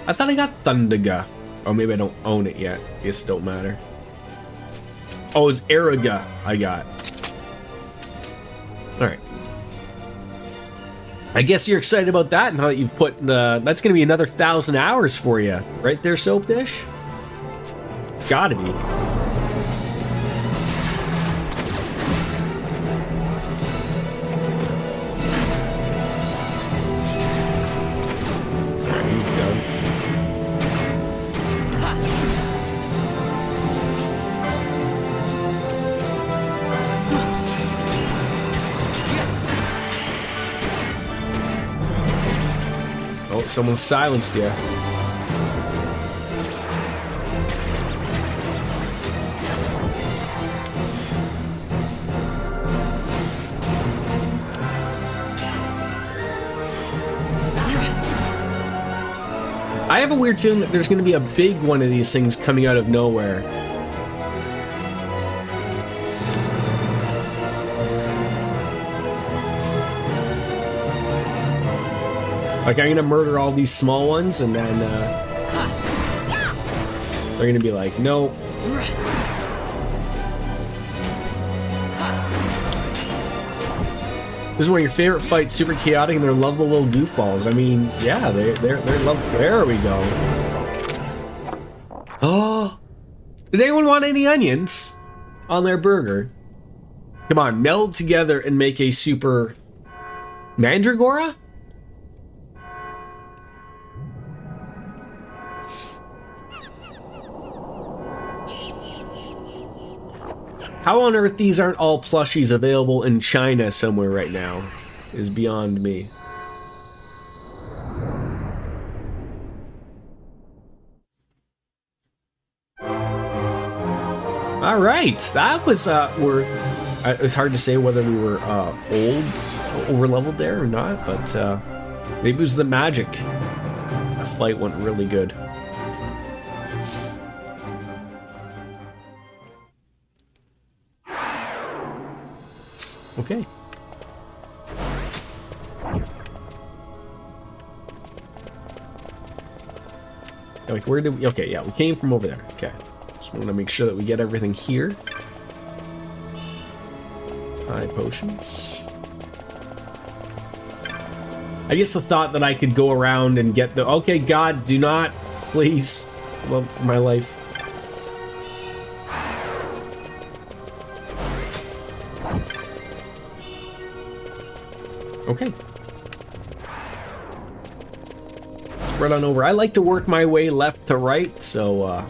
I thought I got Thundaga. Oh, maybe I don't own it yet. I guess it don't matter. Oh, it's Araga I got. Alright. I guess you're excited about that now that you've put... that's going to be another 1,000 hours for you. Right there, Soap Dish? It's gotta be. Alright, he's done. Oh, someone silenced you. I have a weird feeling that there's going to be a big one of these things coming out of nowhere. Like, I'm going to murder all these small ones, and then, they're going to be like, no. This is one of your favorite fights, super chaotic, and they're lovable little goofballs. I mean, yeah, they're lovable. There we go. Oh, did anyone want any onions on their burger? Come on, meld together and make a super Mandragora? How on earth these aren't all plushies available in China somewhere right now is beyond me. All right, that was it was hard to say whether we were over leveled there or not, but maybe it was the magic. The fight went really good. Okay. Like, where did we... Okay, yeah, we came from over there. Okay. Just want to make sure that we get everything here. High potions. I guess the thought that I could go around and get the... Okay, God, do not, please. I love my life. Okay. Spread on over. I like to work my way left to right, so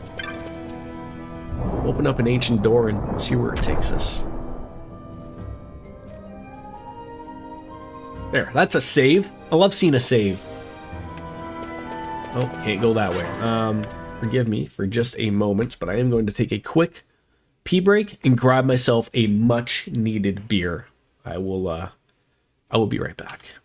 open up an ancient door and see where it takes us. There, that's a save. I love seeing a save. Oh, can't go that way. Forgive me for just a moment, but I am going to take a quick pee break and grab myself a much needed beer. I will be right back.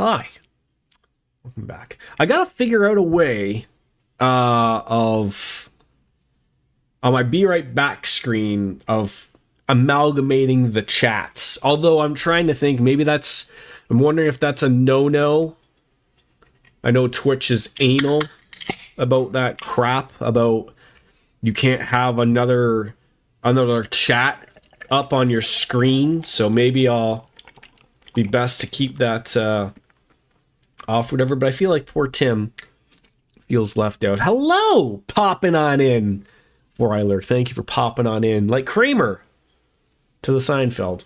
Hi. Welcome back. I gotta figure out a way of on my Be Right Back screen of amalgamating the chats. Although I'm trying to think, maybe I'm wondering if that's a no-no. I know Twitch is anal about that crap, about you can't have another chat up on your screen, so maybe I'll be best to keep that off, whatever. But I feel like poor Tim feels left out. Hello, popping on in, Foreiler. Thank you for popping on in, like Kramer to the Seinfeld.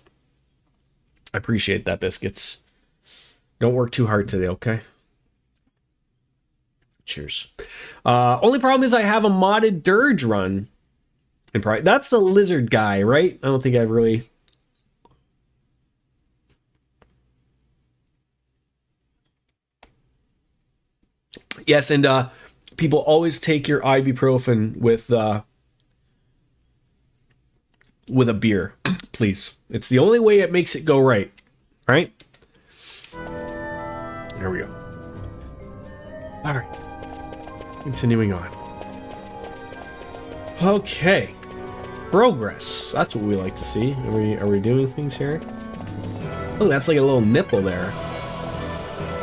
I appreciate that, biscuits. Don't work too hard today, okay? Cheers. Only problem is I have a modded Dirge run. And that's the lizard guy, right? I don't think I've really... Yes, and people always take your ibuprofen with a beer, please. It's the only way it makes it go right. Right? There we go. All right. Continuing on. Okay. Progress. That's what we like to see. Are we doing things here? Oh, that's like a little nipple there.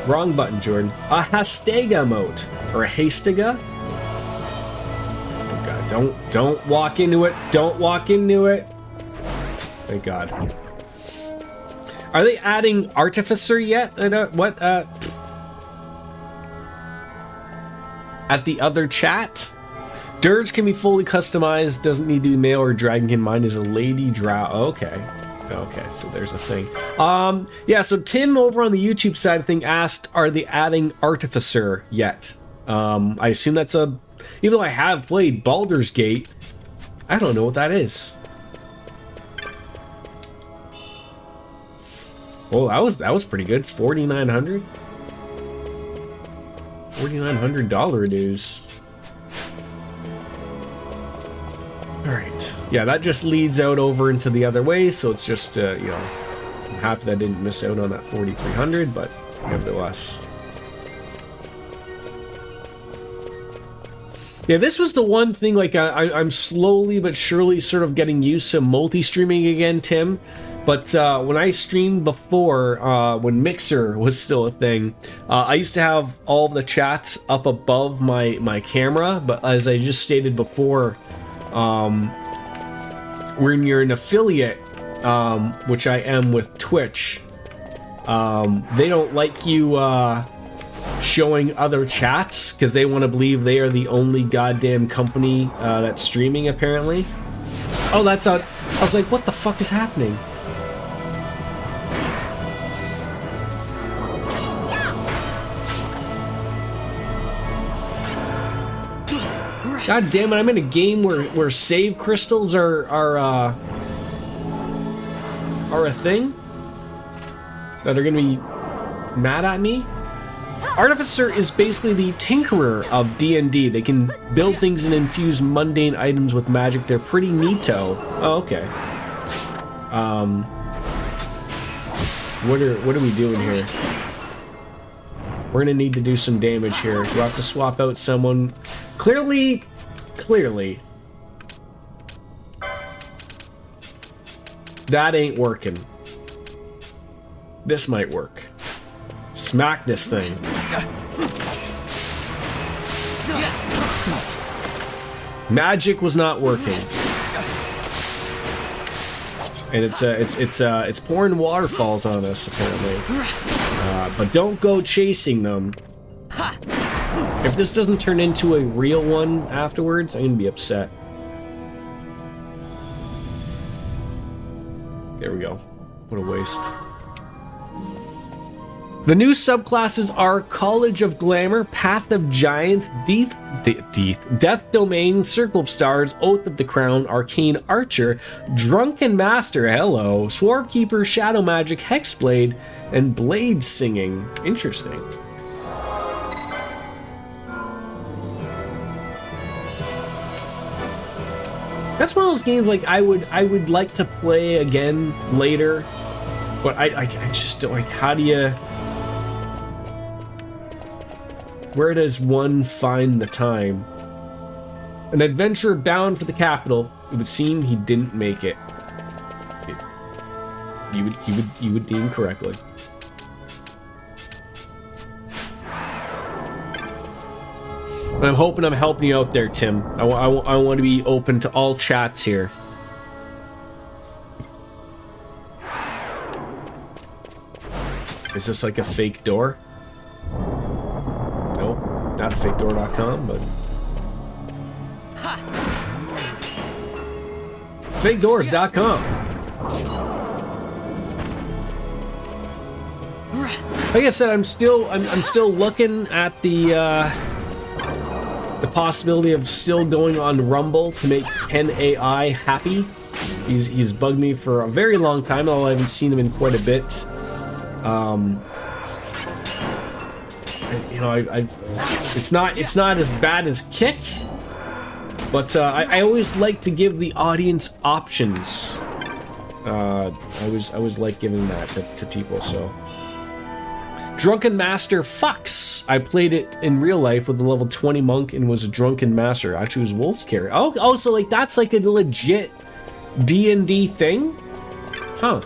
Wrong button, Jordan. A Hastega emote. Or a Hastega? Oh god, don't walk into it. Don't walk into it. Thank god. Are they adding Artificer yet? What? At the other chat? Dirge can be fully customized, doesn't need to be male or dragonkin. Mine is a lady drow. Okay. Okay, so there's a thing. Yeah, so Tim over on the YouTube side of thing asked, are they adding Artificer yet? I assume that's even though I have played Baldur's Gate, I don't know what that is. Oh, that was pretty good. $4,900? $4,900 news. Alright. Yeah, that just leads out over into the other way, so it's just, you know, I'm happy that I didn't miss out on that 4,300, but nevertheless. Yeah, this was the one thing, like, I'm slowly but surely sort of getting used to multi-streaming again, Tim. But when I streamed before, when Mixer was still a thing, I used to have all the chats up above my camera, but as I just stated before, when you're an affiliate, which I am with Twitch, they don't like you showing other chats because they want to believe they are the only goddamn company that's streaming, apparently. Oh, that's I was like, what the fuck is happening? God damn it, I'm in a game where save crystals are a thing? That are gonna be mad at me? Artificer is basically the tinkerer of D&D. They can build things and infuse mundane items with magic. They're pretty neato. Oh, okay. What are we doing here? We're gonna need to do some damage here. Do I have to swap out someone? Clearly. That ain't working. This might work. Smack this thing. Magic was not working. And it's pouring waterfalls on us, apparently. But don't go chasing them. If this doesn't turn into a real one afterwards, I'm gonna be upset. There we go. What a waste. The new subclasses are College of Glamour, Path of Giants, Death Domain, Circle of Stars, Oath of the Crown, Arcane Archer, Drunken Master, hello, Swarm Keeper, Shadow Magic, Hexblade, and Blade Singing. Interesting. That's one of those games like I would like to play again later, but I just don't like. How do you Where does one find the time? An adventurer bound for the capital. It would seem he didn't make it. You would deem correctly. I'm hoping I'm helping you out there, Tim. I want to be open to all chats here. Is this like a fake door? Nope, not a fakedoor.com, but... fakedoors.com. Like I said, I'm still looking at the possibility of still going on Rumble to make Ken AI happy. He's bugged me for a very long time, although I haven't seen him in quite a bit. It's not as bad as Kick, but I always like to give the audience options. I always like giving that to people. So, Drunken Master fucks. I played it in real life with a level 20 monk and was a drunken master. Actually, it was Wolf's character. Oh, so like that's like a legit D&D thing, huh?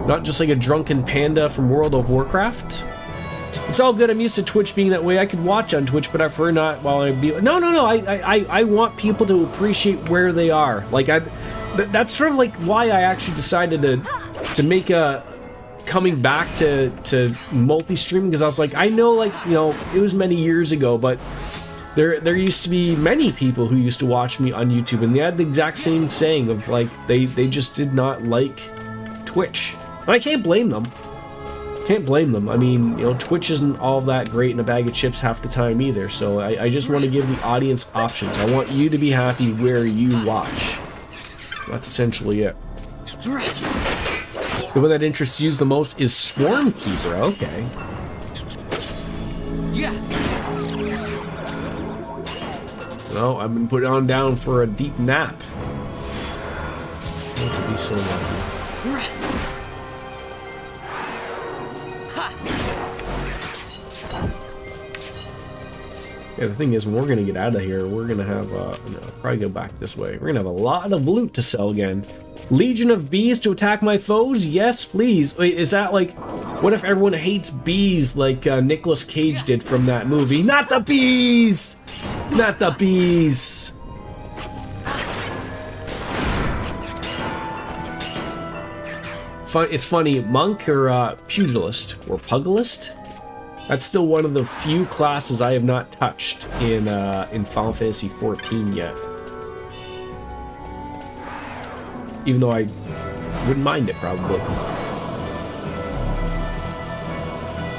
Not just like a drunken panda from World of Warcraft. It's all good. I'm used to Twitch being that way. I could watch on Twitch, but I prefer not while I be. No. I want people to appreciate where they are. Like that's sort of like why I actually decided to make a coming back to multi-streaming, because I was like, I know, like, you know, it was many years ago, but there used to be many people who used to watch me on YouTube, and they had the exact same saying of like they just did not like Twitch. And I can't blame them. I mean, you know, Twitch isn't all that great in a bag of chips half the time either, so I just want to give the audience options. I want you to be happy where you watch. That's essentially it. The one that interests you the most is Swarm Keeper. Okay. Yeah. Well, I've been put on down for a deep nap. Not to be so lucky. Yeah, the thing is, when we're gonna get out of here, we're gonna have no, probably go back this way. We're gonna have a lot of loot to sell again. Legion of bees to attack my foes? Yes, please. Wait, is that like, what if everyone hates bees like Nicolas Cage did from that movie? Not the bees! Not the bees! It's funny, monk or pugilist or pugilist? That's still one of the few classes I have not touched in Final Fantasy XIV yet. Even though I wouldn't mind it, probably.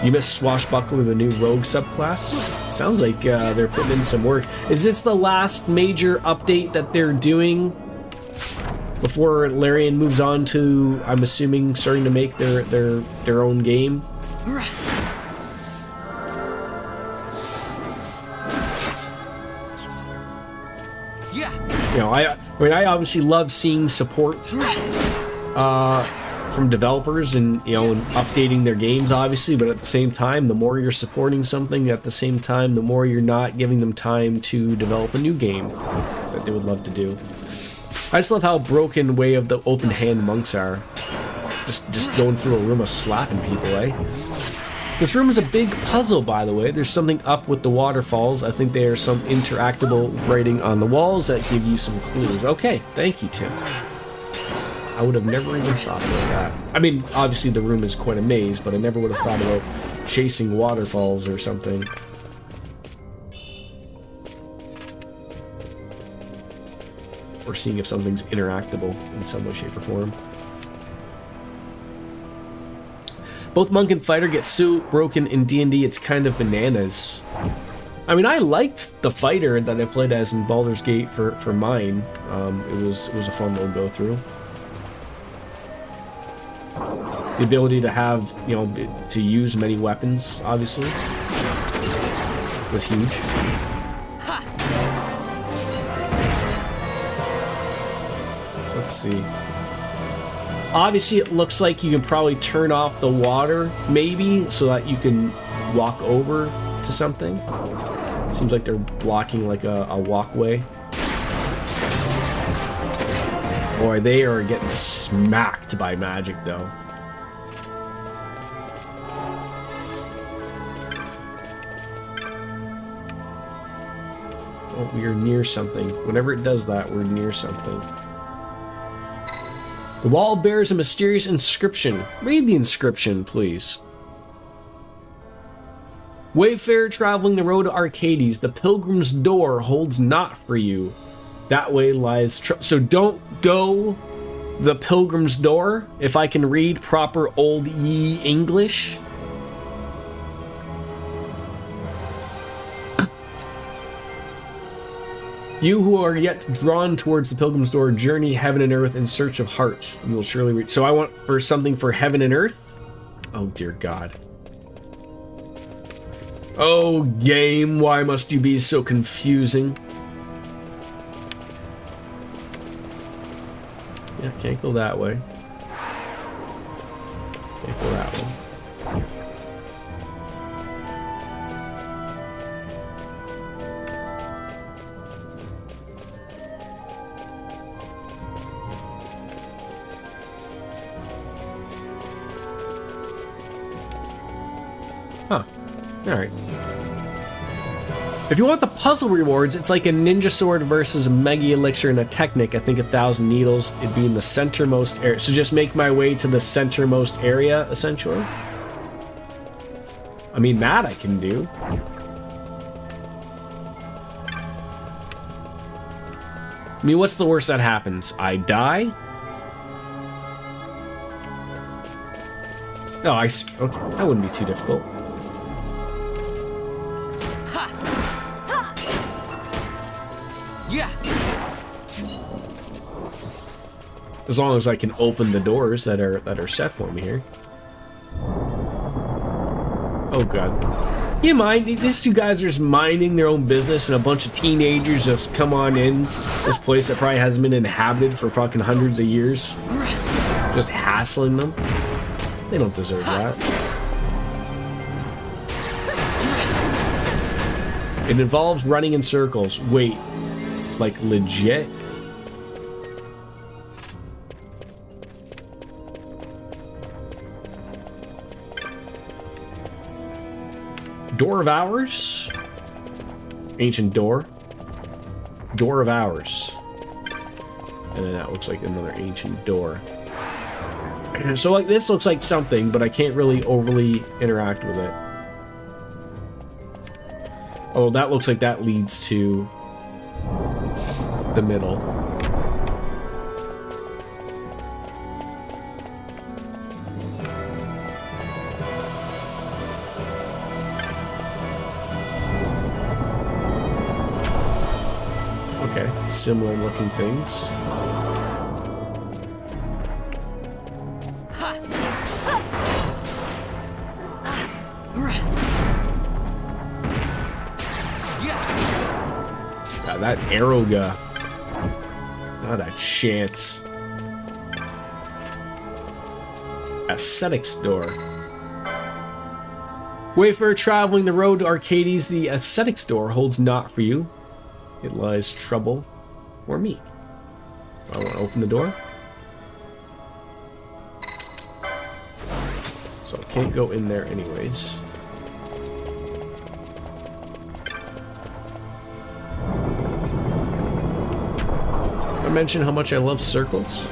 You missed Swashbuckler, the new rogue subclass? Sounds like they're putting in some work. Is this the last major update that they're doing before Larian moves on to, I'm assuming, starting to make their own game? You know, I mean, I obviously love seeing support from developers and, you know, and updating their games, obviously, but at the same time, the more you're supporting something, at the same time, the more you're not giving them time to develop a new game that they would love to do. I just love how broken way of the open hand monks are. Just going through a room of slapping people, eh? This room is a big puzzle, by the way. There's something up with the waterfalls. I think there are some interactable writing on the walls that give you some clues. Okay, thank you, Tim. I would have never even thought about that. I mean, obviously the room is quite a maze, but I never would have thought about chasing waterfalls or something. Or seeing if something's interactable in some way, shape, or form. Both Monk and Fighter get so broken in D&D, it's kind of bananas. I mean, I liked the Fighter that I played as in Baldur's Gate for mine. It was a fun little go through. The ability to have, you know, to use many weapons, obviously, was huge. So let's see. Obviously, it looks like you can probably turn off the water, maybe, so that you can walk over to something. Seems like they're blocking like a walkway. Boy, they are getting smacked by magic though. Oh, we are near something. Whenever it does that, we're near something. The wall bears a mysterious inscription. Read the inscription, please. Wayfarer traveling the road to Arcades, the pilgrim's door holds not for you. That way lies so don't go the pilgrim's door, if I can read proper old ye English. You who are yet drawn towards the pilgrim's door, journey heaven and earth in search of heart. You will surely reach. So I want for something for heaven and earth? Oh dear God. Oh game, why must you be so confusing? Yeah, can't go that way. Can't go that way. Huh. Alright. If you want the puzzle rewards, it's like a ninja sword versus a mega elixir and a technic. I think 1,000 needles. It'd be in the centermost area. So just make my way to the centermost area, essentially. I mean, that I can do. I mean, what's the worst that happens? I die? Oh, I see. Okay, that wouldn't be too difficult. Yeah. As long as I can open the doors that are set for me here. Oh God. You mind? These two guys are just minding their own business and a bunch of teenagers just come on in this place that probably hasn't been inhabited for fucking hundreds of years. Just hassling them. They don't deserve that. It involves running in circles. Wait. Like legit? Door of Hours? Ancient door. Door of Hours. And then that looks like another ancient door. So like this looks like something, but I can't really overly interact with it. Oh, that looks like that leads to the middle. Okay, similar looking things. God, that arrow guy. Not a chance. Ascetics door. Wayfarer traveling the road to Arcades, the Ascetics door holds not for you. It lies trouble for me. I want to open the door. So I can't go in there anyways. I mention how much I love circles.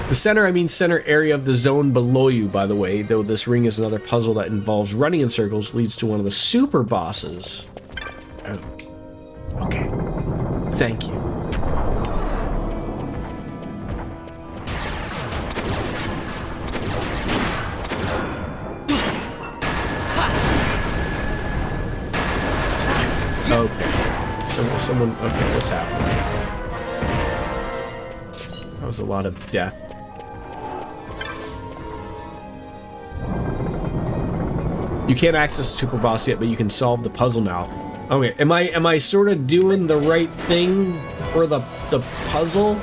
The center, I mean center area of the zone below you, by the way, though this ring is another puzzle that involves running in circles, leads to one of the super bosses. Oh. Okay. Thank you. Okay. Someone, okay, what's happening? That was a lot of death. You can't access super boss yet, but you can solve the puzzle now. Okay, am I sort of doing the right thing for the puzzle?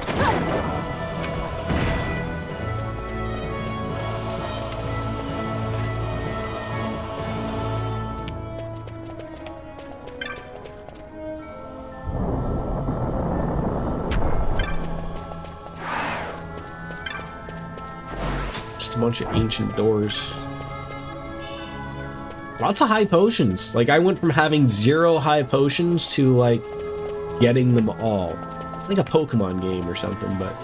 bunch of ancient doors. Lots of high potions. Like, I went from having 0 high potions to, like, getting them all. It's like a Pokemon game or something, but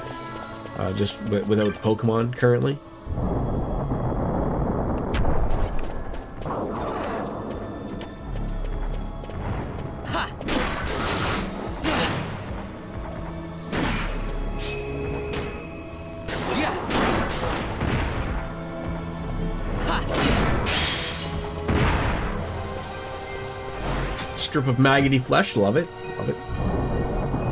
just without the Pokemon currently. Strip of maggoty flesh, love it, love it.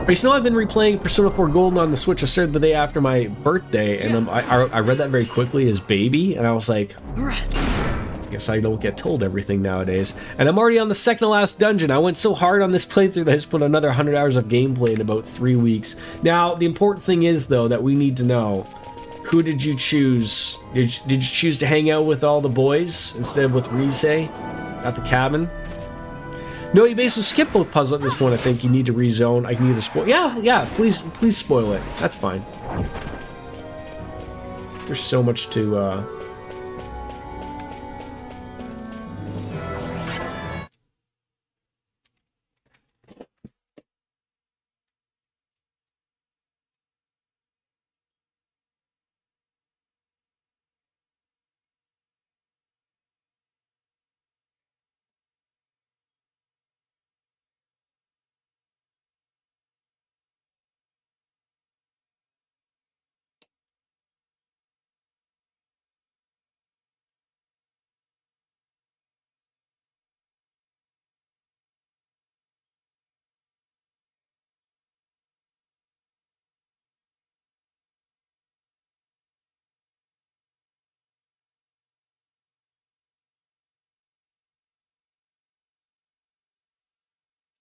But you know, I've been replaying Persona 4 Golden on the Switch. I started the day after my birthday, and I read that very quickly as baby, and I was like, I guess I don't get told everything nowadays. And I'm already on the second to last dungeon. I went so hard on this playthrough that I just put another 100 hours of gameplay in about 3 weeks. Now, the important thing is, though, that we need to know, who did you choose? Did you choose to hang out with all the boys instead of with Rise at the cabin? No, you basically skip both puzzles at this point. I think you need to rezone. I can either spoil. Yeah. Please spoil it. That's fine. There's so much to.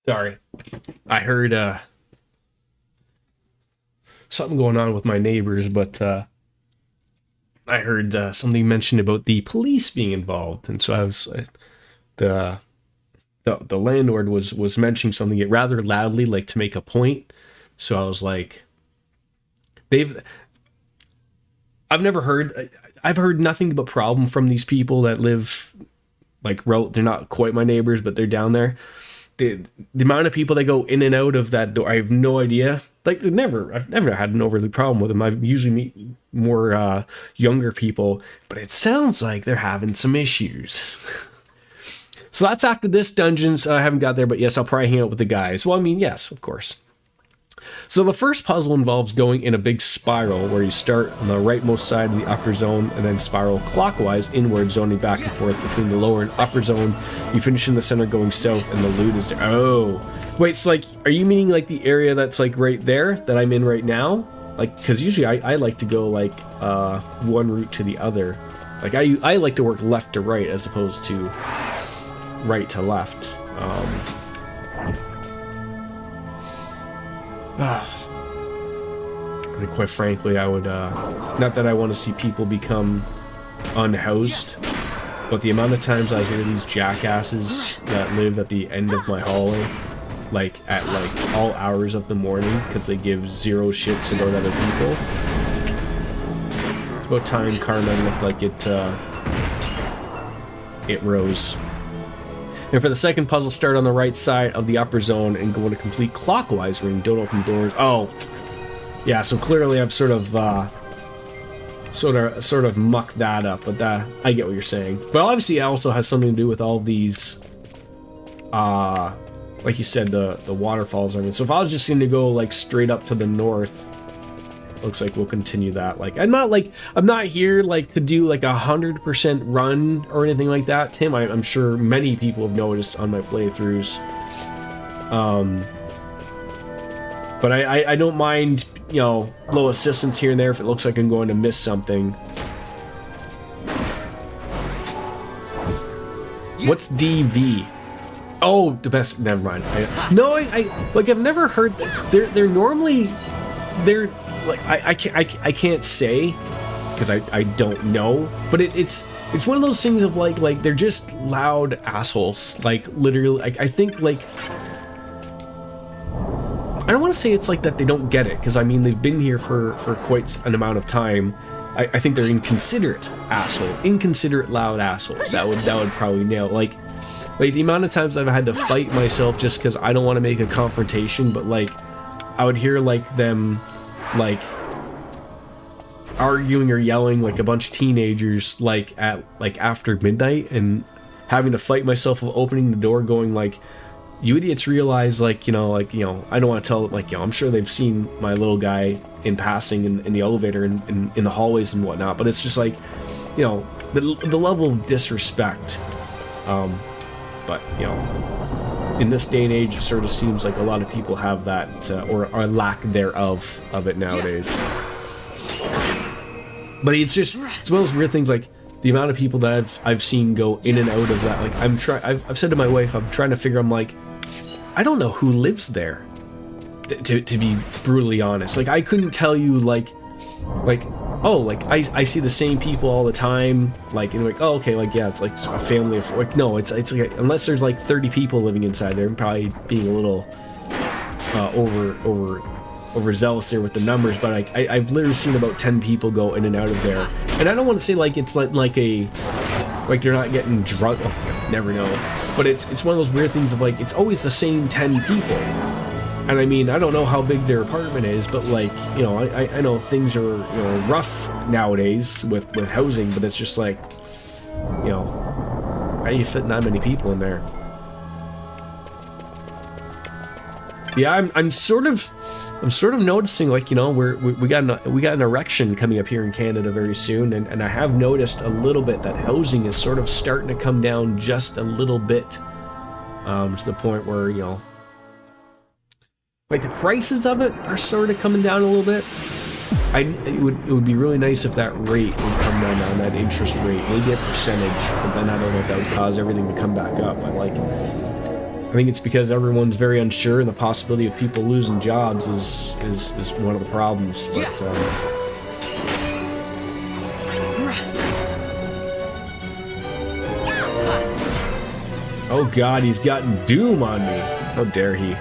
Sorry, I heard something going on with my neighbors, but I heard something mentioned about the police being involved, and so I was the landlord was mentioning something rather loudly, like to make a point. So I was like, I've heard nothing but problem from these people that live like they're not quite my neighbors, but they're down there. The amount of people that go in and out of that door, I have no idea. Like, I've never had an overly problem with them. I usually meet more younger people, but it sounds like they're having some issues. So that's after this dungeon. So I haven't got there, but yes, I'll probably hang out with the guys. Well, I mean, yes, of course. So the first puzzle involves going in a big spiral where you start on the rightmost side of the upper zone and then spiral clockwise inward, zoning back and forth between the lower and upper zone. You finish in the center going south and the loot is there. Oh, wait, so like, are you meaning like the area that's like right there that I'm in right now? Like, because usually I like to go like one route to the other. Like I like to work left to right as opposed to right to left. I mean, quite frankly, I would, not that I want to see people become unhoused, but the amount of times I hear these jackasses that live at the end of my hallway, like, at, like, all hours of the morning, because they give 0 shits about other people. It's about time karma looked like it rose. And for the second puzzle, start on the right side of the upper zone and go in a complete clockwise ring. Don't open doors. Oh, yeah. So clearly, I've sort of mucked that up. But I get what you're saying. But obviously, it also has something to do with all these, like you said, the waterfalls. I mean, so if I was just going to go like straight up to the north, looks like we'll continue that. Like, I'm not here like to do like 100% run or anything like that, Tim. I'm sure many people have noticed on my playthroughs. But I don't mind, you know, low assistance here and there if it looks like I'm going to miss something. What's DV? Oh, the best. Never mind. I've never heard that. They're normally like I can't say because I don't know, but it's one of those things of like they're just loud assholes. Like literally, I think like I don't want to say it's like that they don't get it, because I mean they've been here for quite an amount of time, I think they're inconsiderate loud assholes. That would probably nail, like the amount of times I've had to fight myself just because I don't want to make a confrontation, but like I would hear like them like arguing or yelling like a bunch of teenagers like at like after midnight, and having to fight myself of opening the door going like, you idiots realize like, I don't want to tell, like, I'm sure they've seen my little guy in passing in the elevator and in the hallways and whatnot, but it's just like, the level of disrespect. But in this day and age, it sort of seems like a lot of people have that or lack thereof of it nowadays. But it's one of those weird things, like the amount of people that I've seen go in and out of that. Like I've said to my wife, I'm trying to figure. I'm like, I don't know who lives there. To be brutally honest, like I couldn't tell you like I see the same people all the time, like, and like, oh, okay, like, yeah, it's like a family of four. Like, no, it's like, unless there's like 30 people living inside there, I'm probably being a little overzealous there with the numbers, but like I've literally seen about 10 people go in and out of there, and I don't want to say like it's like they're not getting drunk. Oh, never know, but it's one of those weird things of like it's always the same 10 people. And I mean, I don't know how big their apartment is, but like, I know things are, rough nowadays with housing, but it's just like, how do you fit that many people in there? Yeah, I'm sort of noticing, like, we got an election coming up here in Canada very soon, and I have noticed a little bit that housing is sort of starting to come down just a little bit, to the point where, like the prices of it are sort of coming down a little bit. It would be really nice if that rate would come down, that interest rate, maybe a percentage, but then I don't know if that would cause everything to come back up. I think it's because everyone's very unsure, and the possibility of people losing jobs is one of the problems. But oh God, he's gotten Doom on me! How dare he?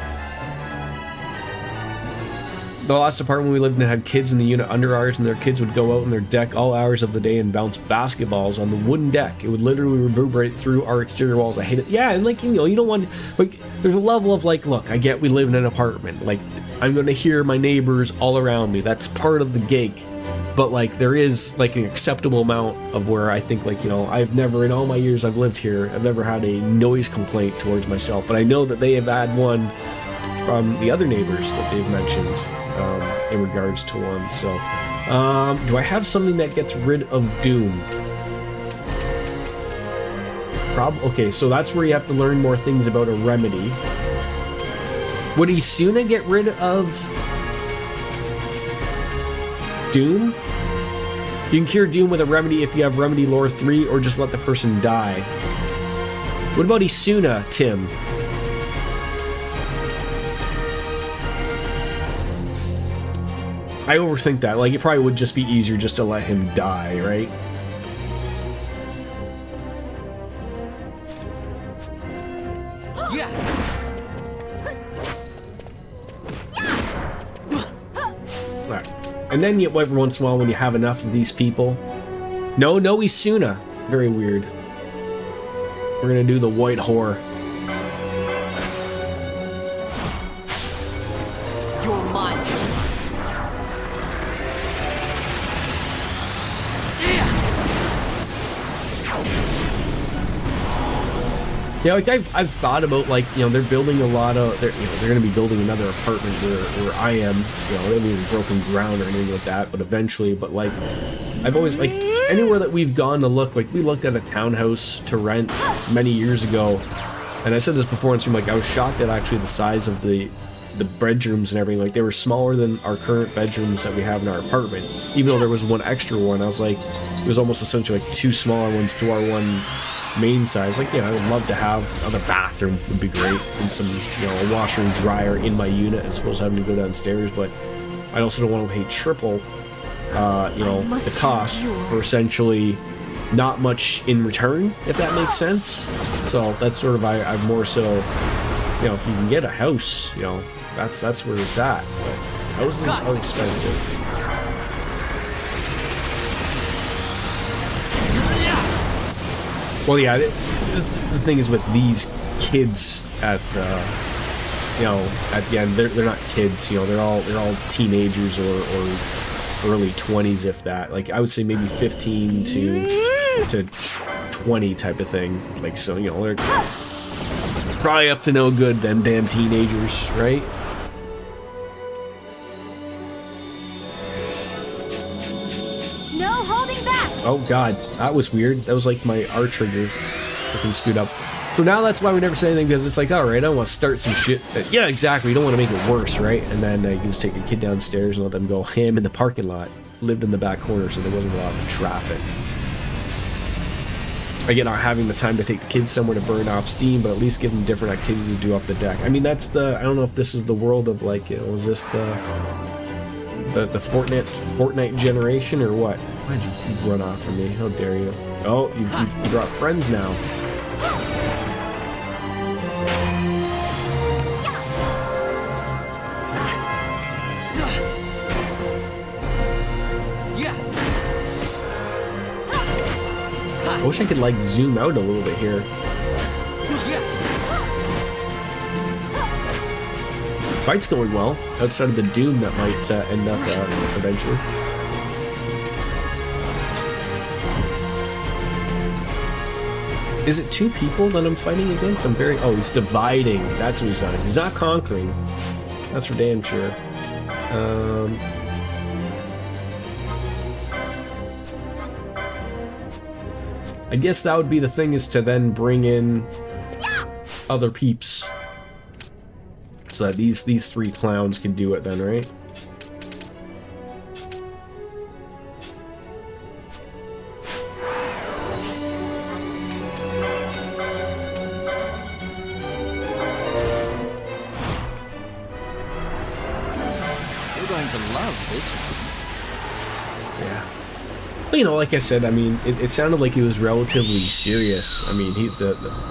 The last apartment we lived in had kids in the unit under ours, and their kids would go out on their deck all hours of the day and bounce basketballs on the wooden deck. It would literally reverberate through our exterior walls. I hate it. Yeah, and like, you don't want, like, there's a level of like, look, I get we live in an apartment. Like, I'm going to hear my neighbors all around me. That's part of the gig. But like, there is like an acceptable amount of where I think, like, I've never, in all my years I've lived here, I've never had a noise complaint towards myself. But I know that they have had one from the other neighbors that they've mentioned. In regards to one. So do I have something that gets rid of Doom? Okay, so that's where you have to learn more things about a remedy. Would Isuna get rid of Doom? You can cure Doom with a remedy if you have remedy lore 3, or just let the person die. What about Isuna, Tim? I overthink that. Like, it probably would just be easier just to let him die, right? Yeah. Right. And then every once in a while, when you have enough of these people, no Isuna. Very weird. We're gonna do the white whore. You're mine. Yeah, like I've thought about, like, they're building a lot of, they're going to be building another apartment where I am. They haven't even broken ground or anything like that, but eventually. But like, I've always, like, anywhere that we've gone to look, like we looked at a townhouse to rent many years ago, and I said this before on stream, like I was shocked at actually the size of the bedrooms and everything. Like, they were smaller than our current bedrooms that we have in our apartment, even though there was one extra one. I was like, it was almost essentially like 2 smaller ones to our one main size. Like, I would love to have another bathroom, would be great, and some, a washer and dryer in my unit as opposed to having to go downstairs. But I also don't want to pay triple, the cost for essentially not much in return, if that makes sense. So that's sort of, I've more so, if you can get a house, that's where it's at. But houses are expensive. Well, yeah. The thing is with these kids at you know, at the end, they're not kids. You know, they're all teenagers or early 20s, if that. Like I would say maybe 15 to 20 type of thing. Like, so, you know, they're probably up to no good, them damn teenagers, right? No holding back! Oh god, that was weird. That was like my R trigger fucking screwed up. So now that's why we never say anything, because it's like, alright, I don't want to start some shit that, yeah, exactly, you don't want to make it worse, right? And then you can just take a kid downstairs and let them go ham in the parking lot. Lived in the back corner, so there wasn't a lot of traffic. Again, not having the time to take the kids somewhere to burn off steam, but at least give them different activities to do off the deck. I mean, that's the, I don't know if this is the world of, like, you know, is this the Fortnite generation or what? Why'd you run off from me? How dare you? Oh, you brought friends now. I wish I could, like, zoom out a little bit here. Fight's going well, outside of the doom that might end up eventually. Is it two people that I'm fighting against? I'm very... Oh, he's dividing. That's what he's not. He's not conquering. That's for damn sure. I guess that would be the thing, is to then bring in other peeps. So that these three clowns can do it then, right? You're going to love this one. Yeah. But, you know, like I said, I mean, it sounded like he was relatively serious. I mean,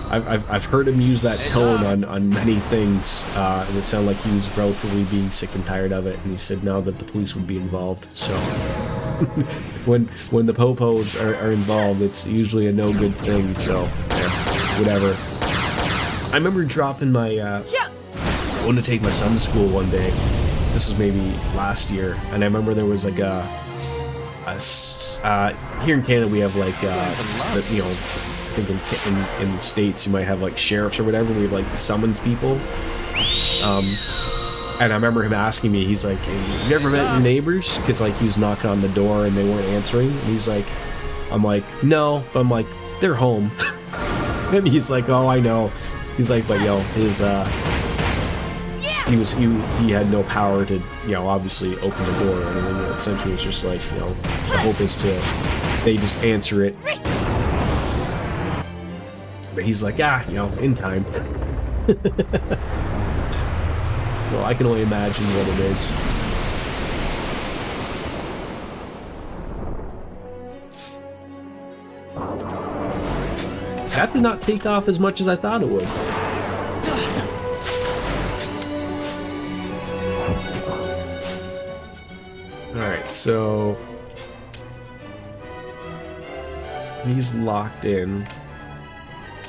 I've heard him use that tone on many things, and it sounded like he was relatively being sick and tired of it. And he said now that the police would be involved. So when the popos are involved, it's usually a no good thing. So yeah, whatever. I remember dropping my going to take my son to school one day. This was maybe last year, and I remember there was like here in Canada we have like you know, I think in the States you might have like sheriffs or whatever. We have like the summons people. And I remember him asking me, he's like, "Have you ever met your neighbors?" Because like he was knocking on the door and they weren't answering. And he's like, I'm like, "No," but I'm like, "They're home." And he's like, "Oh, I know." He's like, "But yo, his he had no power to, you know, obviously open the door or anything. Essentially, it's just like, you know, the hope is they just answer it." But he's like, you know, in time. Well, I can only imagine what it is. That did not take off as much as I thought it would. Alright, so he's locked in.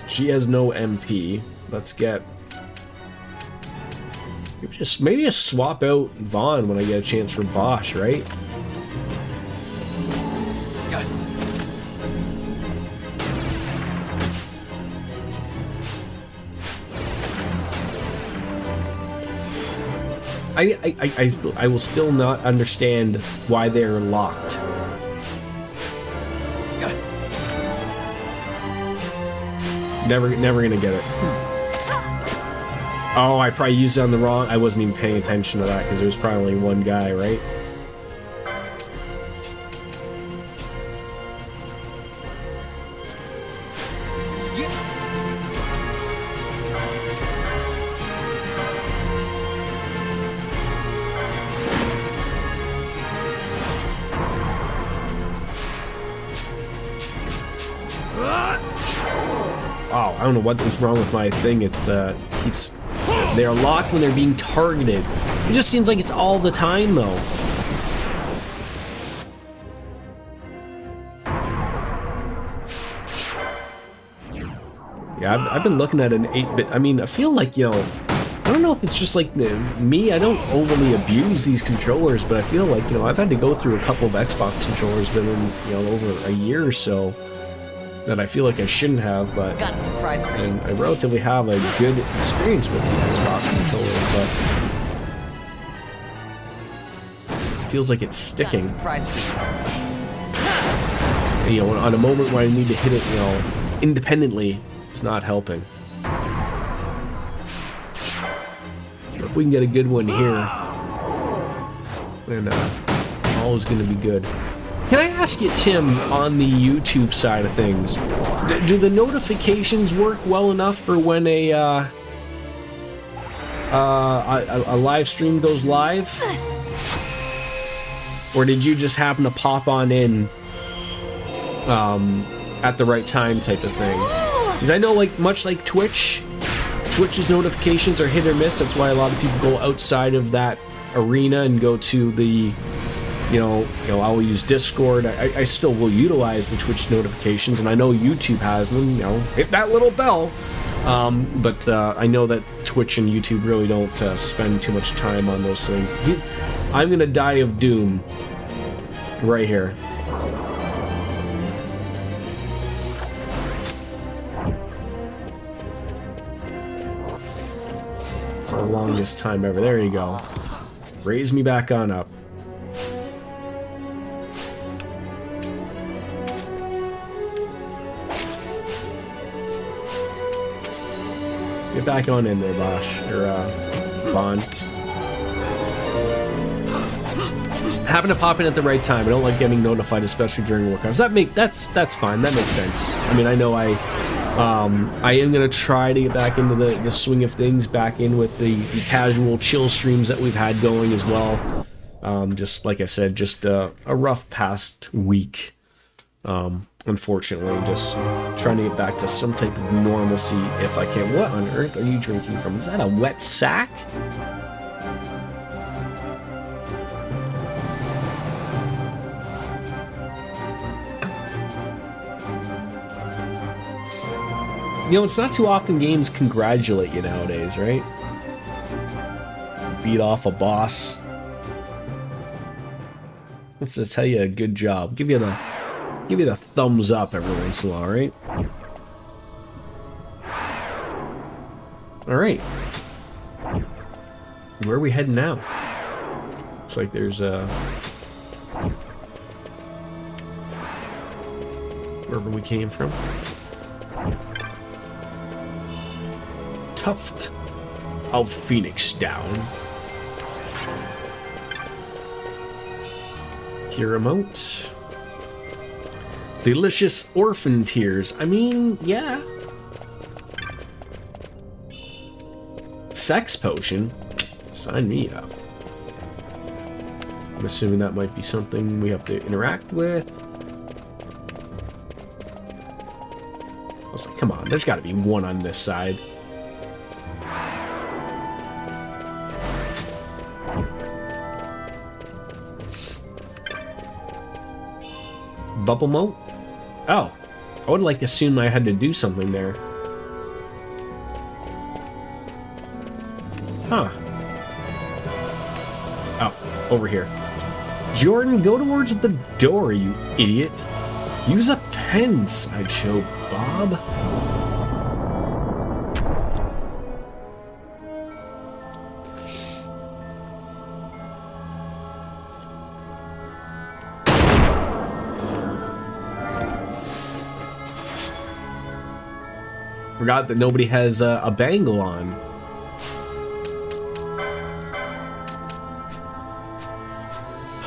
She has no MP. Let's get... Maybe just swap out Vaughn when I get a chance for Bosch, right? I will still not understand why they're locked. Never gonna get it. Oh, I probably used it on the wrong... I wasn't even paying attention to that because there was probably only one guy, right? Oh, I don't know what is wrong with my thing. It's keeps... They are locked when they're being targeted. It just seems like it's all the time, though. Yeah, I've been looking at an 8-bit. I mean, I feel like, you know, I don't know if it's just like me, I don't overly abuse these controllers, but I feel like, you know, I've had to go through a couple of Xbox controllers within, you know, over a year or so that I feel like I shouldn't have, but Got a surprise for you. and I relatively have a good experience with the Xbox controller, but it feels like it's Got a sticking. surprise for you. You know, on a moment where I need to hit it, you know, independently, it's not helping. But if we can get a good one here, then all is going to be good. Can I ask you, Tim, on the YouTube side of things, do the notifications work well enough for when a live stream goes live? Or did you just happen to pop on in at the right time type of thing? Because I know, like, much like Twitch's notifications are hit or miss. That's why a lot of people go outside of that arena and go to the, you know, I will use Discord. I still will utilize the Twitch notifications, and I know YouTube has them. You know, hit that little bell. But I know that Twitch and YouTube really don't spend too much time on those things. I'm gonna die of doom right here. It's the longest time ever. There you go. Raise me back on up. Get back on in there, Bosch. Or, Bond. Happen to pop in at the right time. I don't like getting notified, especially during workouts. That's fine. That makes sense. I mean, I know I am gonna try to get back into the swing of things, back in with the casual chill streams that we've had going as well. Just like I said, just a rough past week. Unfortunately, just trying to get back to some type of normalcy if I can. What on earth are you drinking from? Is that a wet sack? You know, it's not too often games congratulate you nowadays, right? Beat off a boss. Wants to tell you a good job. Give you the thumbs up every once in a while, right? All right. Where are we heading now? Looks like there's wherever we came from. Tuft of Phoenix Down. Here remote. Delicious orphan tears. I mean, yeah. Sex potion? Sign me up. I'm assuming that might be something we have to interact with. I was like, come on, there's got to be one on this side. Bubble moat? Oh, I would like to assume I had to do something there. Huh. Oh, over here. Jordan, go towards the door, you idiot. Use a pen, Sideshow Bob. Forgot that nobody has a bangle on.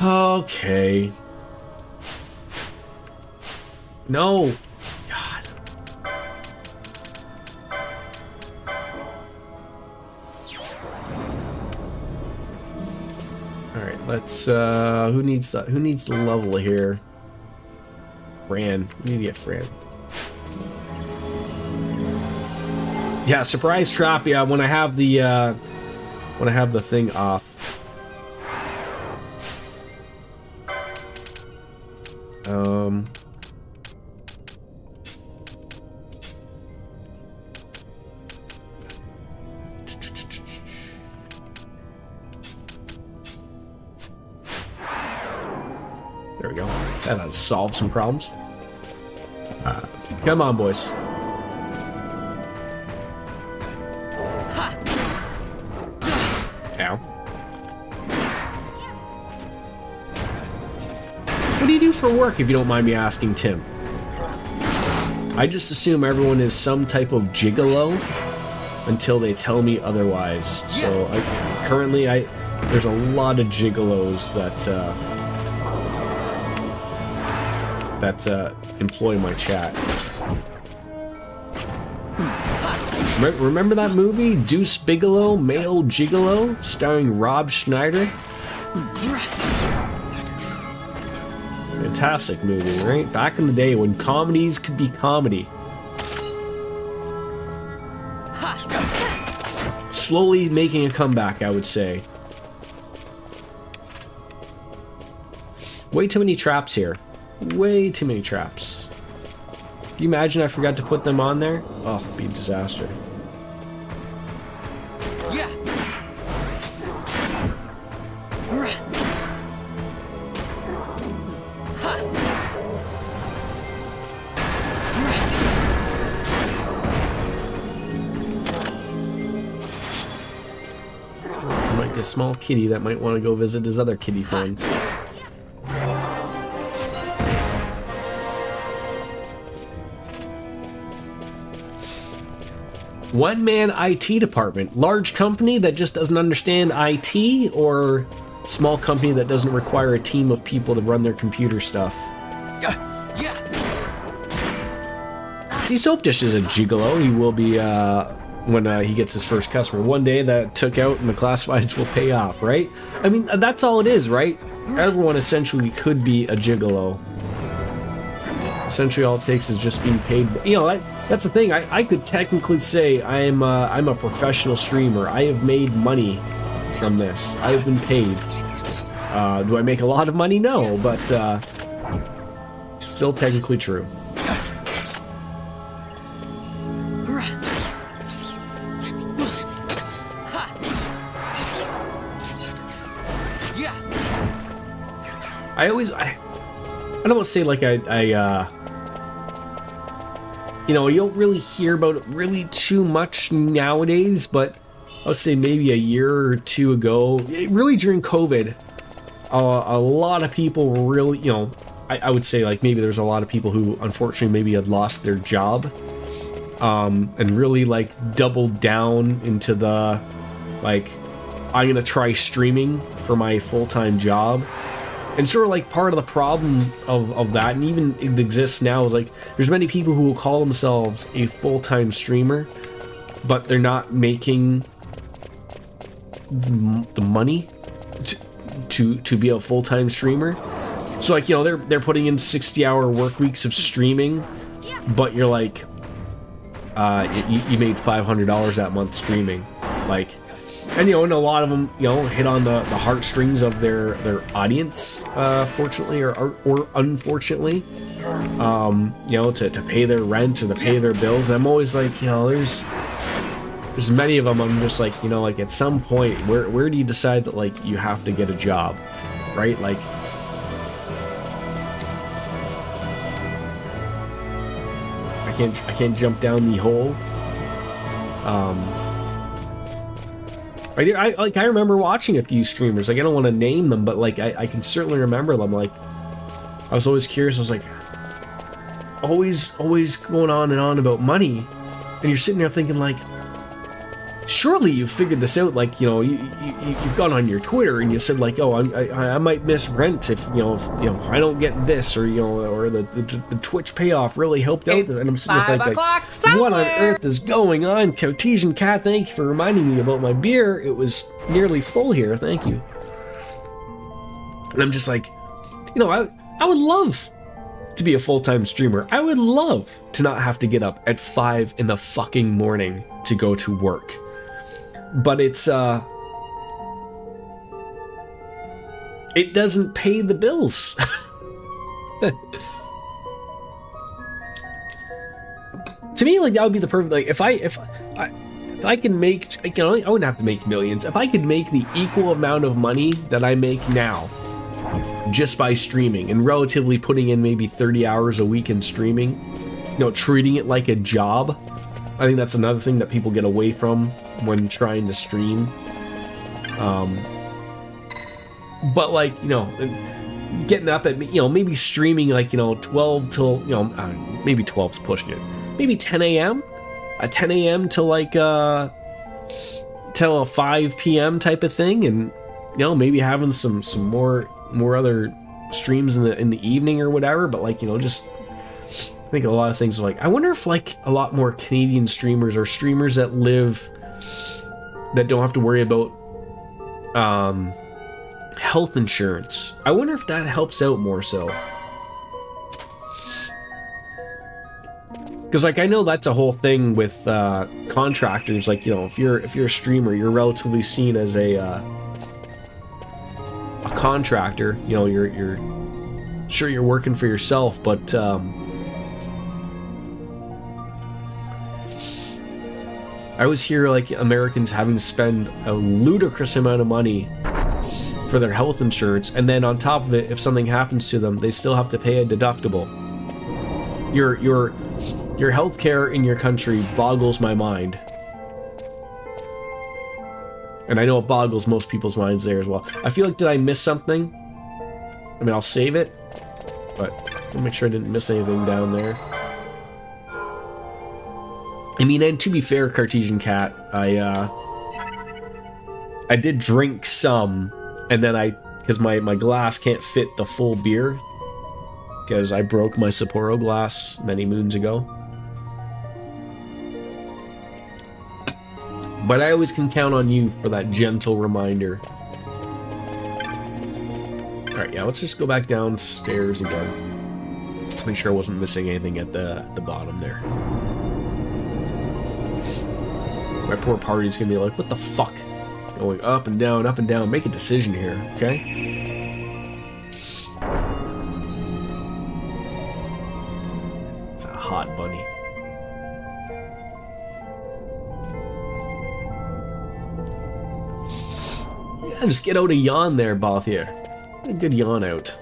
Okay. No. God. All right, let's who needs the level here? Fran. We need to get Fran. Yeah, surprise trap. Yeah, when I have the thing off. That'll solve some problems. Come on, boys. Ow. What do you do for work, if you don't mind me asking, Tim? I just assume everyone is some type of gigolo until they tell me otherwise. So currently, there's a lot of gigolos that employ my chat. Remember that movie, Deuce Bigalow, Male Gigolo, starring Rob Schneider? Fantastic movie, right? Back in the day when comedies could be comedy. Slowly making a comeback, I would say. Way too many traps here. Way too many traps. Can you imagine I forgot to put them on there? Oh, it'd be a disaster. Yeah. Might be a small kitty that might want to go visit his other kitty friend. One-man IT department. Large company that just doesn't understand IT, or small company that doesn't require a team of people to run their computer stuff? See, Soap Dish is a gigolo. He will be when he gets his first customer. One day that took out and the classifieds will pay off, right? I mean, that's all it is, right? Everyone essentially could be a gigolo. Essentially, all it takes is just being paid. You know, that's the thing. I could technically say I'm a professional streamer. I have made money from this. I have been paid. Do I make a lot of money? No, but still technically true. I don't want to say like you know, you don't really hear about it really too much nowadays, but I would say maybe a year or two ago, really during COVID, a lot of people were really, you know, I would say like maybe there's a lot of people who unfortunately maybe had lost their job, and really like doubled down into the, like, I'm gonna try streaming for my full-time job. And sort of like part of the problem of that, and even it exists now, is like there's many people who will call themselves a full-time streamer, but they're not making the money to be a full-time streamer. So like, you know, they're putting in 60-hour work weeks of streaming, but you're like, you made $500 that month streaming, like. And, you know, and a lot of them, you know, hit on the heartstrings of their audience, fortunately or unfortunately, you know, to pay their rent or to pay their bills. And I'm always like, you know, there's many of them. I'm just like, you know, like at some point, where do you decide that like you have to get a job, right? Like, I can't jump down the hole. I remember watching a few streamers. Like, I don't want to name them, but like I can certainly remember them. Like, I was always curious. I was like, always going on and on about money, and you're sitting there thinking like, surely you've figured this out. Like, you know, you've gone on your Twitter and you said like, oh, I might miss rent if you know I don't get this, or you know, or the Twitch payoff really helped out. And I'm sitting there like, what on earth is going on? Cartesian Cat, thank you for reminding me about my beer. It was nearly full here. Thank you. And I'm just like, you know, I would love to be a full-time streamer. I would love to not have to get up at 5 in the fucking morning to go to work. But it's it doesn't pay the bills. To me, like, that would be the perfect, like, if I can make, you know, I wouldn't have to make millions. If I could make the equal amount of money that I make now, just by streaming and relatively putting in maybe 30 hours a week in streaming, you know, treating it like a job. I think that's another thing that people get away from when trying to stream. But like, you know, getting up at, you know, maybe streaming like, you know, 12 till, you know, maybe 12's pushing it. Maybe 10 a.m. At 10 a.m. to like, till 5 p.m. type of thing. And, you know, maybe having some more other streams in the evening or whatever. But like, you know, just I think a lot of things are like, I wonder if like a lot more Canadian streamers or streamers that don't have to worry about, health insurance. I wonder if that helps out more so. Because like I know that's a whole thing with contractors. Like, you know, if you're a streamer, you're relatively seen as a contractor. You know, you're sure you're working for yourself, but I always hear like Americans having to spend a ludicrous amount of money for their health insurance, and then on top of it, if something happens to them, they still have to pay a deductible. Your healthcare in your country boggles my mind, and I know it boggles most people's minds there as well. I feel like, did I miss something? I mean, I'll save it, but I'll make sure I didn't miss anything down there. I mean, and to be fair, Cartesian Cat, I did drink some. And then because my glass can't fit the full beer, because I broke my Sapporo glass many moons ago. But I always can count on you for that gentle reminder. Alright, yeah, let's just go back downstairs again. Let's make sure I wasn't missing anything at the bottom there. My poor party's gonna be like, what the fuck? Going up and down, make a decision here, okay? It's a hot bunny. Yeah, just get out a yawn there, Bothier. Get a good yawn out.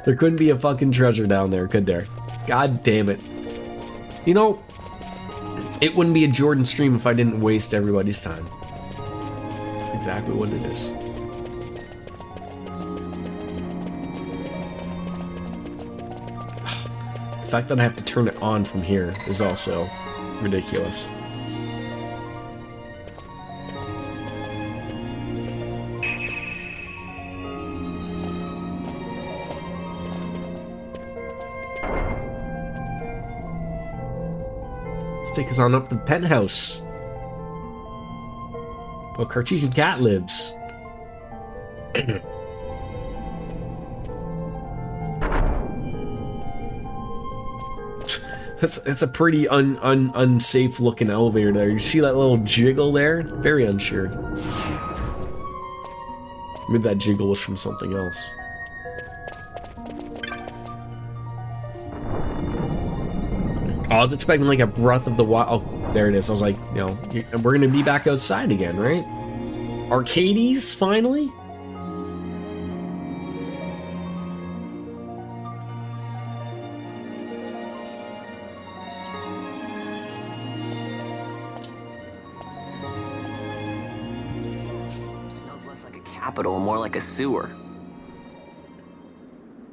There couldn't be a fucking treasure down there, could there? God damn it. You know, it wouldn't be a Jordan stream if I didn't waste everybody's time. That's exactly what it is. The fact that I have to turn it on from here is also ridiculous. Take us on up to the penthouse. Well, Cartesian Cat lives. It's a pretty unsafe looking elevator there. You see that little jiggle there? Very unsure. Maybe that jiggle was from something else. I was expecting like a breath of the wild. Oh, there it is. I was like, you know, we're gonna be back outside again, right? Arcades, finally? Smells less like a capital, more like a sewer.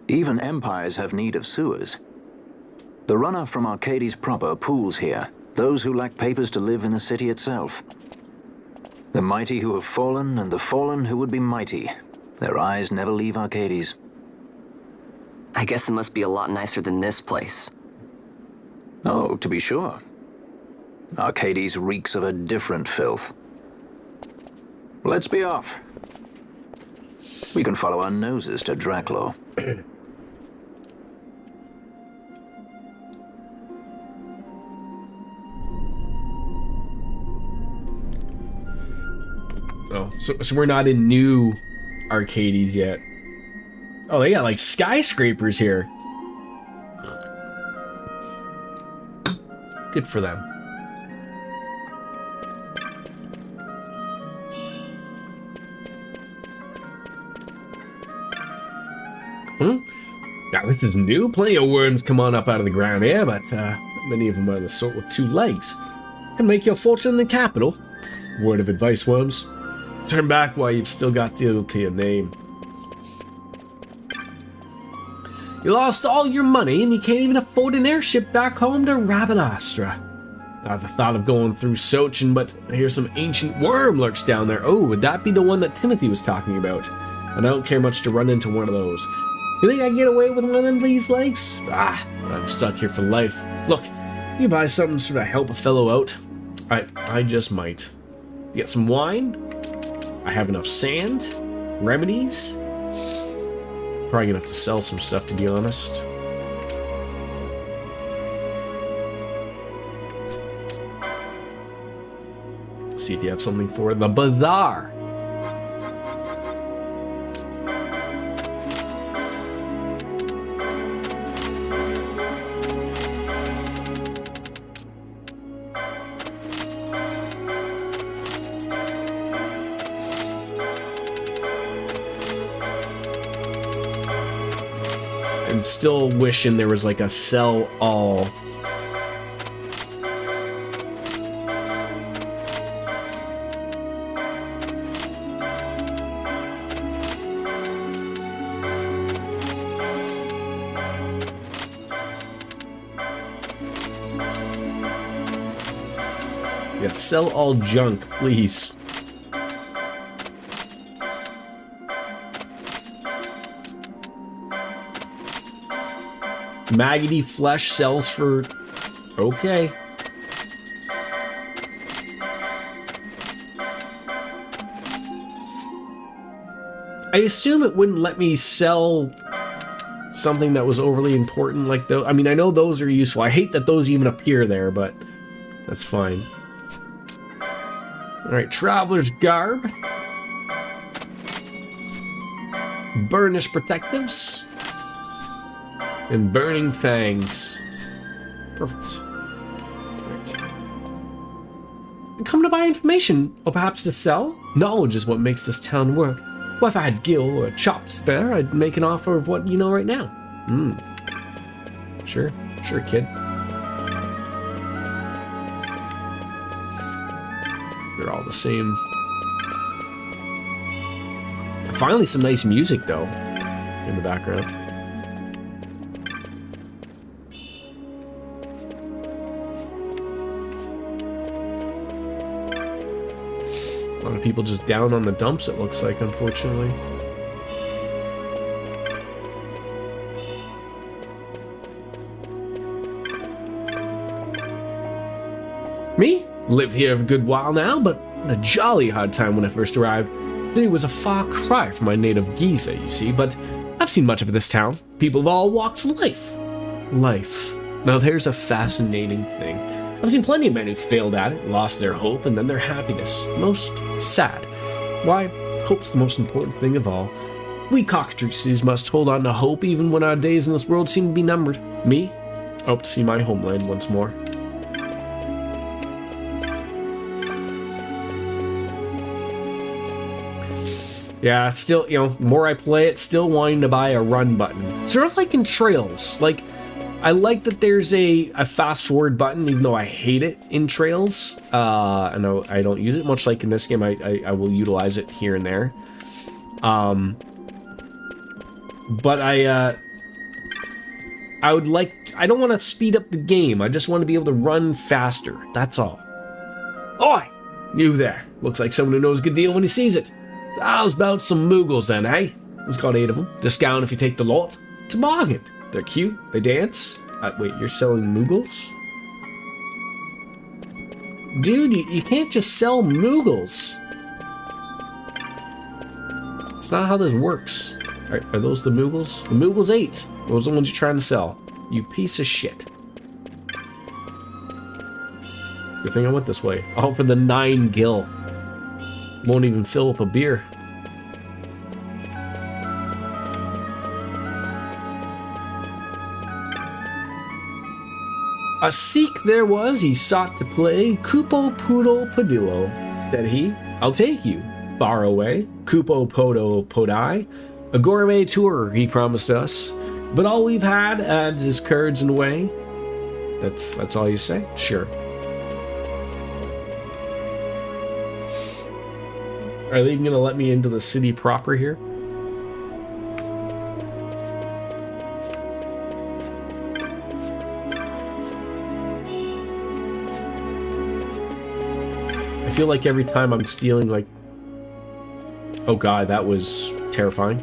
Even empires have need of sewers. The runner from Arcades proper pools here, those who lack papers to live in the city itself. The mighty who have fallen, and the fallen who would be mighty. Their eyes never leave Arcades. I guess it must be a lot nicer than this place. Oh, to be sure. Arcades reeks of a different filth. Let's be off. We can follow our noses to Draclo. Oh, so we're not in New Arcades yet. Oh, they got like skyscrapers here. Good for them. Now this is new. Plenty of worms come on up out of the ground here, but many of them are the sort with 2 legs. Can make your fortune in the capital. Word of advice, worms. Turn back while you've still got the to your name. You lost all your money and you can't even afford an airship back home to Rabbit Astra. Not the thought of going through Sochin, but I hear some ancient worm lurks down there. Oh, would that be the one that Timothy was talking about? And I don't care much to run into one of those. You think I can get away with one of them these legs? I'm stuck here for life. Look, you buy something to sort of help a fellow out? I just might. Get some wine? I have enough sand? Remedies? Probably gonna have to sell some stuff, to be honest. Let's see if you have something for the bazaar. I'm still wishing there was like a sell all. Yeah, sell all junk, please. Maggoty flesh sells for... okay. I assume it wouldn't let me sell something that was overly important like those. I mean, I know those are useful. I hate that those even appear there, but that's fine. Alright, Traveler's Garb. Burnish Protectives. And Burning Fangs. Perfect. Right. Come to buy information, or perhaps to sell? Knowledge is what makes this town work. Well, if I had gil or a chop spare, I'd make an offer of what you know right now. Sure, kid. They're all the same. Finally, some nice music, though, in the background. A lot of people just down on the dumps, it looks like, unfortunately. Me? Lived here a good while now, but a jolly hard time when I first arrived. The city was a far cry from my native Giza, you see, but I've seen much of this town. People of all walks of life. Now there's a fascinating thing. I've seen plenty of men who failed at it, lost their hope, and then their happiness. Most sad. Why, hope's the most important thing of all. We cockatrices must hold on to hope even when our days in this world seem to be numbered. Me? I hope to see my homeland once more. Yeah, still, you know, the more I play it, still wanting to buy a run button. Sort of like in Trails. Like, I like that there's a fast forward button, even though I hate it in Trails. I know I don't use it much. Like in this game, I will utilize it here and there. But I would like, I don't want to speed up the game. I just want to be able to run faster. That's all. Oi! You there. Looks like someone who knows a good deal when he sees it. How's about some Moogles then, eh? There's got 8 of them. Discount if you take the lot. It's a bargain. They're cute. They dance. Wait, you're selling Moogles? Dude, you can't just sell Moogles. That's not how this works. Are those the Moogles? The Moogles 8. Those are the ones you're trying to sell. You piece of shit. Good thing I went this way. All for the 9 gil. Won't even fill up a beer. A Sikh there was, he sought to play Kupo Poodle Padillo. Said he, I'll take you far away. Kupo Podo Podai. A gourmet tour he promised us. But all we've had adds his curds and whey. That's all you say? Sure. Are they even gonna let me into the city proper here? I feel like every time I'm stealing, like... Oh god, that was terrifying.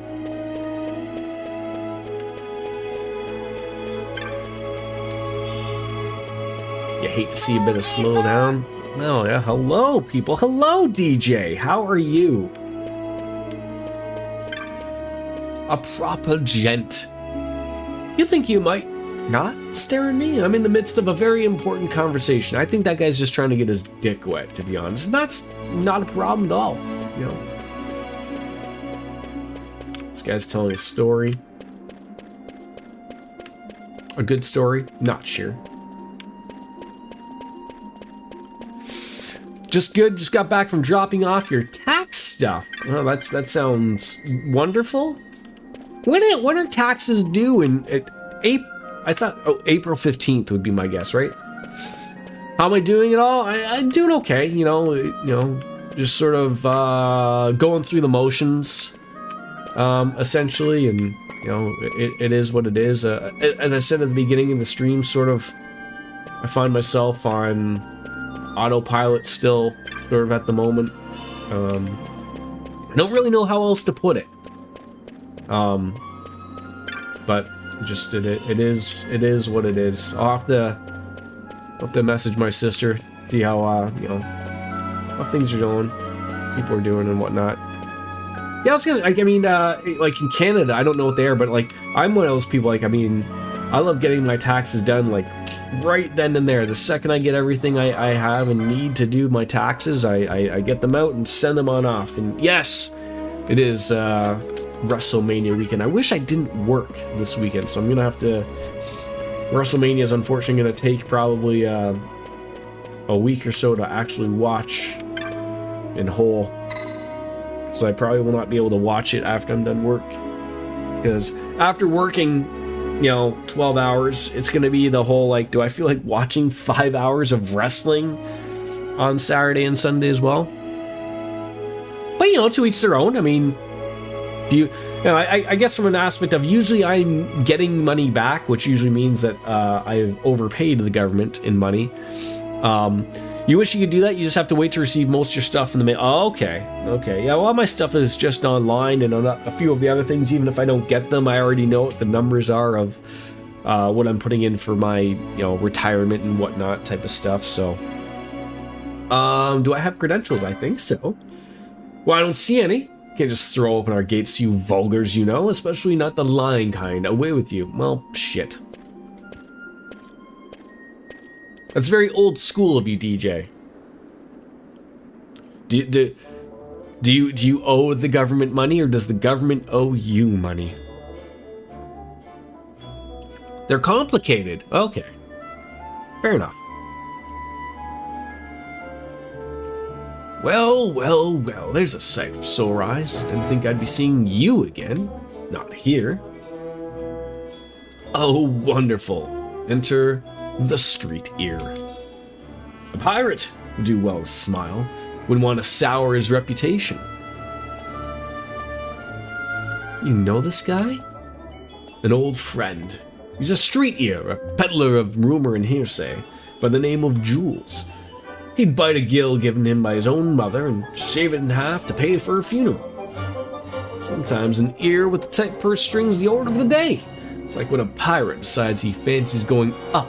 You hate to see a bit of slowdown. Oh yeah, hello people. Hello DJ, how are you? A proper gent. You think you might not stare at me? I'm in the midst of a very important conversation. I think that guy's just trying to get his dick wet, to be honest. And that's not a problem at all, you know. This guy's telling a story. A good story? Not sure. Just good. Just got back from dropping off your tax stuff. Oh, that sounds wonderful. When are taxes due? In April? I thought April 15th would be my guess, right? How am I doing it all? I'm doing okay. You know, just sort of going through the motions, essentially, and you know, it is what it is. As I said at the beginning of the stream, sort of, I find myself on autopilot still, sort of at the moment. I don't really know how else to put it. But just it is what it is. I'll have to message my sister, see how you know, how things are going, people are doing and whatnot. Yeah, I was gonna, like, I mean, like in Canada, I don't know what they are, but like I'm one of those people. Like, I mean, I love getting my taxes done like right then and there. The second I get everything I have and need to do my taxes, I get them out and send them on off. And yes, it is WrestleMania weekend. I wish I didn't work this weekend, so I'm gonna have to. WrestleMania is unfortunately gonna take probably a week or so to actually watch in whole. So I probably will not be able to watch it after I'm done work, because after working, you know, 12 hours, it's gonna be the whole like, do I feel like watching 5 hours of wrestling on Saturday and Sunday as well? But you know, to each their own. I mean, if you know, I guess from an aspect of, usually I'm getting money back, which usually means that I've overpaid the government in money. You wish you could do that. You just have to wait to receive most of your stuff in the mail. Oh, okay. Yeah, a lot of my stuff is just online, and a few of the other things, even if I don't get them, I already know what the numbers are of what I'm putting in for my, you know, retirement and whatnot type of stuff. So, do I have credentials? I think so. Well, I don't see any. Can't just throw open our gates to you vulgars, you know, especially not the lying kind. Away with you. Well, shit. That's very old school of you, DJ. Do you owe the government money, or does the government owe you money? They're complicated. Okay. Fair enough. Well, there's a sight for sore eyes. Didn't think I'd be seeing you again. Not here. Oh, wonderful. Enter the street ear. A pirate would do well to smile. Wouldn't want to sour his reputation. You know this guy? An old friend. He's a street ear, a peddler of rumor and hearsay, by the name of Jules. He'd bite a gill given him by his own mother and shave it in half to pay for her funeral. Sometimes an ear with the tight purse strings the order of the day, like when a pirate decides he fancies going up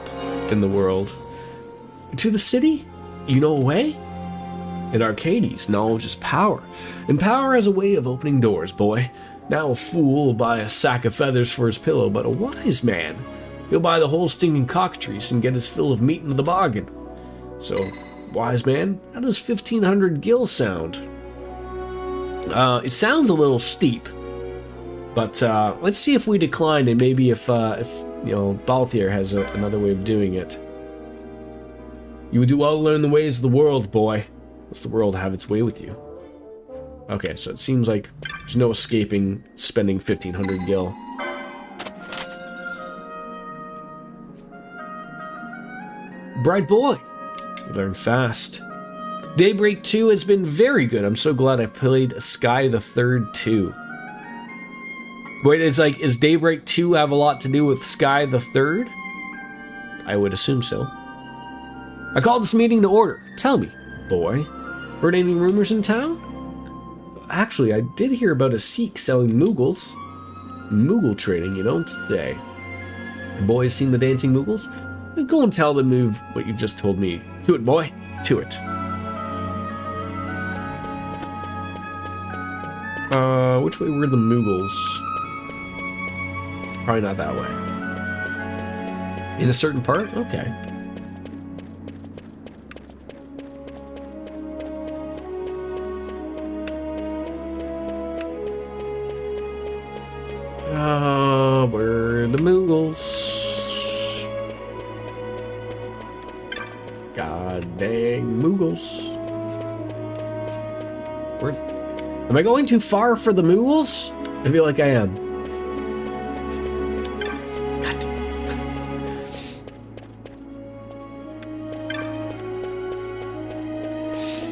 in the world. To the city? You know a way? In Arcades, knowledge is power, and power has a way of opening doors, boy. Now a fool will buy a sack of feathers for his pillow, but a wise man, he'll buy the whole stinking cockatrice and get his fill of meat into the bargain. So, wise man, how does 1,500 gil sound? It sounds a little steep, but let's see if we decline, and maybe if you know, Balthier has another way of doing it. You would do well to learn the ways of the world, boy. Let the world have its way with you. Okay, so it seems like there's no escaping spending 1,500 gil. Bright boy. You learn fast. Daybreak 2 has been very good. I'm so glad I played Sky the Third too. Wait, is Daybreak 2 have a lot to do with Sky the Third? I would assume so. I called this meeting to order. Tell me, boy, heard any rumors in town? Actually, I did hear about a Sikh selling Mughals. Mughal trading, you don't say. Boys seen the dancing Mughals? Go and tell them move what you've just told me. To it, boy. To it. Which way were the Mughals? Probably not that way. In a certain part? Okay. Where are the Mughals? God dang Mughals. Am I going too far for the Mughals? I feel like I am. God damn.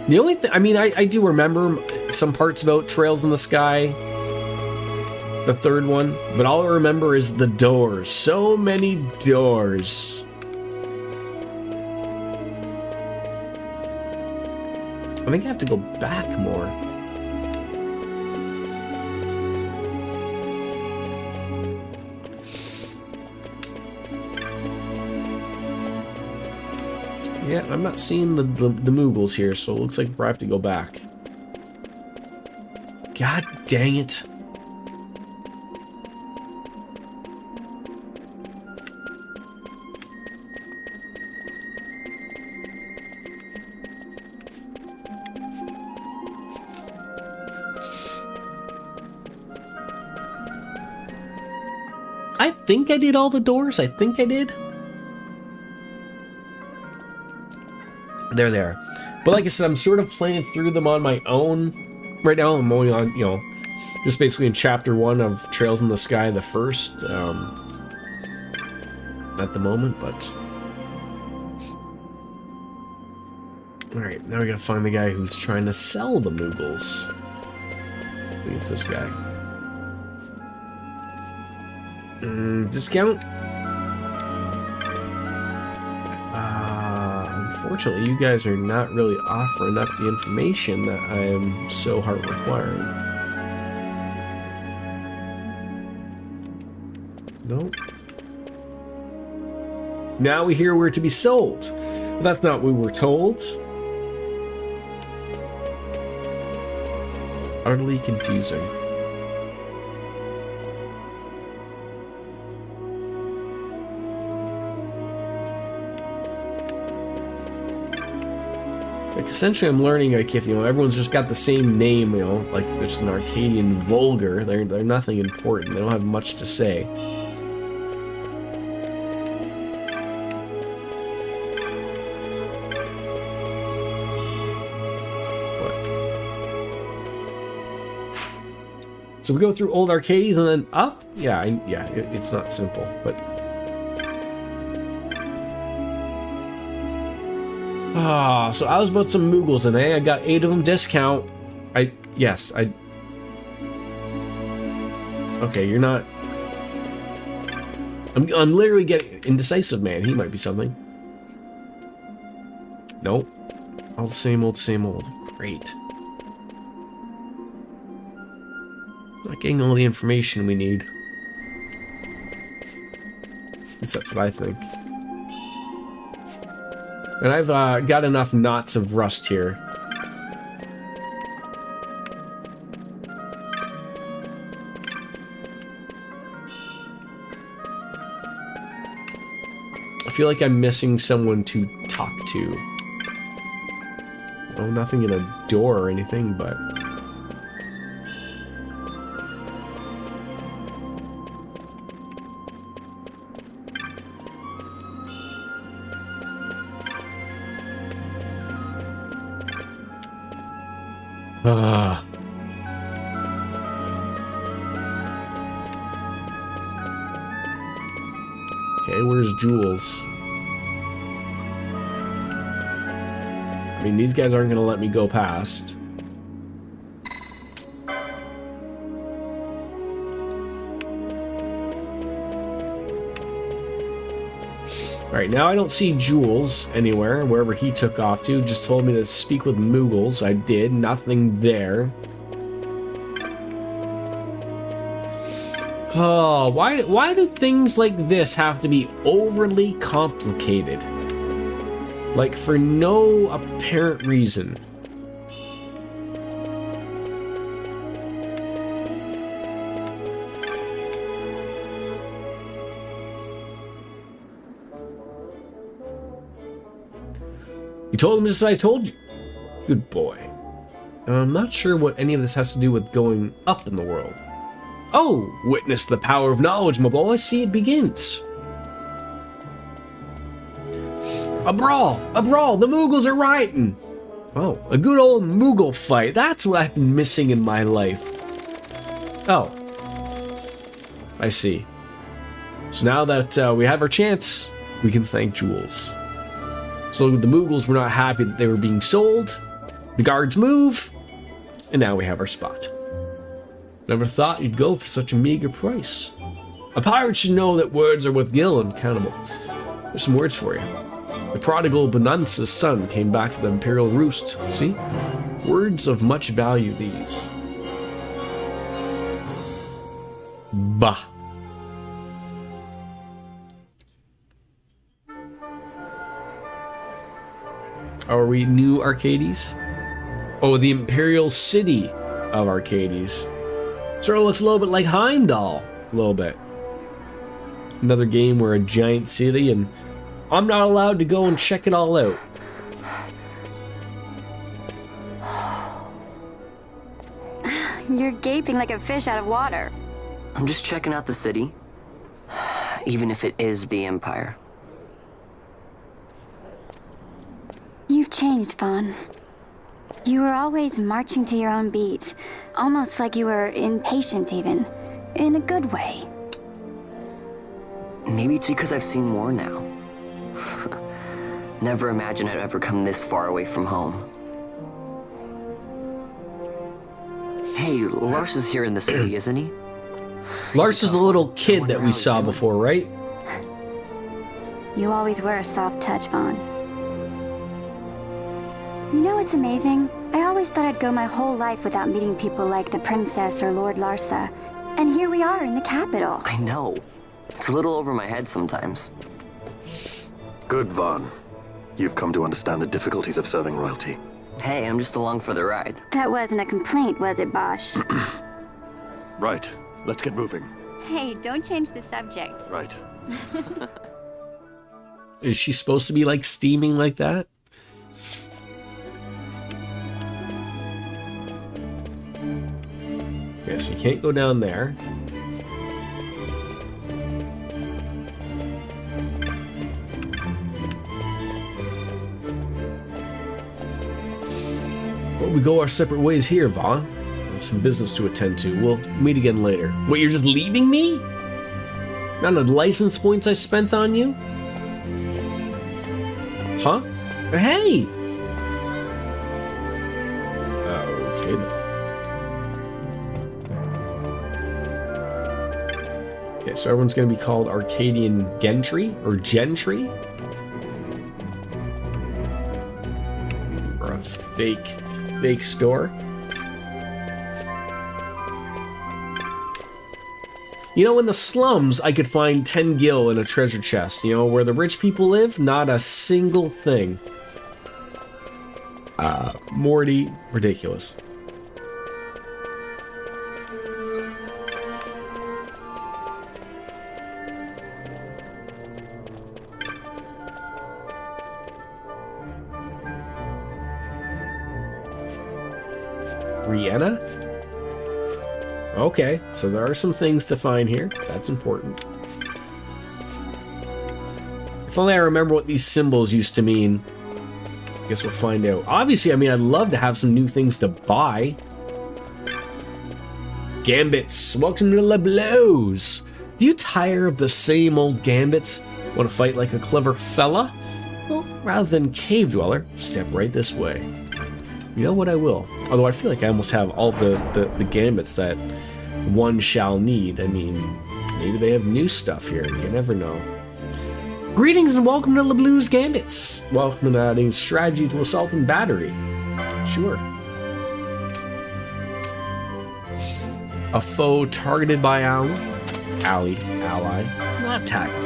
The only thing, I mean, I do remember some parts about Trails in the Sky, the third one, but all I remember is the doors. So many doors. I think I have to go back more. Yeah, I'm not seeing the Mughals here, so it looks like I have to go back. God dang it. I think I did all the doors. I think I did. They're there. But like I said, I'm sort of playing through them on my own. Right now, I'm only on, you know, just basically in chapter 1 of Trails in the Sky, the first, at the moment, but... Alright, now we gotta find the guy who's trying to sell the Mughals. I think it's this guy. Discount? Unfortunately, you guys are not really offering up the information that I am so hard requiring. Nope. Now we hear we're to be sold. But that's not what we were told. Utterly confusing. Like, essentially, I'm learning, like, if, you know, everyone's just got the same name, you know, like, they're just an Arcadian vulgar, they're nothing important, they don't have much to say. What? So we go through old Arcades and then up? Yeah, it's not simple, but... Ah, so I was about some Mughals and I got 8 of them discount. Yes. Okay, you're not... I'm literally getting... Indecisive man, he might be something. Nope. All the same old, same old. Great. Not getting all the information we need. At least that's what I think. And I've got enough knots of rust here. I feel like I'm missing someone to talk to. Oh, nothing in a door or anything, but... Ah. Okay, where's Jules? I mean, these guys aren't going to let me go past. Alright, now I don't see Jules anywhere, wherever he took off to. Just told me to speak with Moogles. I did. Nothing there. Oh, why do things like this have to be overly complicated? Like, for no apparent reason. You told him just as I told you. Good boy. I'm not sure what any of this has to do with going up in the world. Oh, witness the power of knowledge, my boy. See, it begins. A brawl! A brawl! The Moogles are rioting! Oh, a good old Moogle fight. That's what I've been missing in my life. Oh. I see. So now that we have our chance, we can thank Jules. So the Moogles were not happy that they were being sold. The guards move, and now we have our spot. Never thought you'd go for such a meager price. A pirate should know that words are worth gil and countable. There's some words for you. The prodigal Bonanza's son came back to the Imperial Roost. See? Words of much value, these. Bah. Are we New Arcades? Oh, the Imperial City of Arcades. Sort of looks a little bit like Heimdall. A little bit. Another game where a giant city, and I'm not allowed to go and check it all out. You're gaping like a fish out of water. I'm just checking out the city. Even if it is the Empire. You've changed, Vaughn. You were always marching to your own beat, almost like you were impatient even, in a good way. Maybe it's because I've seen more now. Never imagined I'd ever come this far away from home. Hey, Lars is here in the city, isn't he? Lars is a little kid that we saw before, right? You always were a soft touch, Vaughn. You know what's amazing? I always thought I'd go my whole life without meeting people like the Princess or Lord Larsa. And here we are in the capital. I know. It's a little over my head sometimes. Good, Vaughn. You've come to understand the difficulties of serving royalty. Hey, I'm just along for the ride. That wasn't a complaint, was it, Bosch? Right. Let's get moving. Hey, don't change the subject. Right. Is she supposed to be like steaming like that? Okay, so you can't go down there. Well, we go our separate ways here, Vaughn. I have some business to attend to. We'll meet again later. What, you're just leaving me? Not the license points I spent on you? Huh? Hey! Okay then. Okay, so everyone's gonna be called Arcadian Gentry or Gentry? Or a fake store? You know, in the slums, I could find 10 gil in a treasure chest. You know, where the rich people live, not a single thing. Morty, ridiculous. Rihanna? Okay, so there are some things to find here. That's important. If only I remember what these symbols used to mean. Guess we'll find out. Obviously, I mean, I'd love to have some new things to buy. Gambits, welcome to Le Blows. Do you tire of the same old gambits? Want to fight like a clever fella? Well, rather than cave dweller, step right this way. You know what, I will. Although I feel like I almost have all the gambits that one shall need. I mean, maybe they have new stuff here. You never know. Greetings and welcome to LeBlue's Gambits. Welcome to adding strategy to assault and battery. Sure. A foe targeted by ally. Not tackle.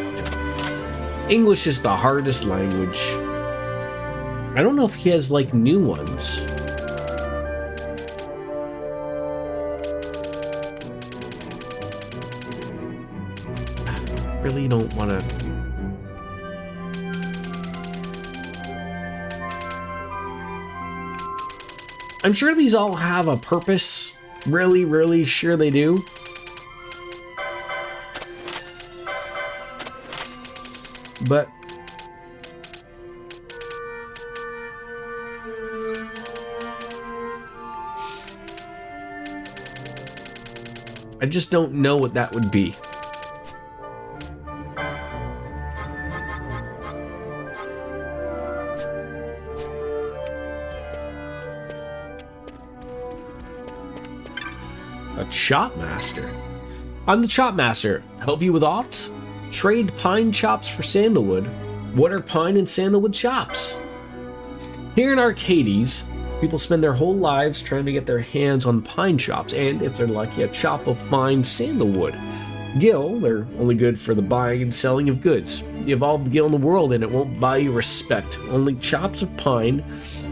English is the hardest language. I don't know if he has like new ones. I really don't want to. I'm sure these all have a purpose. Really, really sure they do. But I just don't know what that would be. A chop master. I'm the chop master. Help you with aught? Trade pine chops for sandalwood. What are pine and sandalwood chops? Here in Arcades, people spend their whole lives trying to get their hands on pine chops, and if they're lucky, a chop of fine sandalwood. Gil, they're only good for the buying and selling of goods. You evolve the gil in the world and it won't buy you respect. Only chops of pine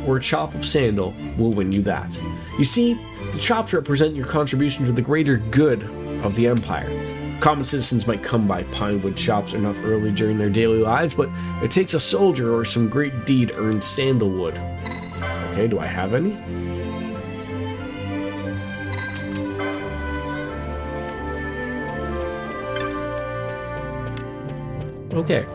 or a chop of sandal will win you that. You see, the chops represent your contribution to the greater good of the Empire. Common citizens might come by pine wood chops enough early during their daily lives, but it takes a soldier or some great deed to earn sandalwood. Okay, do I have any? Okay.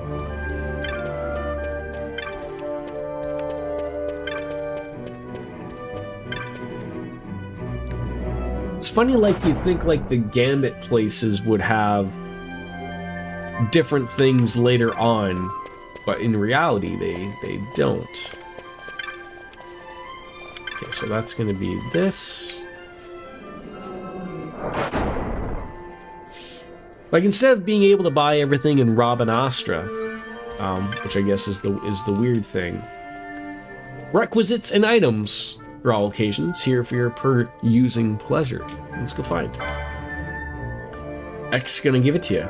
It's funny, like, you think like the Gambit places would have different things later on, but in reality they don't. Okay, so that's gonna be this. Like, instead of being able to buy everything in Rabanastra, which I guess is the weird thing. Requisites and items for all occasions, here for your per-using pleasure. Let's go find. X gonna give it to you.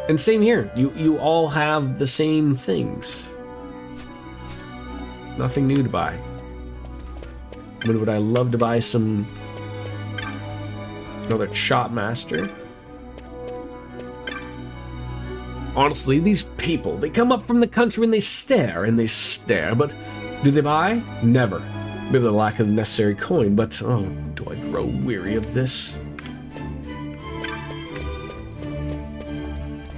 And same here, you all have the same things. Nothing new to buy. Would I love to buy another chop master? Honestly, these people, they come up from the country and they stare, but do they buy? Never. Maybe the lack of the necessary coin, but oh, do I grow weary of this?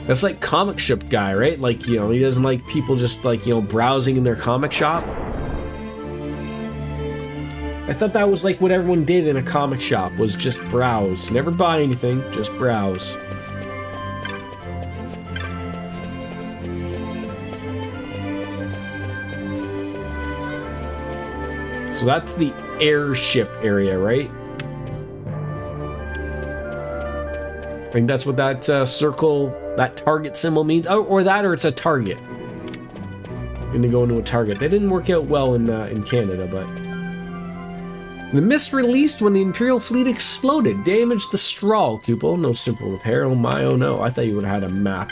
That's like comic shop guy, right? Like, you know, he doesn't like people just like, you know, browsing in their comic shop. I thought that was like what everyone did in a comic shop, was just browse. Never buy anything, just browse. So that's the airship area, right? I think that's what that circle, that target symbol means. Oh, or it's a target. I'm gonna go into a target. That didn't work out well in Canada, but... The mist released when the Imperial fleet exploded. Damaged the straw, Kupil. No simple repair. Oh my, oh no. I thought you would have had a map.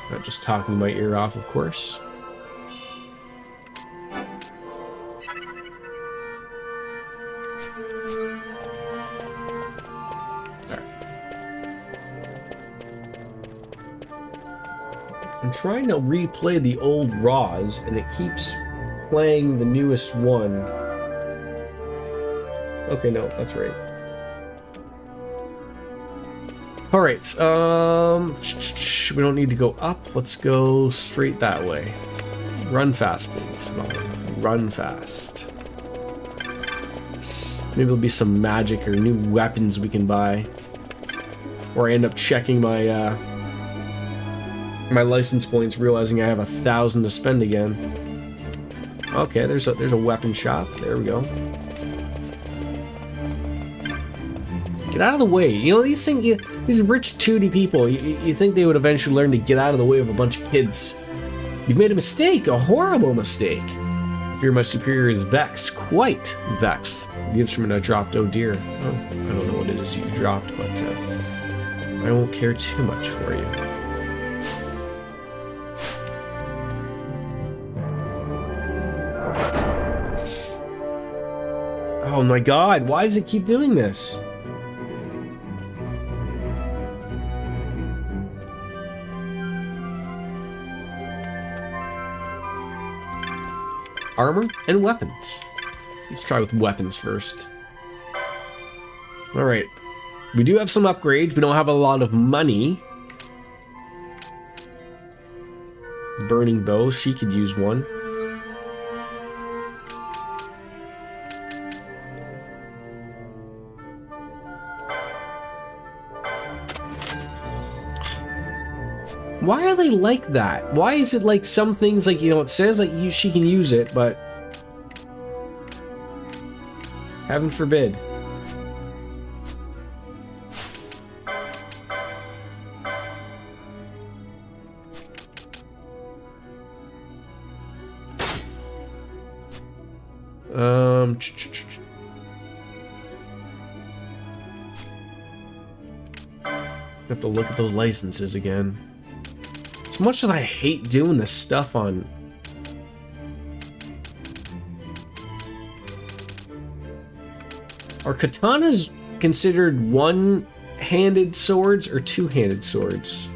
Not just talking my ear off, of course. I'm trying to replay the old RAWs, and it keeps playing the newest one. Okay, no, that's right. All right. We don't need to go up. Let's go straight that way. Run fast, please. No, run fast. Maybe there'll be some magic or new weapons we can buy. Or I end up checking my my license points, realizing I have 1,000 to spend again. Okay, there's a weapon shop. There we go. Get out of the way. You know, these things, these rich 2D people, you think they would eventually learn to get out of the way of a bunch of kids. You've made a mistake, a horrible mistake. I fear my superior is vexed, quite vexed. The instrument I dropped, oh dear. Oh, I don't know what it is you dropped, but I won't care too much for you. Oh my god, why does it keep doing this? Armor and weapons. Let's try with weapons first. Alright. We do have some upgrades. We don't have a lot of money. Burning bow. She could use one. Why are they like that? Why is it like some things, like, you know, it says like she can use it, but heaven forbid. Have to look at those licenses again. As much as I hate doing this stuff on... Are katanas considered one-handed swords or two-handed swords?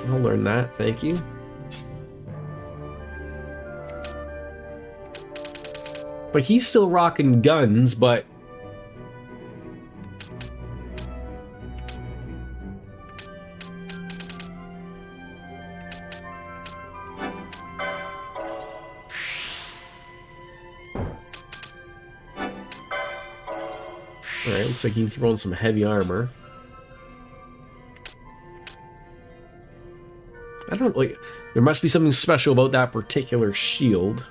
I'll learn that, thank you. But he's still rocking guns, but... Alright, looks like he can throw in some heavy armor. I don't like... There must be something special about that particular shield.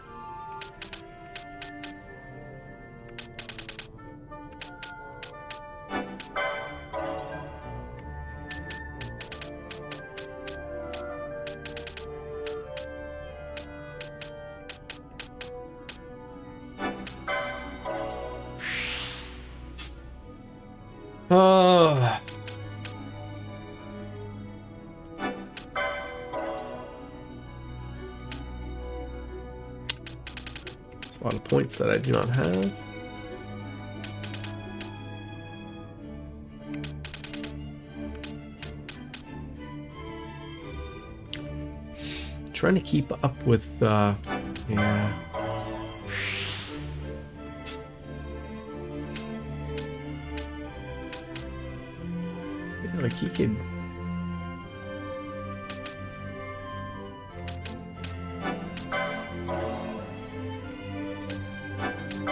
A lot of points that I do not have. Trying to keep up with, yeah. Like he could...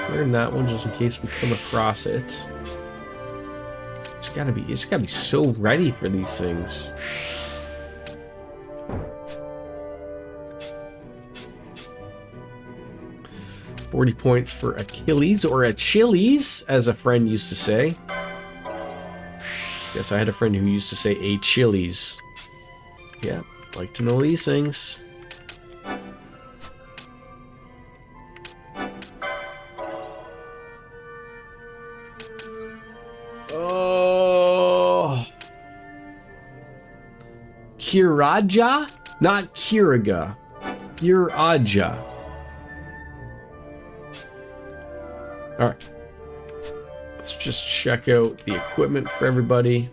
Learn that one just in case we come across it. It's gotta be so ready for these things. $40 points for Achilles, or Achilles, as a friend used to say. Yes, I had a friend who used to say Achilles. Yeah, like to know these things. Kiraja? Not Kiriga. Kiraja. Alright. Let's just check out the equipment for everybody.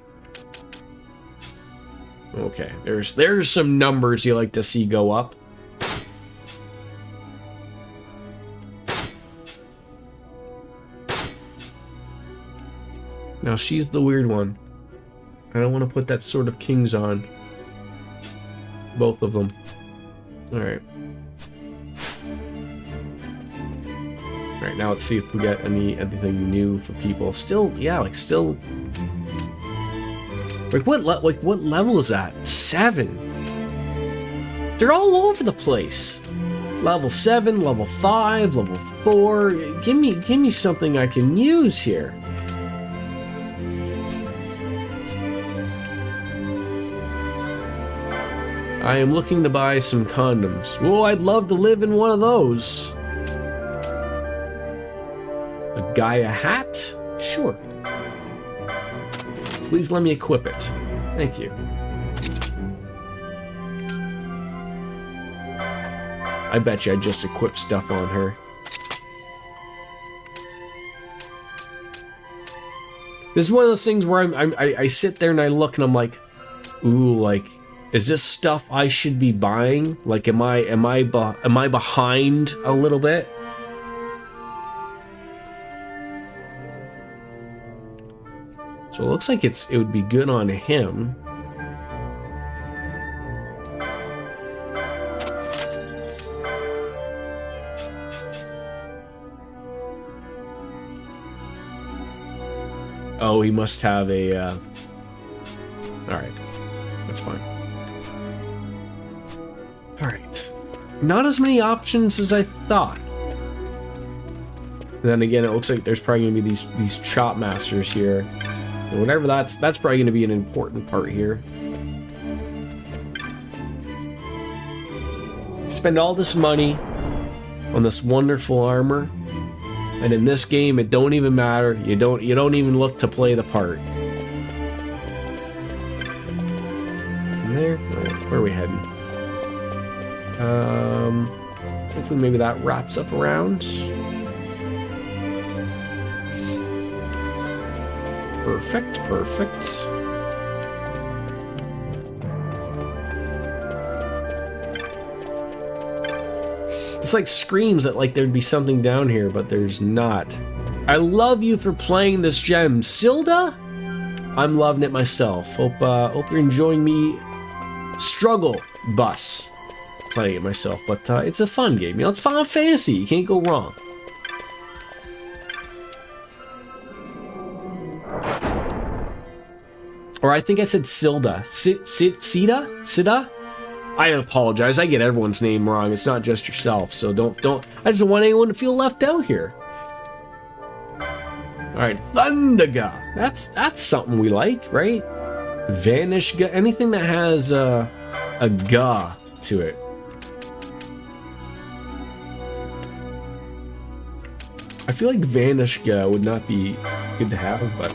Okay, there's some numbers you like to see go up. Now she's the weird one. I don't want to put that Sword of Kings on. Both of them. Alright. Alright, now let's see if we get anything new for people. Still, yeah, like still. Like what level is that? 7. They're all over the place. Level 7, level 5, level 4. Give me something I can use here. I am looking to buy some condoms. Oh, I'd love to live in one of those. A Gaia hat? Sure. Please let me equip it. Thank you. I bet you I just equipped stuff on her. This is one of those things where I sit there and I look and I'm like, ooh, like, is this stuff I should be buying? Like, am I behind a little bit? So it looks like it would be good on him. Oh, he must have a. All right, that's fine. All right, not as many options as I thought. And then again, it looks like there's probably gonna be these chop masters here. And whatever that's probably going to be an important part here. Spend all this money on this wonderful armor, and in this game it don't even matter. You don't even look to play the part. From there, where are we heading? Hopefully maybe that wraps up around. Perfect, perfect. It's like screams that like there'd be something down here, but there's not. I love you for playing this gem, Silda. I'm loving it myself. Hope you're enjoying me struggle bus playing it myself. But it's a fun game. You know, it's Final Fantasy. You can't go wrong. Or I think I said Silda. Sida? I apologize. I get everyone's name wrong. It's not just yourself. So don't. I just don't want anyone to feel left out here. All right, Thundaga. That's something we like, right? Vanish. Anything that has a ga to it. I feel like Vanish ga would not be good to have, but.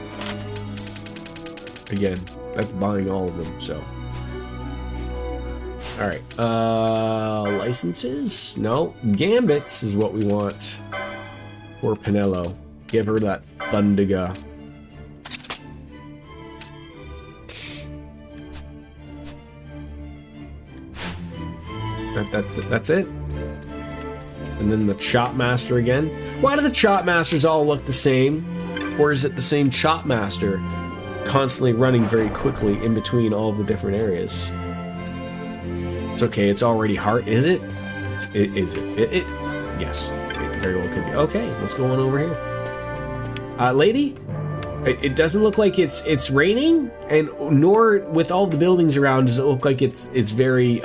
Again, that's buying all of them, so. Alright, licenses? No, Gambits is what we want. Or Pinello. Give her that Thundaga. That's it? And then the Chop Master again? Why do the Chop Masters all look the same? Or is it the same Chop Master? Constantly running very quickly in between all of the different areas. It's okay, it's already hard. Is it? Is it? Yes, it very well could be. Okay, let's go on over here. Lady? It doesn't look like it's raining, and nor with all the buildings around does it look like it's very,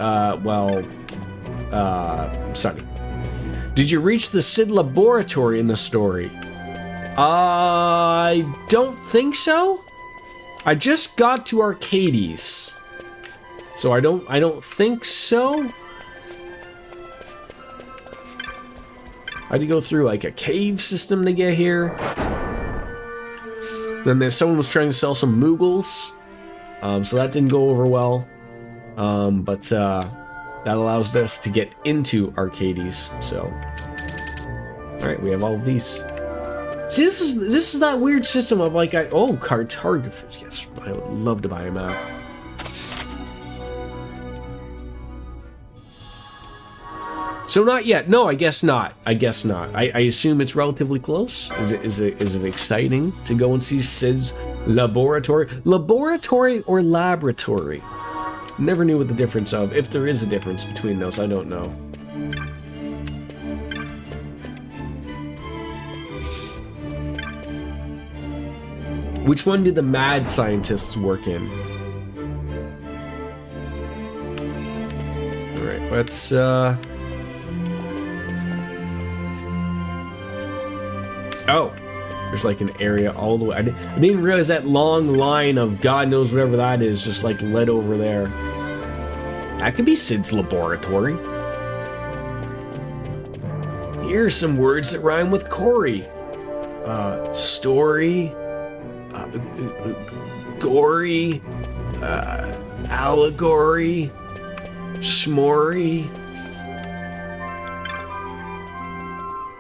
sunny. Did you reach the Sid laboratory in the story? I don't think so. I just got to Arcades, so I don't think so. I had to go through like a cave system to get here. Then someone was trying to sell some Moogles, so that didn't go over well. But that allows us to get into Arcades. So, all right, we have all of these. See, this is that weird system of like, cartographers. Yes, I would love to buy a map. So not yet. No, I guess not. I guess not. I assume it's relatively close. Is it exciting to go and see Sid's laboratory? Laboratory or laboratory? Never knew what the difference of. If there is a difference between those, I don't know. Which one do the mad scientists work in? All right, let's Oh, there's like an area all the way. I didn't realize that long line of God knows whatever that is just like led over there. That could be Sid's laboratory. Here are some words that rhyme with Corey. Story, gory, allegory, schmory.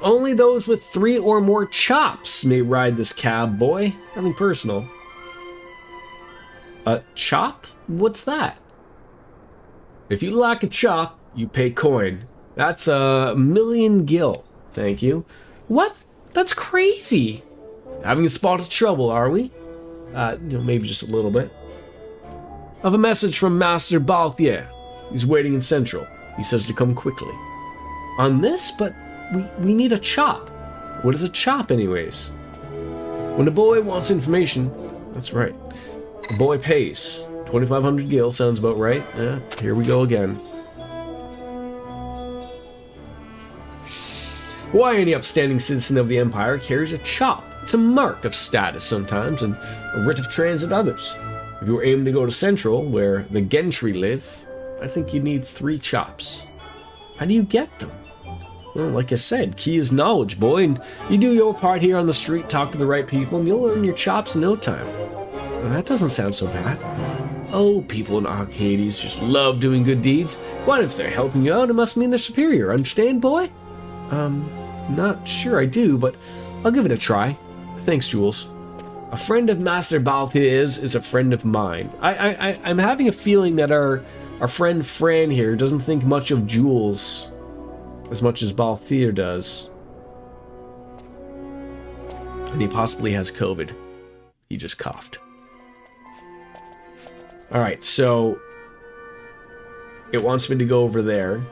Only those with 3 or more chops may ride this cab, boy. Nothing personal. A chop? What's that? If you lack a chop, you pay coin. That's a million gil. Thank you. What? That's crazy. Having a spot of trouble, are we? Maybe just a little bit. I have a message from Master Balthier. He's waiting in Central. He says to come quickly. On this, but we need a chop. What is a chop, anyways? When a boy wants information, that's right. A boy pays. 2,500 gil sounds about right. Yeah, here we go again. Why any upstanding citizen of the Empire carries a chop? It's a mark of status sometimes, and a writ of transit others. If you were aiming to go to Central, where the gentry live, I think you'd need 3 chops. How do you get them? Well, like I said, key is knowledge, boy, and you do your part here on the street, talk to the right people, and you'll earn your chops in no time. Well, that doesn't sound so bad. Oh, people in Arcades just love doing good deeds. What if they're helping you out? It must mean they're superior, understand, boy? Not sure I do, but I'll give it a try. Thanks, Jules. A friend of Master Balthier's is a friend of mine. I'm having a feeling that our friend Fran here doesn't think much of Jules as much as Balthier does. And he possibly has COVID. He just coughed. Alright, so it wants me to go over there.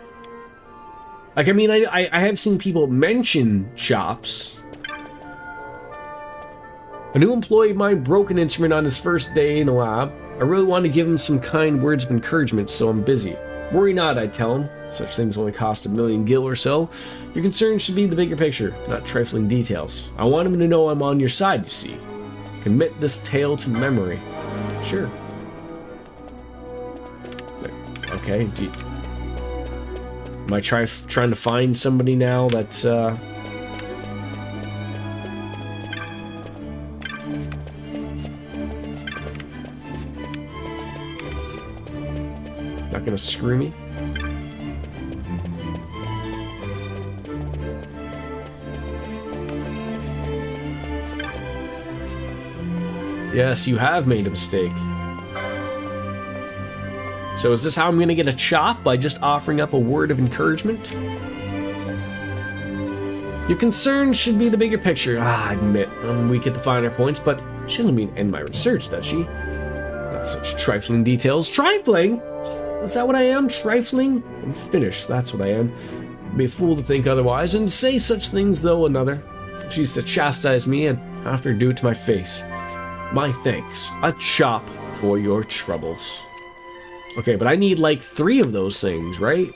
Like, I mean, I have seen people mention shops. A new employee of mine broke an instrument on his first day in the lab. I really want to give him some kind words of encouragement, so I'm busy. Worry not, I tell him. Such things only cost 1 million gil or so. Your concern should be the bigger picture, not trifling details. I want him to know I'm on your side, you see. Commit this tale to memory. Sure. Okay, am I trying to find somebody now that's, not gonna screw me? Yes, you have made a mistake. So is this how I'm gonna get a chop? By just offering up a word of encouragement? Your concern should be the bigger picture. I admit, I'm weak at the finer points, but she doesn't mean to end my research, does she? Not such trifling details. Trifling? Is that what I am? Trifling? I'm finished, that's what I am. I'd be a fool to think otherwise, and say such things, though, another. She's to chastise me, and after do it to my face. My thanks. A chop for your troubles. Okay, but I need like 3 of those things, right?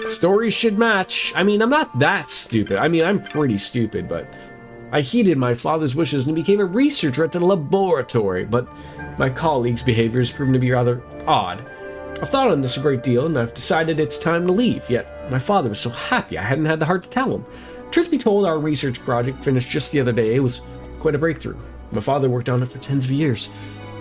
Stories should match. I mean, I'm not that stupid. I mean, I'm pretty stupid, but I heeded my father's wishes and became a researcher at the laboratory, but my colleagues' behavior has proven to be rather odd. I've thought on this a great deal, and I've decided it's time to leave, yet my father was so happy I hadn't had the heart to tell him. Truth be told, our research project finished just the other day. It was quite a breakthrough. My father worked on it for tens of years.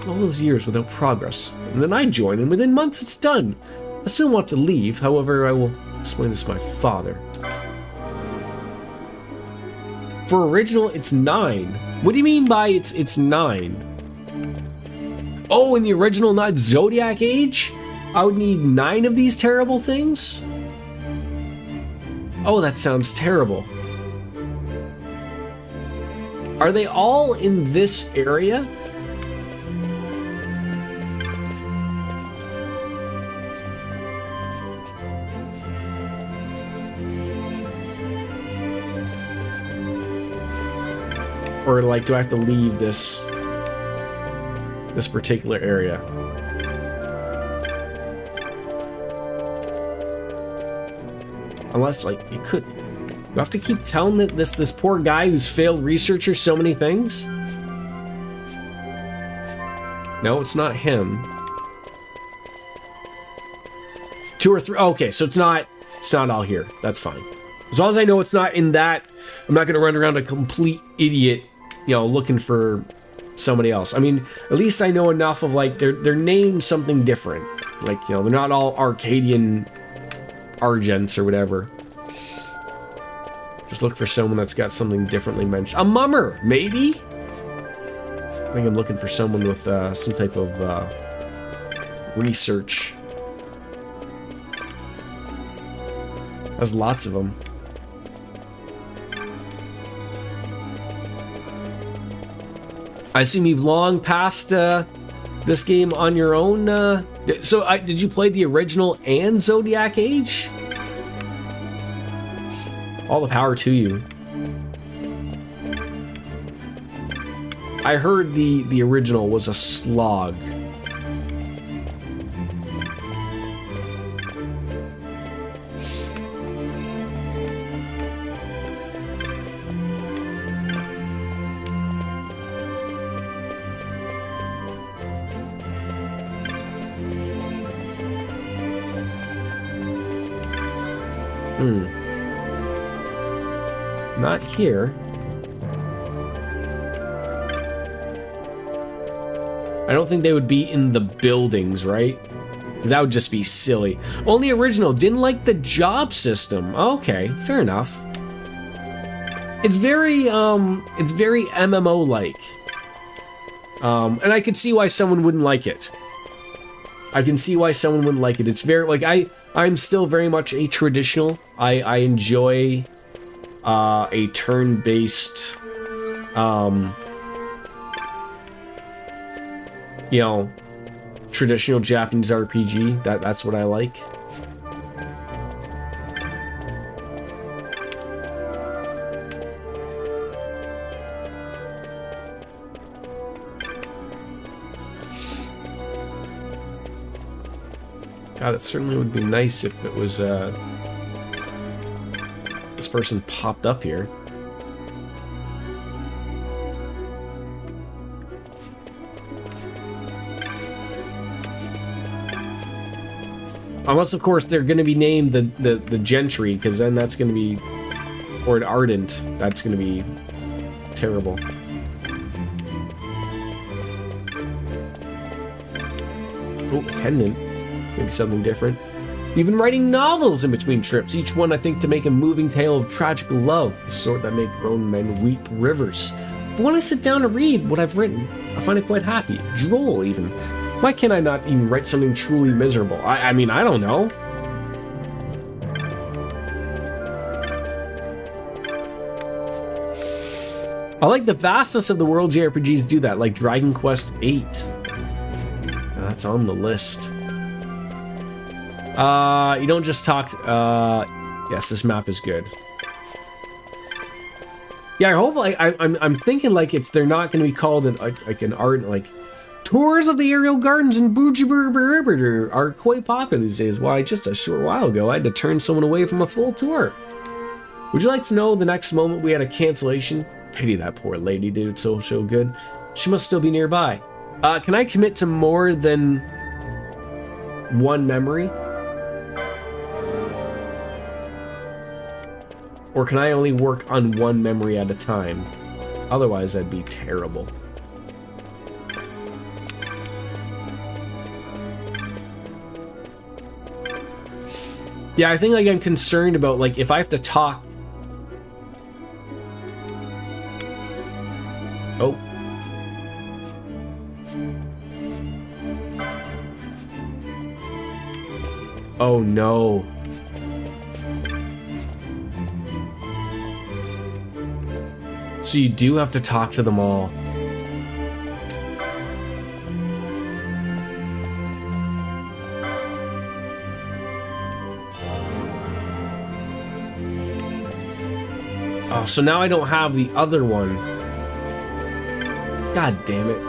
All those years without progress. And then I joined, and within months it's done. I still want to leave, however, I will explain this to my father. For original, it's 9. What do you mean by it's 9? Oh, in the original, not Zodiac Age? I would need 9 of these terrible things? Oh, that sounds terrible. Are they all in this area? Or like, do I have to leave this particular area? Unless, like, you could. You have to keep telling this poor guy who's failed researcher so many things? No, it's not him. 2 or 3. Okay, so it's not all here. That's fine. As long as I know it's not in that, I'm not going to run around a complete idiot, you know, looking for somebody else. I mean, at least I know enough of, like, they're named something different. Like, you know, they're not all Arcadian Argents or whatever. Just look for someone that's got something differently mentioned. A mummer, maybe? I think I'm looking for someone with some type of research. There's lots of them. I assume you've long passed this game on your own. So did you play the original and Zodiac Age? All the power to you. I heard the original was a slog. Not here. I don't think they would be in the buildings, right? Because that would just be silly. Only original. Didn't like the job system. Okay, fair enough. It's very MMO-like. And I could see why someone wouldn't like it. I can see why someone wouldn't like it. It's very, like, I'm still very much a traditional. I enjoy a turn-based, you know, traditional Japanese RPG. That's what I like. God, it certainly would be nice if it was, this person popped up here. Unless, of course, they're going to be named the Gentry, because then that's going to be, or an Ardent, that's going to be terrible. Oh, Attendant. Maybe something different. You've been writing novels in between trips, each one, I think, to make a moving tale of tragic love, the sort that make grown men weep rivers. But when I sit down to read what I've written, I find it quite happy, droll even. Why can't I not even write something truly miserable? I mean, I don't know. I like the vastness of the world JRPGs do that, like Dragon Quest VIII. That's on the list. You don't just talk. Yes, this map is good. Yeah, I hope. I'm thinking like they're not going to be called an art like tours of the aerial gardens in Bujibur are quite popular these days. Why, just a short while ago, I had to turn someone away from a full tour. Would you like to know the next moment we had a cancellation? Pity that poor lady, dude. So good. She must still be nearby. Can I commit to more than one memory? Or can I only work on one memory at a time? Otherwise, that'd be terrible. Yeah, I think like I'm concerned about like if I have to talk Oh no. So you do have to talk to them all. Oh, so now I don't have the other one. God damn it.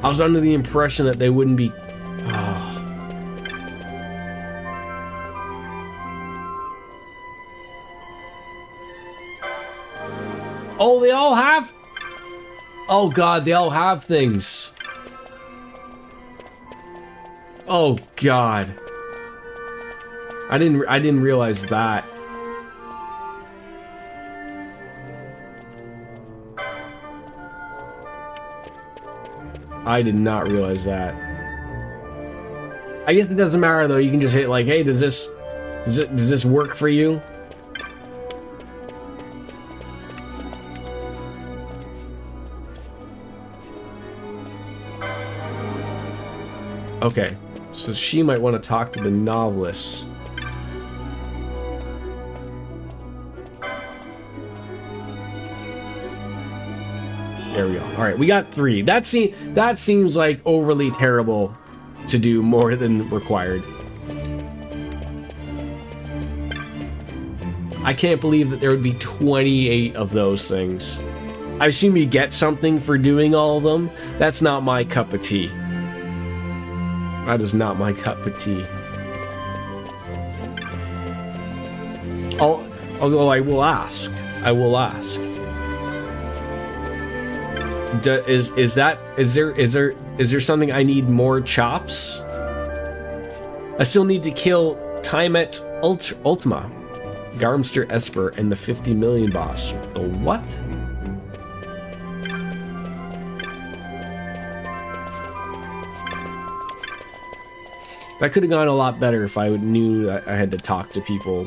I was under the impression that they wouldn't be... Oh, they all have... Oh god, they all have things. Oh god. I didn't realize that. I did not realize that. I guess it doesn't matter though. You can just hit like, hey, does this work for you? Okay, so she might want to talk to the novelist. There we go. All right, we got 3. That seems like overly terrible to do more than required. I can't believe that there would be 28 of those things. I assume you get something for doing all of them. That's not my cup of tea. That is not my cup of tea. Although I will ask. I will ask. Is there something I need more chops? I still need to kill Timet Ultima, Garmster Esper, and the 50 million boss. The what? That could have gone a lot better if I knew that I had to talk to people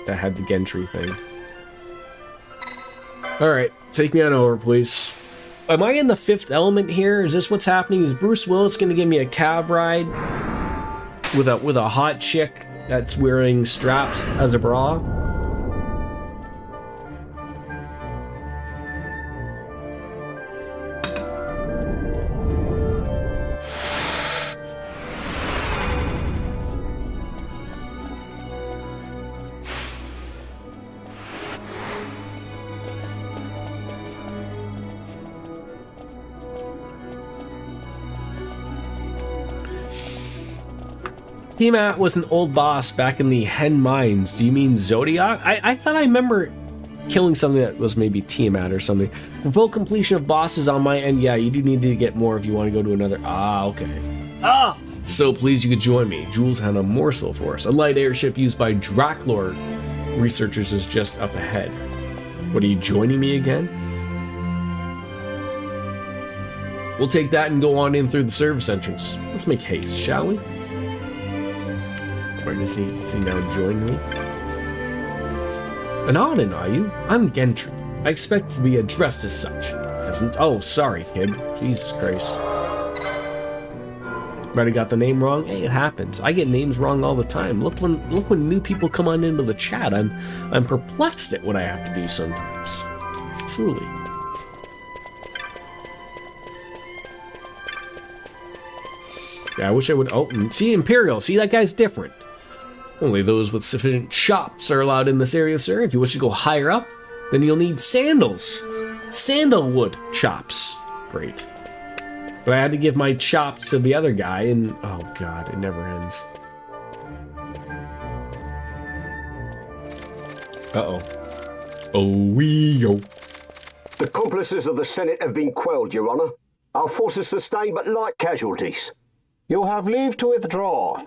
that had the Gentry thing. Alright, take me on over, please. Am I in the 5th element here? Is this what's happening? Is Bruce Willis gonna give me a cab ride with a hot chick that's wearing straps as a bra? Tiamat was an old boss back in the Hen Mines. Do you mean Zodiac? I thought I remember killing something that was maybe Tiamat or something. For full completion of bosses on my end, yeah, you do need to get more if you want to go to another... Ah, okay. Ah! So please, you could join me. Jules had a morsel for us. A light airship used by Draclor researchers is just up ahead. What, are you joining me again? We'll take that and go on in through the service entrance. Let's make haste, shall we? Or does he now join me? An Auden, are you? I'm Gentry. I expect to be addressed as such. Hasn't? Oh, sorry, kid. Jesus Christ. Might have got the name wrong. Hey, it happens. I get names wrong all the time. Look when new people come on into the chat. I'm perplexed at what I have to do sometimes. Truly. Yeah, I wish I would. Oh, see, Imperial. See, that guy's different. Only those with sufficient chops are allowed in this area, sir. If you wish to go higher up, then you'll need sandals. Sandalwood chops. Great. But I had to give my chops to the other guy, and oh god, it never ends. Uh-oh. Oh-wee-yo. The accomplices of the Senate have been quelled, Your Honor. Our forces sustained but light casualties. You have leave to withdraw.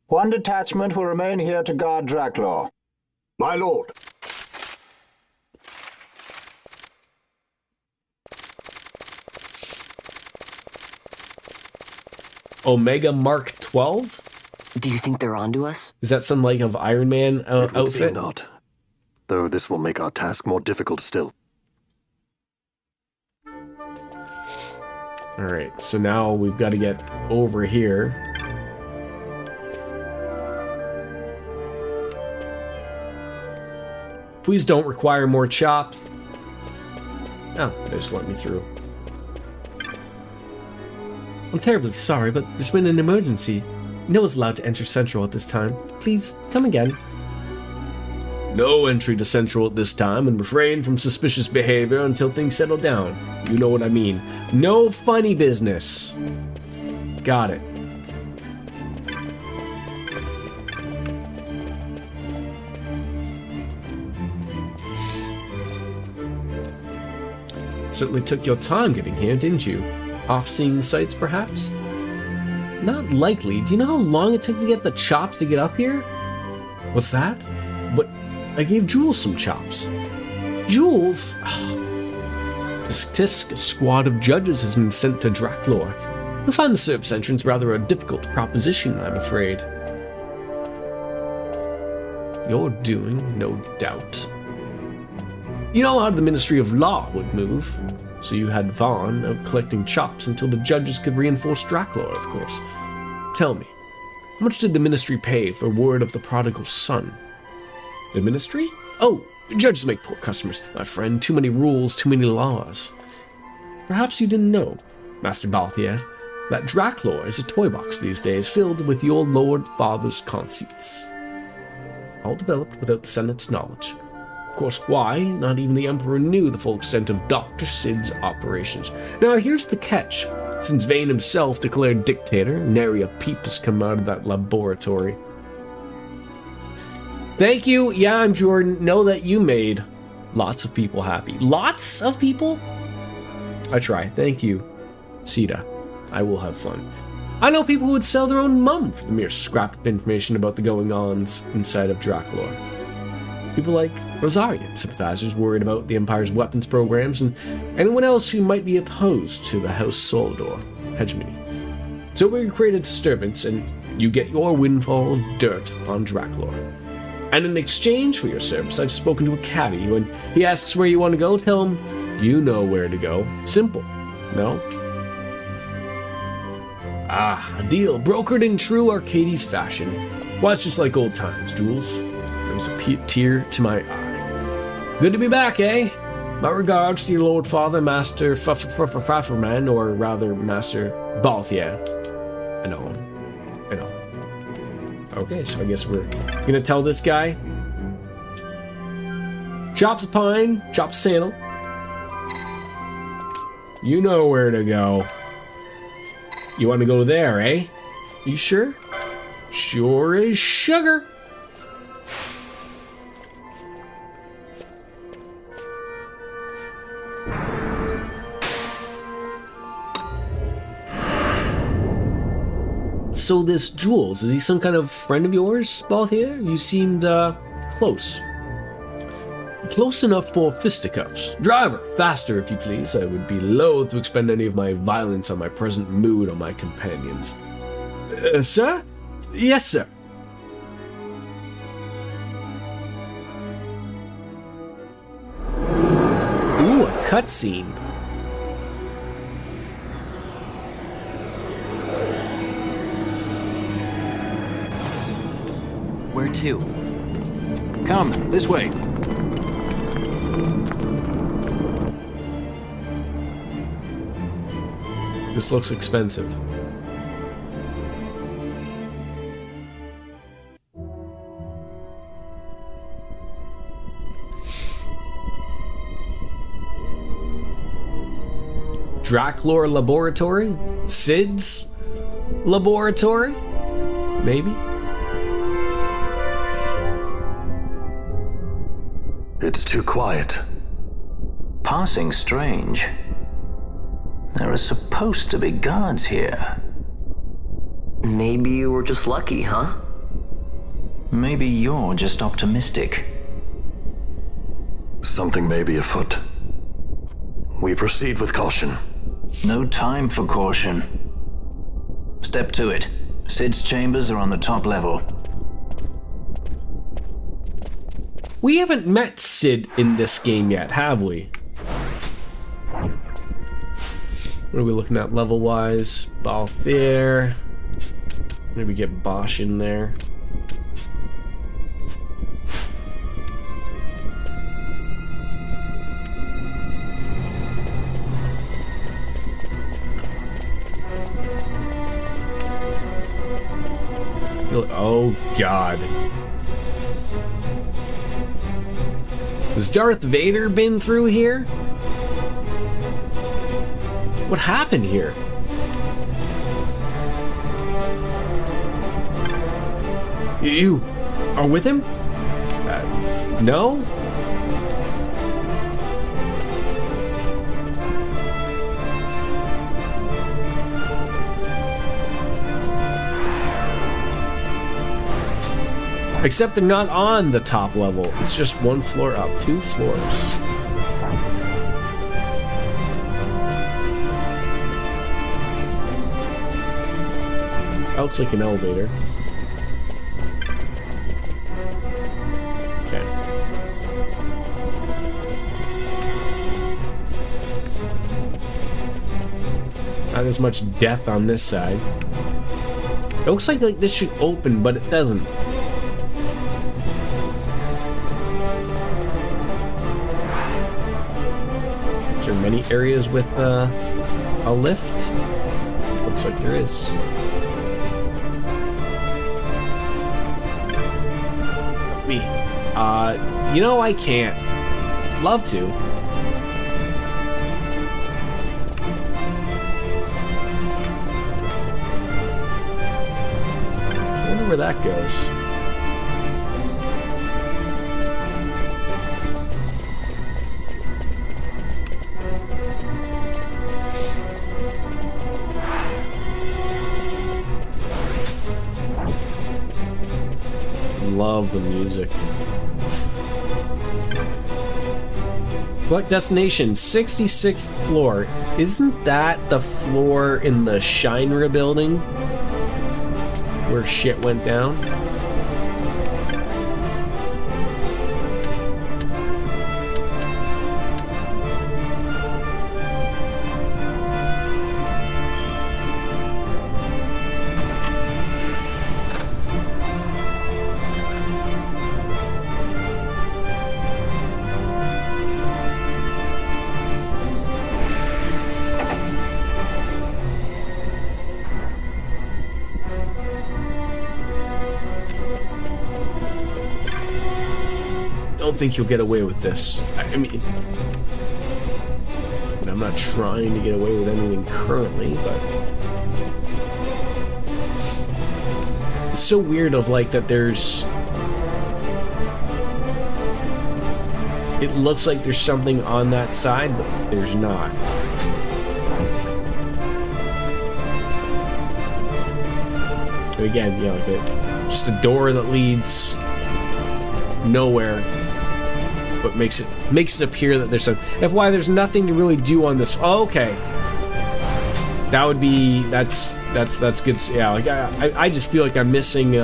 One detachment will remain here to guard Draclor. My lord. Omega Mark 12? Do you think they're onto us? Is that some like of Iron Man outfit? Not. though this will make our task more difficult still. Alright, so now we've got to get over here. Please don't require more chops. Oh, they just let me through. I'm terribly sorry, but there's been an emergency. No one's allowed to enter Central at this time. Please, come again. No entry to Central at this time, and refrain from suspicious behavior until things settle down. You know what I mean. No funny business. Got it. Certainly took your time getting here, didn't you? Off-scene sights, perhaps? Not likely. Do you know how long it took to get the chops to get up here? What's that? But I gave Jules some chops. Jules? This Tisk squad of judges has been sent to Draclor. You'll find the service entrance rather a difficult proposition, I'm afraid. You're doing, no doubt. You know how the Ministry of Law would move. So you had Vaughn out collecting chops until the judges could reinforce Draclor, of course. Tell me, how much did the Ministry pay for word of the prodigal son? The Ministry? Oh, judges make poor customers, my friend. Too many rules, too many laws. Perhaps you didn't know, Master Balthier, that Draclor is a toy box these days filled with your Lord Father's conceits. All developed without the Senate's knowledge. Of course, why? Not even the Emperor knew the full extent of Dr. Sid's operations. Now, here's the catch. Since Vane himself declared dictator, nary a peep has come out of that laboratory. Thank you. Yeah, I'm Jordan. Know that you made lots of people happy. Lots of people? I try. Thank you, Sita. I will have fun. I know people who would sell their own mum for the mere scrap of information about the going-ons inside of Draclor. People like Rosarian sympathizers worried about the Empire's weapons programs, and anyone else who might be opposed to the House Solador hegemony. So we create a disturbance, and you get your windfall of dirt on Draclor. And in exchange for your service, I've spoken to a cabbie. When he asks where you want to go, tell him you know where to go. Simple, no? Ah, a deal brokered in true Arcades fashion. Why, it's just like old times, Jules. There's a tear to my eye. Good to be back, eh? My regards to your Lord Father, Master Fafferman, or rather, Master Balthier. And all. Okay, so I guess we're gonna tell this guy. Chops a pine, chops a sandal. You know where to go. You want to go there, eh? You sure? Sure as sugar. So this Jules, is he some kind of friend of yours, Balthier? You seemed, close. Close enough for fisticuffs. Driver, faster if you please. I would be loath to expend any of my violence on my present mood on my companions. Sir? Yes, sir. Ooh, a cutscene. Where to? Come, this way. This looks expensive. Draclor Laboratory? Sid's Laboratory? Maybe? It's too quiet. Passing strange. There are supposed to be guards here. Maybe you were just lucky, huh? Maybe you're just optimistic. Something may be afoot. We proceed with caution. No time for caution. Step to it. Sid's chambers are on the top level. We haven't met Sid in this game yet, have we? What are we looking at level-wise? Balthier. Maybe get Bosch in there. Oh, God. Has Darth Vader been through here? What happened here? You are with him? No? Except they're not on the top level. It's just one floor up, 2 floors. That looks like an elevator. Okay. Not as much death on this side. It looks like this should open, but it doesn't. Is there many areas with a lift? Looks like there is. Me. You know, I can't. Love to. I wonder where that goes. Love the music. What destination? 66th floor. Isn't that the floor in the Shinra building where shit went down? I don't think you'll get away with this. I mean, I'm not trying to get away with anything currently, but it's so weird of like that there's, it looks like there's something on that side, but there's not. But again, you know, like just a door that leads nowhere, but makes it appear that there's some. FYI, there's nothing to really do on this. Oh, okay, that would be that's good. Yeah, like I just feel like I'm missing you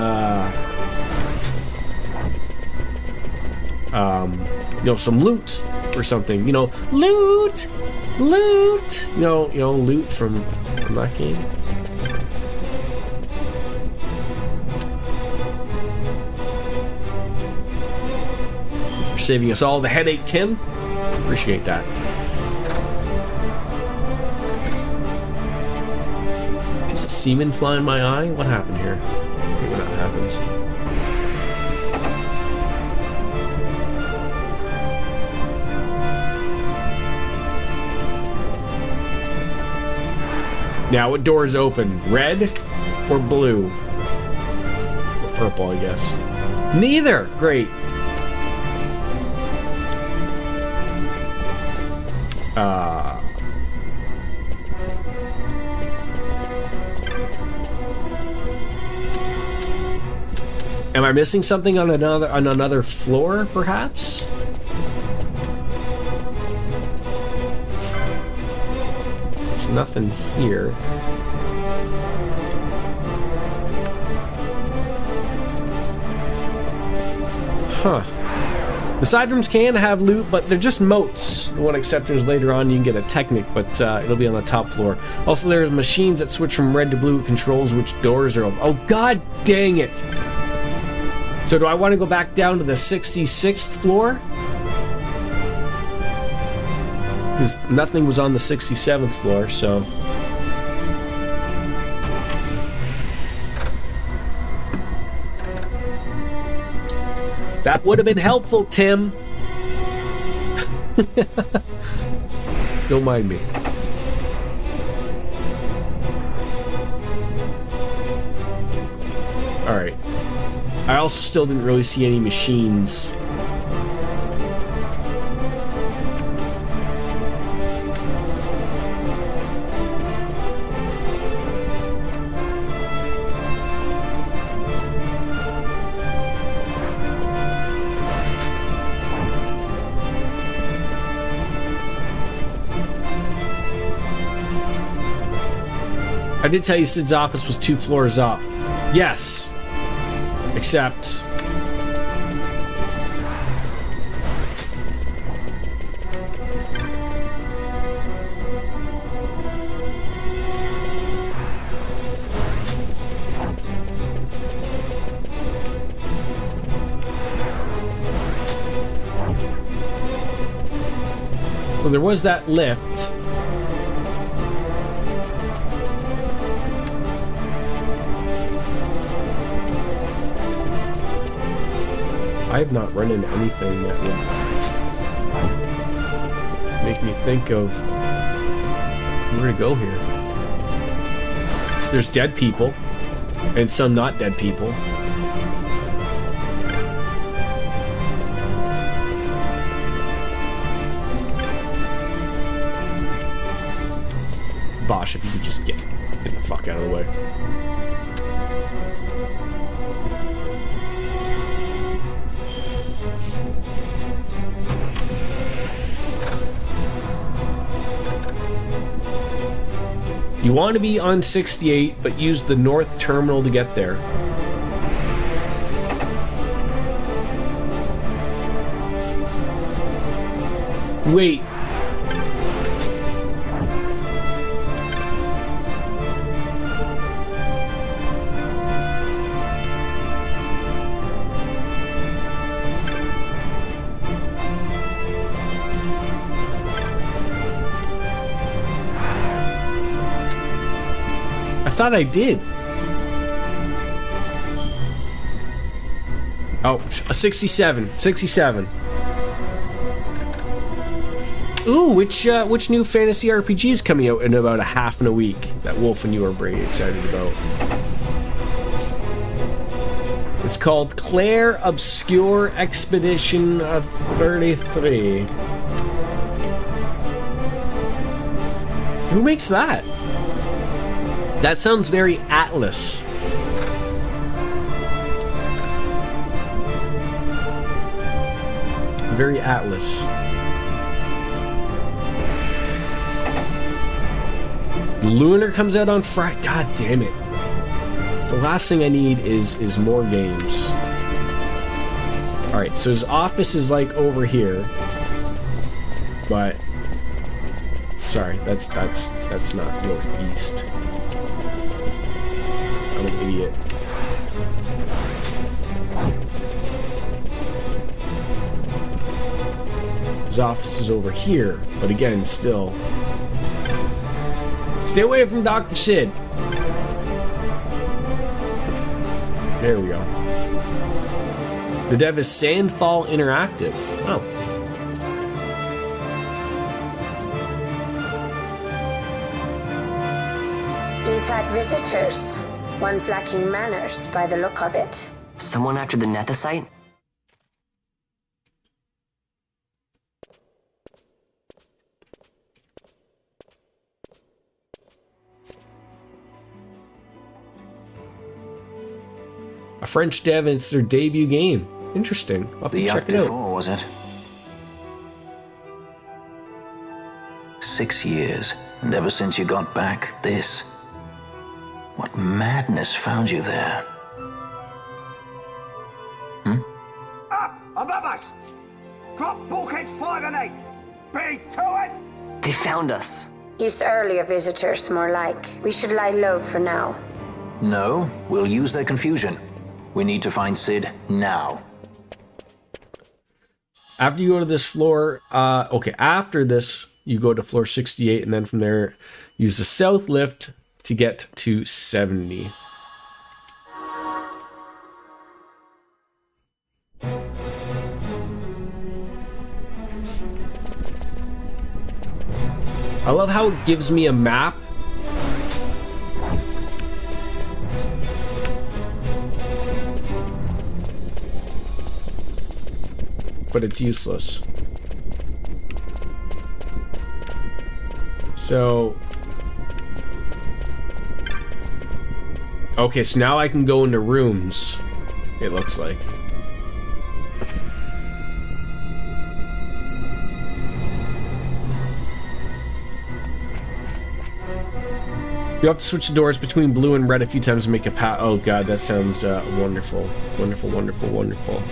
know, some loot or something. You know, loot. You know, loot from that game. Saving us all the headache, Tim. Appreciate that. Is it semen fly in my eye? What happened here? Maybe when that happens. Now, what door is open? Red or blue? Or purple, I guess. Neither! Great. Am I missing something on another floor, perhaps? There's nothing here. Huh. The side rooms can have loot, but they're just moats. The one exception is later on you can get a Technic, but it'll be on the top floor. Also, there's machines that switch from red to blue. It controls which doors are open. Oh, god dang it! So do I want to go back down to the 66th floor? Because nothing was on the 67th floor, so... That would have been helpful, Tim. Don't mind me. Alright. I also still didn't really see any machines. I did tell you Sid's office was 2 floors up. Yes. Except... well, there was that lift. I have not run into anything that would make me think of where to go here. There's dead people, and some not dead people. Bosh, if you could just get the fuck out of the way. You want to be on 68, but use the north terminal to get there. Wait. I thought I did. Oh, a 67. 67. Ooh, which new fantasy RPG is coming out in about a half in a week that Wolf and you are very excited about? It's called Claire Obscure Expedition of 33. Who makes that? That sounds very Atlas. Very Atlas. Lunar comes out on Friday. God damn it. So the last thing I need is more games. Alright, so his office is like over here. But sorry, that's not northeast. I'm an idiot. His office is over here, but again, still. Stay away from Dr. Sid. There we go. The dev is Sandfall Interactive. Oh. He's had visitors. One's lacking manners by the look of it. Someone after the Nethicite? A French dev, and it's their debut game. Interesting. I'll have to check it out. 4, was it? 6 years, and ever since you got back, this. What madness found you there? Up above us! Drop bulkheads 5 and 8. Be to it! They found us. He's earlier visitors, more like. We should lie low for now. No, we'll use their confusion. We need to find Sid now. After you go to this floor, after this, you go to floor 68, and then from there, use the south lift to get to 70. I love how it gives me a map. But it's useless. So... okay, so now I can go into rooms, it looks like. You have to switch the doors between blue and red a few times to make a path. Oh god, that sounds wonderful. Wonderful, wonderful, wonderful.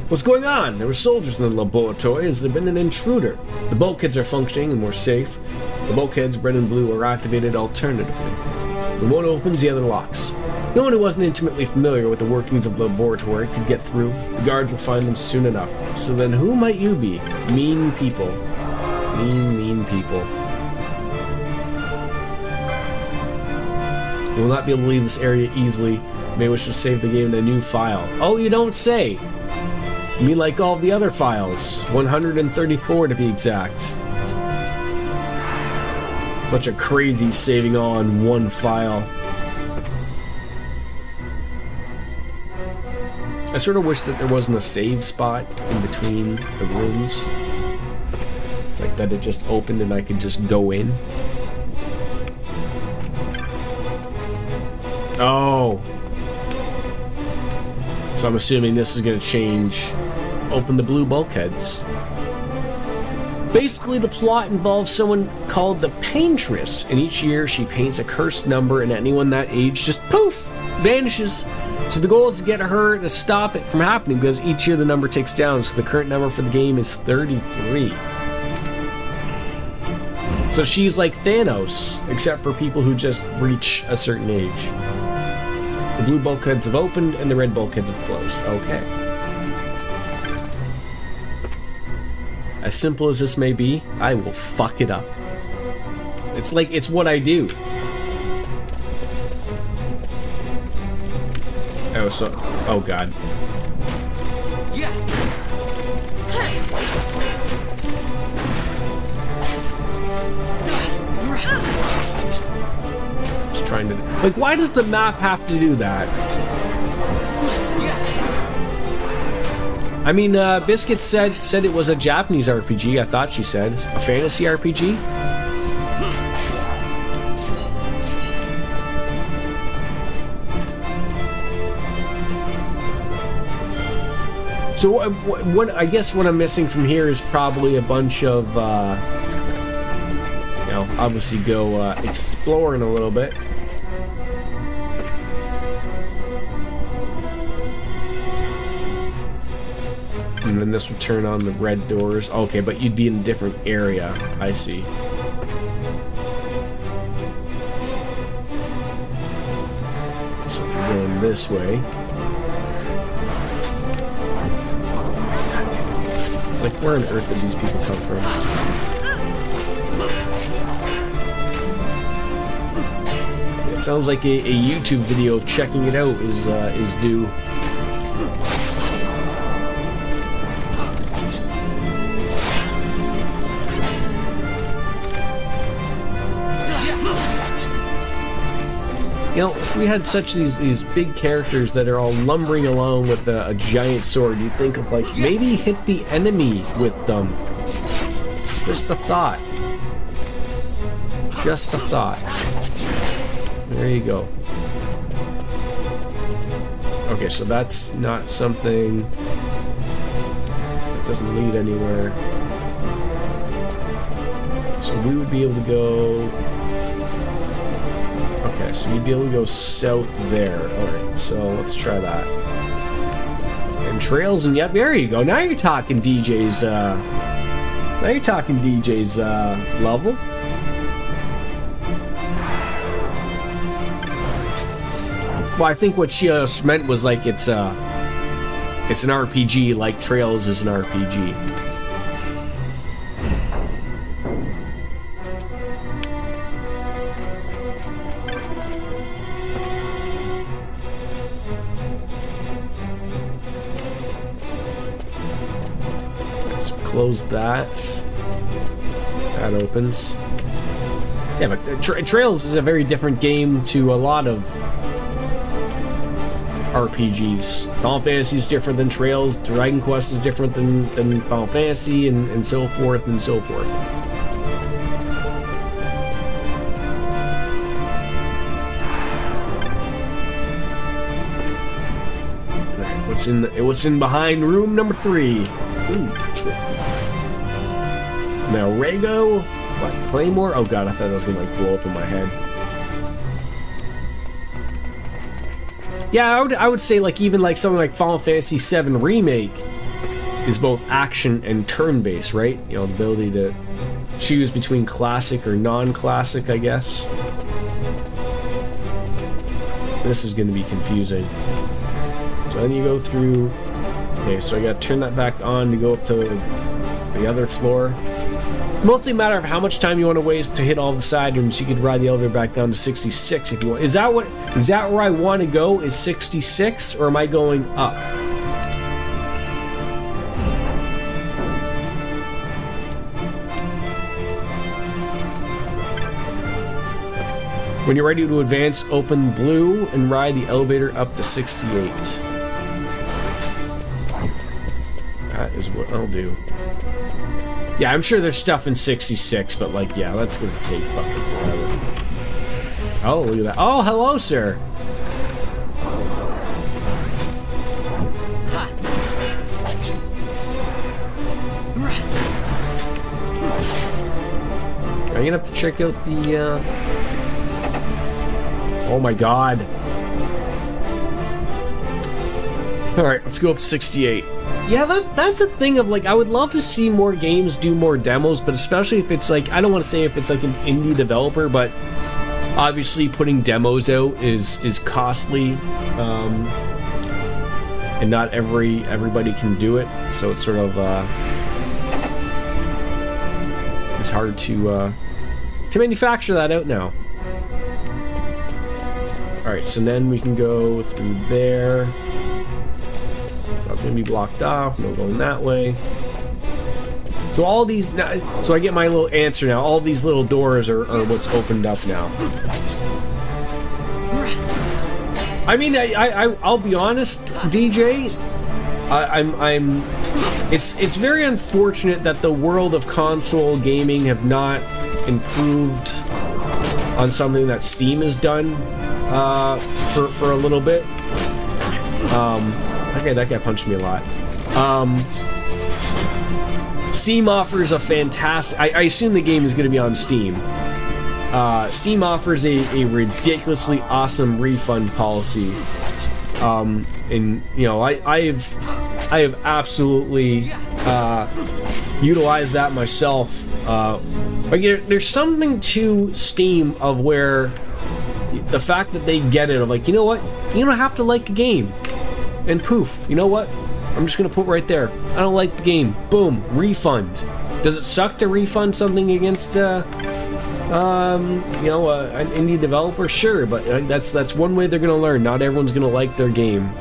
What's going on? There were soldiers in the laboratory. Has there been an intruder? The bulkheads are functioning and we're safe. The bulkheads, red and blue, are activated alternatively. When one opens, the other locks. No one who wasn't intimately familiar with the workings of the laboratory could get through. The guards will find them soon enough. So then who might you be? Mean people. Mean people. You will not be able to leave this area easily. You may wish to save the game in a new file. Oh, you don't say! You mean like all the other files? 134 to be exact. Bunch of crazy saving on one file. I sort of wish that there wasn't a save spot in between the rooms. Like that it just opened and I could just go in. Oh. So I'm assuming this is going to change. Open the blue bulkheads. Basically, the plot involves someone called the Paintress, and each year she paints a cursed number, and anyone that age just poof vanishes. So the goal is to get her to stop it from happening, because each year the number ticks down. So the current number for the game is 33. So she's like Thanos, except for people who just reach a certain age. The blue bulkheads have opened and the red bulkheads have closed. Okay. As simple as this may be, I will fuck it up. It's like, it's what I do. Oh, so, oh god. Just trying to, like, why does the map have to do that? I mean, Biscuit said it was a Japanese RPG, I thought she said. A fantasy RPG? So what I guess what I'm missing from here is probably a bunch of, you know, obviously go exploring a little bit. And then this would turn on the red doors. Okay, but you'd be in a different area. I see. So if you're going this way... God damn it. It's like, where on earth did these people come from? It sounds like a YouTube video of checking it out is due. You know, if we had such these big characters that are all lumbering along with a giant sword, you'd think of, like, maybe hit the enemy with them. Just a thought. Just a thought. There you go. Okay, so that's not something that doesn't lead anywhere. So we would be able to go... Okay, so you'd be able to go south there. Alright, so let's try that. And on Trails, and yep, there you go. Now you're talking DJ's. Now you're talking DJ's level. Well, I think what she just meant was like it's an RPG, like Trails is an RPG. Let's close that. That opens. Yeah, but Trails is a very different game to a lot of RPGs. Final Fantasy is different than Trails, Dragon Quest is different than Final Fantasy, and so forth and so forth. Alright, what's in behind room number 3? Ooh, Trails. Now Rego, what, Claymore? Oh god, I thought that was gonna like blow up in my head. Yeah, I would say like even like something like Final Fantasy VII Remake is both action and turn-based, right? You know, the ability to choose between classic or non-classic, I guess. This is going to be confusing. So then you go through... Okay, so I got to turn that back on to go up to the other floor. Mostly a matter of how much time you want to waste to hit all the side rooms. You could ride the elevator back down to 66 if you want. Is that where I want to go? Is 66, or am I going up? When you're ready to advance, open blue and ride the elevator up to 68. That is what I'll do. Yeah, I'm sure there's stuff in 66, but like, yeah, that's gonna take fucking forever. Oh, look at that. Oh, hello, sir. I'm gonna have to check out the, Oh my god. Alright, let's go up to 68. Yeah, that's the thing of like, I would love to see more games do more demos, but especially if it's like, I don't want to say if it's like an indie developer, but obviously putting demos out is costly, and not everybody can do it, so it's sort of it's hard to manufacture that out now. All right, so then we can go through there. So it's gonna be blocked off. No going that way. So all these, so I get my little answer now. All these little doors are what's opened up now. I mean, I'll be honest, DJ. It's very unfortunate that the world of console gaming have not improved on something that Steam has done for a little bit. Okay, that guy punched me a lot. Steam offers a fantastic... I assume the game is going to be on Steam. Steam offers a ridiculously awesome refund policy. And, you know, I have absolutely utilized that myself. Like, there's something to Steam of where the fact that they get it of like, you know what? You don't have to like a game. And poof, you know what? I'm just gonna put right there. I don't like the game. Boom, refund. Does it suck to refund something against, you know, an indie developer? Sure, but that's one way they're gonna learn. Not everyone's gonna like their game.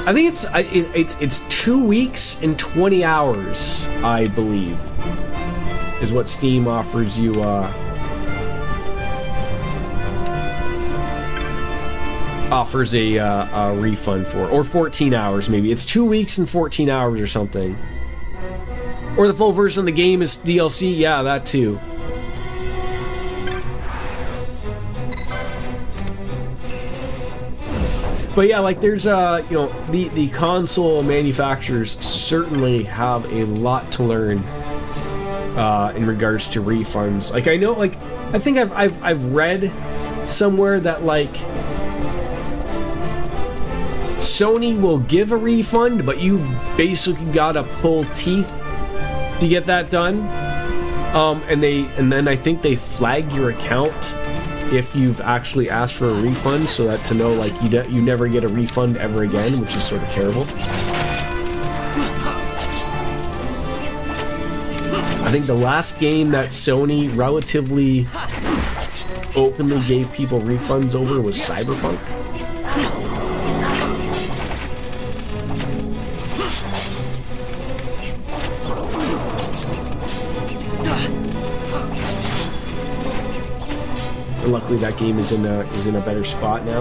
I think it's 2 weeks and 20 hours, I believe, is what Steam offers you. Offers a refund for, or 14 hours maybe. It's 2 weeks and 14 hours or something. Or the full version of the game is DLC. Yeah, that too. But yeah, like there's you know, the console manufacturers certainly have a lot to learn in regards to refunds. Like I know, like I think I've read somewhere that like Sony will give a refund, but you've basically got to pull teeth to get that done. And then I think they flag your account if you've actually asked for a refund, so that to know like you never get a refund ever again, which is sort of terrible. I think the last game that Sony relatively openly gave people refunds over was Cyberpunk. And luckily that game is in a better spot now.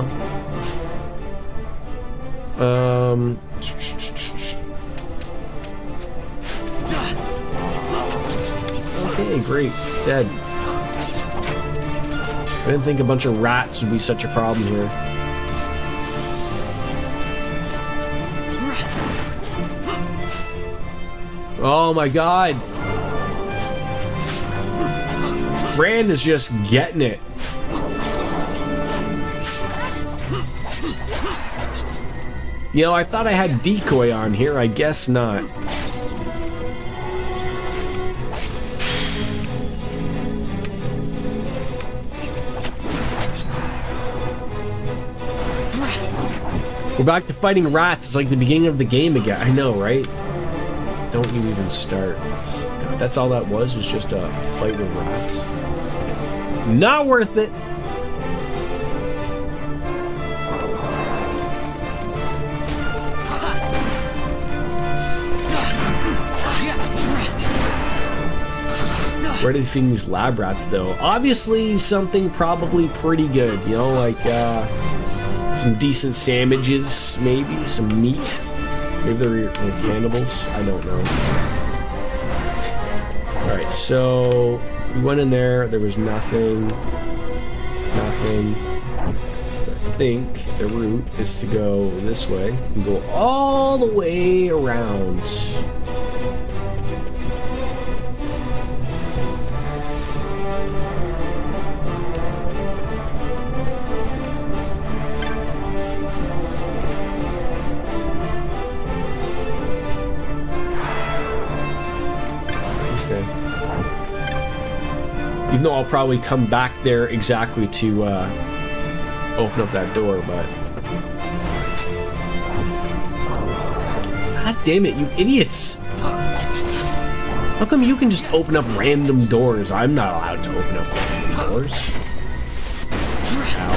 Okay, great. Dead. I didn't think a bunch of rats would be such a problem here. Oh my god. Fran is just getting it. You know, I thought I had decoy on here. I guess not. We're back to fighting rats. It's like the beginning of the game again. I know, right? Don't you even start. God, that's all that was just a fight with rats. Not worth it. Where are they feeding these lab rats, though? Obviously, something probably pretty good. You know, like, some decent sandwiches, maybe. Some meat. Maybe they're like cannibals. I don't know. Alright, so we went in there. There was nothing. Nothing. So I think the route is to go this way and go all the way around. Even though I'll probably come back there exactly to open up that door, but... God damn it, you idiots! How come you can just open up random doors? I'm not allowed to open up random doors. Ow.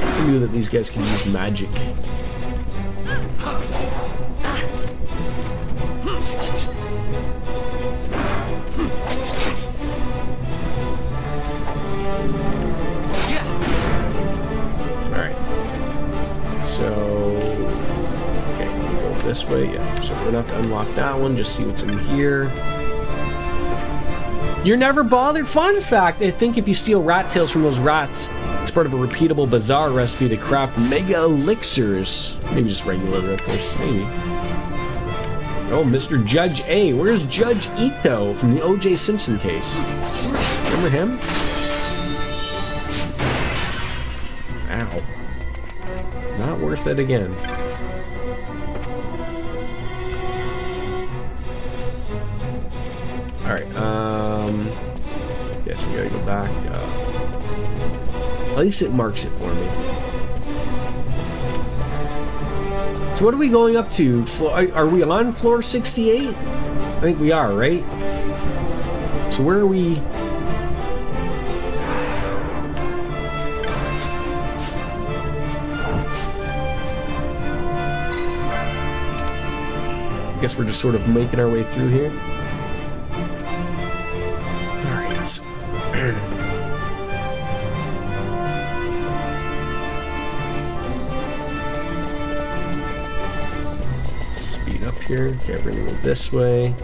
I knew that these guys can use magic. This way, yeah. So we're gonna have to unlock that one, just see what's in here. You're never bothered? Fun fact, I think if you steal rat tails from those rats, it's part of a repeatable bazaar recipe to craft mega elixirs. Maybe just regular rat tails, maybe. Oh, Mr. Judge A. Where's Judge Ito from the O.J. Simpson case? Remember him? Ow. Not worth it again. Alright, yes, we gotta go back. At least it marks it for me. So what are we going up to? Are we on floor 68? I think we are, right? So where are we? I guess we're just sort of making our way through here. Speed up here. Okay, we're gonna go this way.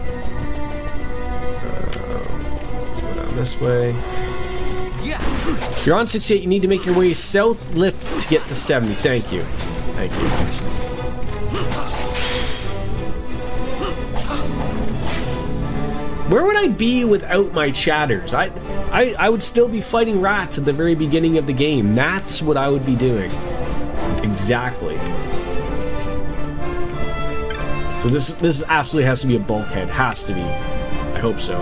Let's go down this way. You're on 68. You need to make your way south lift to get to 70. Thank you. Thank you. Where would I be without my chatters? I would still be fighting rats at the very beginning of the game. That's what I would be doing. Exactly. So this absolutely has to be a bulkhead. Has to be. I hope so.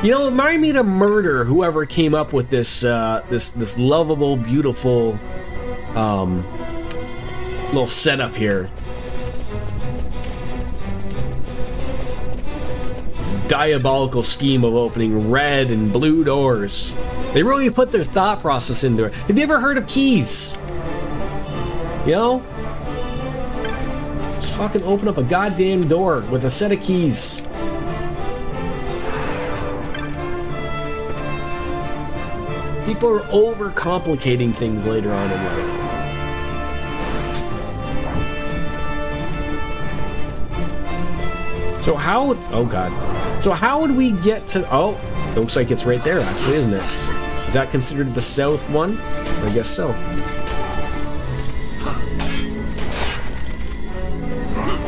You know, it reminded me to murder whoever came up with this this lovable, beautiful little setup here. This diabolical scheme of opening red and blue doors. They really put their thought process into it. Have you ever heard of keys? You know? Just fucking open up a goddamn door with a set of keys. People are overcomplicating things later on in life. So how... Oh, God. So how would we get to... Oh, it looks like it's right there, actually, isn't it? Is that considered the south one? I guess so.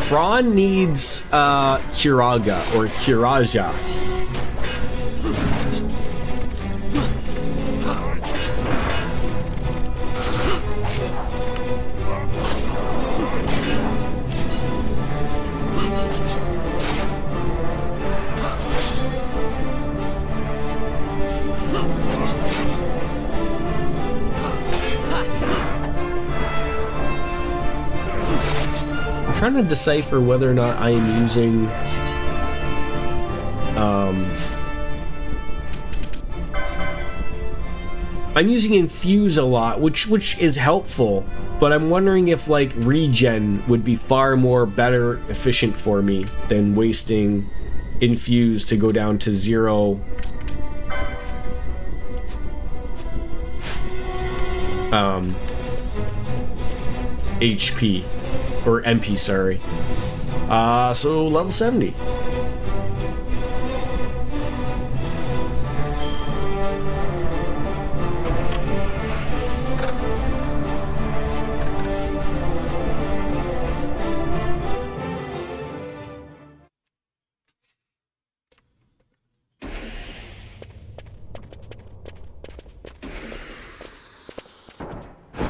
Fran needs Kiraga, or Kiraja. Trying to decipher whether or not I am using I'm using infuse a lot, which is helpful, but I'm wondering if like regen would be far more better efficient for me than wasting infuse to go down to 0 HP. Or MP, sorry. So level 70.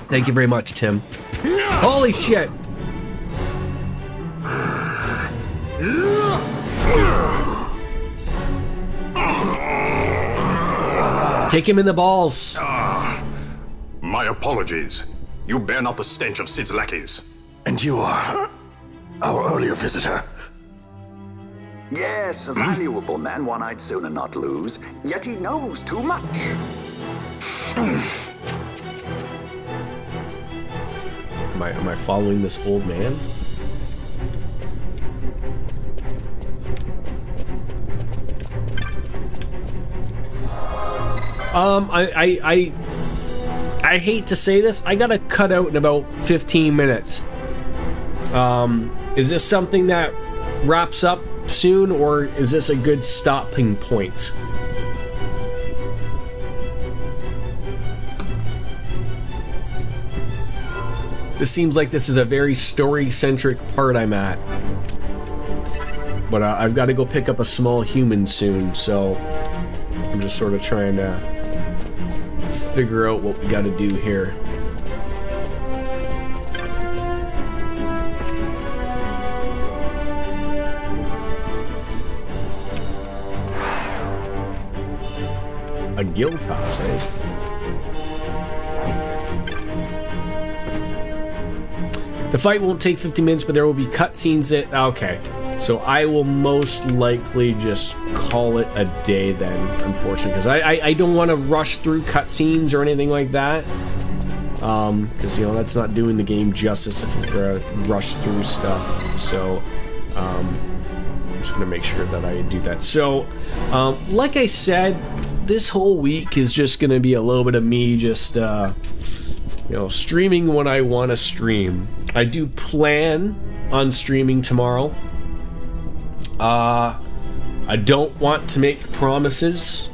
Thank you very much, Tim. Holy shit! Kick him in the balls. My apologies. You bear not the stench of Sid's lackeys. And you are our earlier visitor. Yes, a valuable man, one I'd sooner not lose. Yet he knows too much. Am I following this old man? I hate to say this, I gotta cut out in about 15 minutes. Is this something that wraps up soon, or is this a good stopping point? This seems like this is a very story-centric part I'm at. But I've got to go pick up a small human soon, so I'm just sort of trying to figure out what we got to do here. A guild toss, eh? The fight won't take 50 minutes, but there will be cutscenes that... Okay. So I will most likely just call it a day then, unfortunately. Because I don't want to rush through cutscenes or anything like that. Because, you know, that's not doing the game justice if I rush through stuff. So, I'm just going to make sure that I do that. So, like I said, this whole week is just going to be a little bit of me just... you know, streaming when I want to stream. I do plan on streaming tomorrow. I don't want to make promises,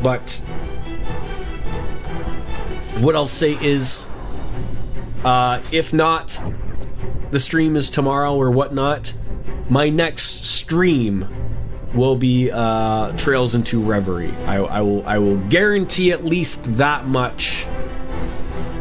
but what I'll say is, if not, the stream is tomorrow or whatnot, my next stream will be Trails into Reverie. I will guarantee at least that much.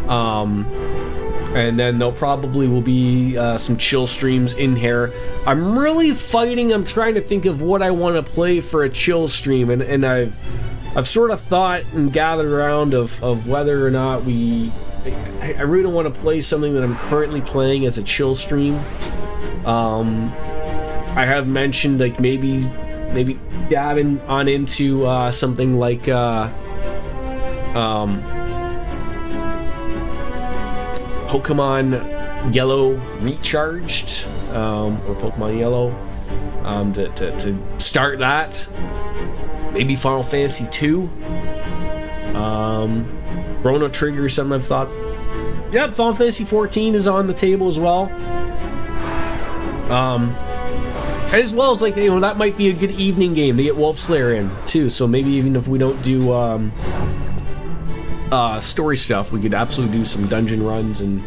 And then there'll probably will be some chill streams in here. I'm really fighting. I'm trying to think of what I want to play for a chill stream, and I've sort of thought and gathered around of whether or not I really don't want to play something that I'm currently playing as a chill stream. I have mentioned like maybe dabbing on into something like Pokemon Yellow Recharged, or Pokemon Yellow, to start that. Maybe Final Fantasy 2. Chrono Trigger is something I've thought. Yep, Final Fantasy 14 is on the table as well. As well as, like, you know, that might be a good evening game to get Wolf Slayer in too. So maybe even if we don't do story stuff, we could absolutely do some dungeon runs and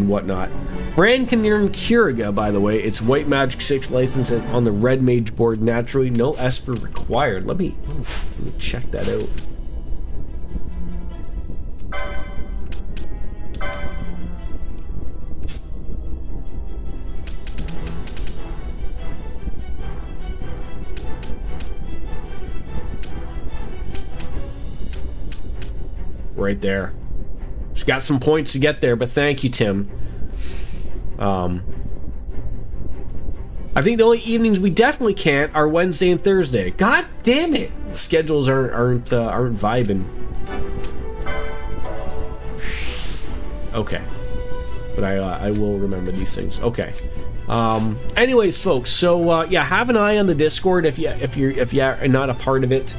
whatnot. Fran can learn Curiga, by the way. It's White Magic 6 license on the Red Mage board naturally. No Esper required. Let me check that out. Right there. Just got some points to get there, but thank you, Tim. I think the only evenings we definitely can't are Wednesday and Thursday. God damn it! Schedules aren't vibing. Okay, but I will remember these things. Okay. Anyways, folks. So yeah, have an eye on the Discord if you're not a part of it.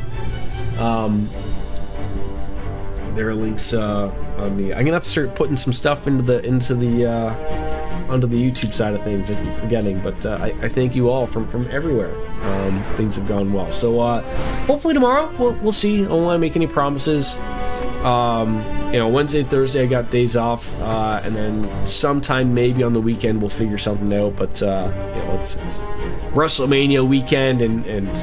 There are links on the. I'm gonna have to start putting some stuff onto the YouTube side of things. I keep forgetting, but I thank you all from everywhere. Things have gone well, so hopefully tomorrow we'll see. I don't want to make any promises. You know, Wednesday, Thursday I got days off, and then sometime maybe on the weekend we'll figure something out. But you know, it's WrestleMania weekend, and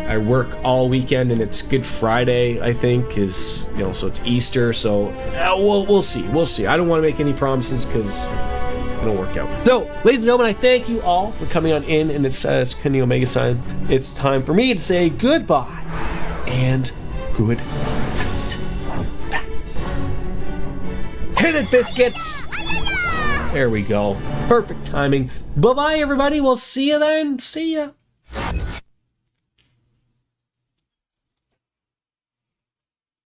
I work all weekend, and it's Good Friday, I think, is, you know, so it's Easter, so we'll see. I don't want to make any promises because it'll work out. So, ladies and gentlemen, I thank you all for coming on in, and it's Kenny Omega Sign. It's time for me to say goodbye and good night. Hit it, biscuits! There we go. Perfect timing. Bye-bye, everybody. We'll see you then. See ya.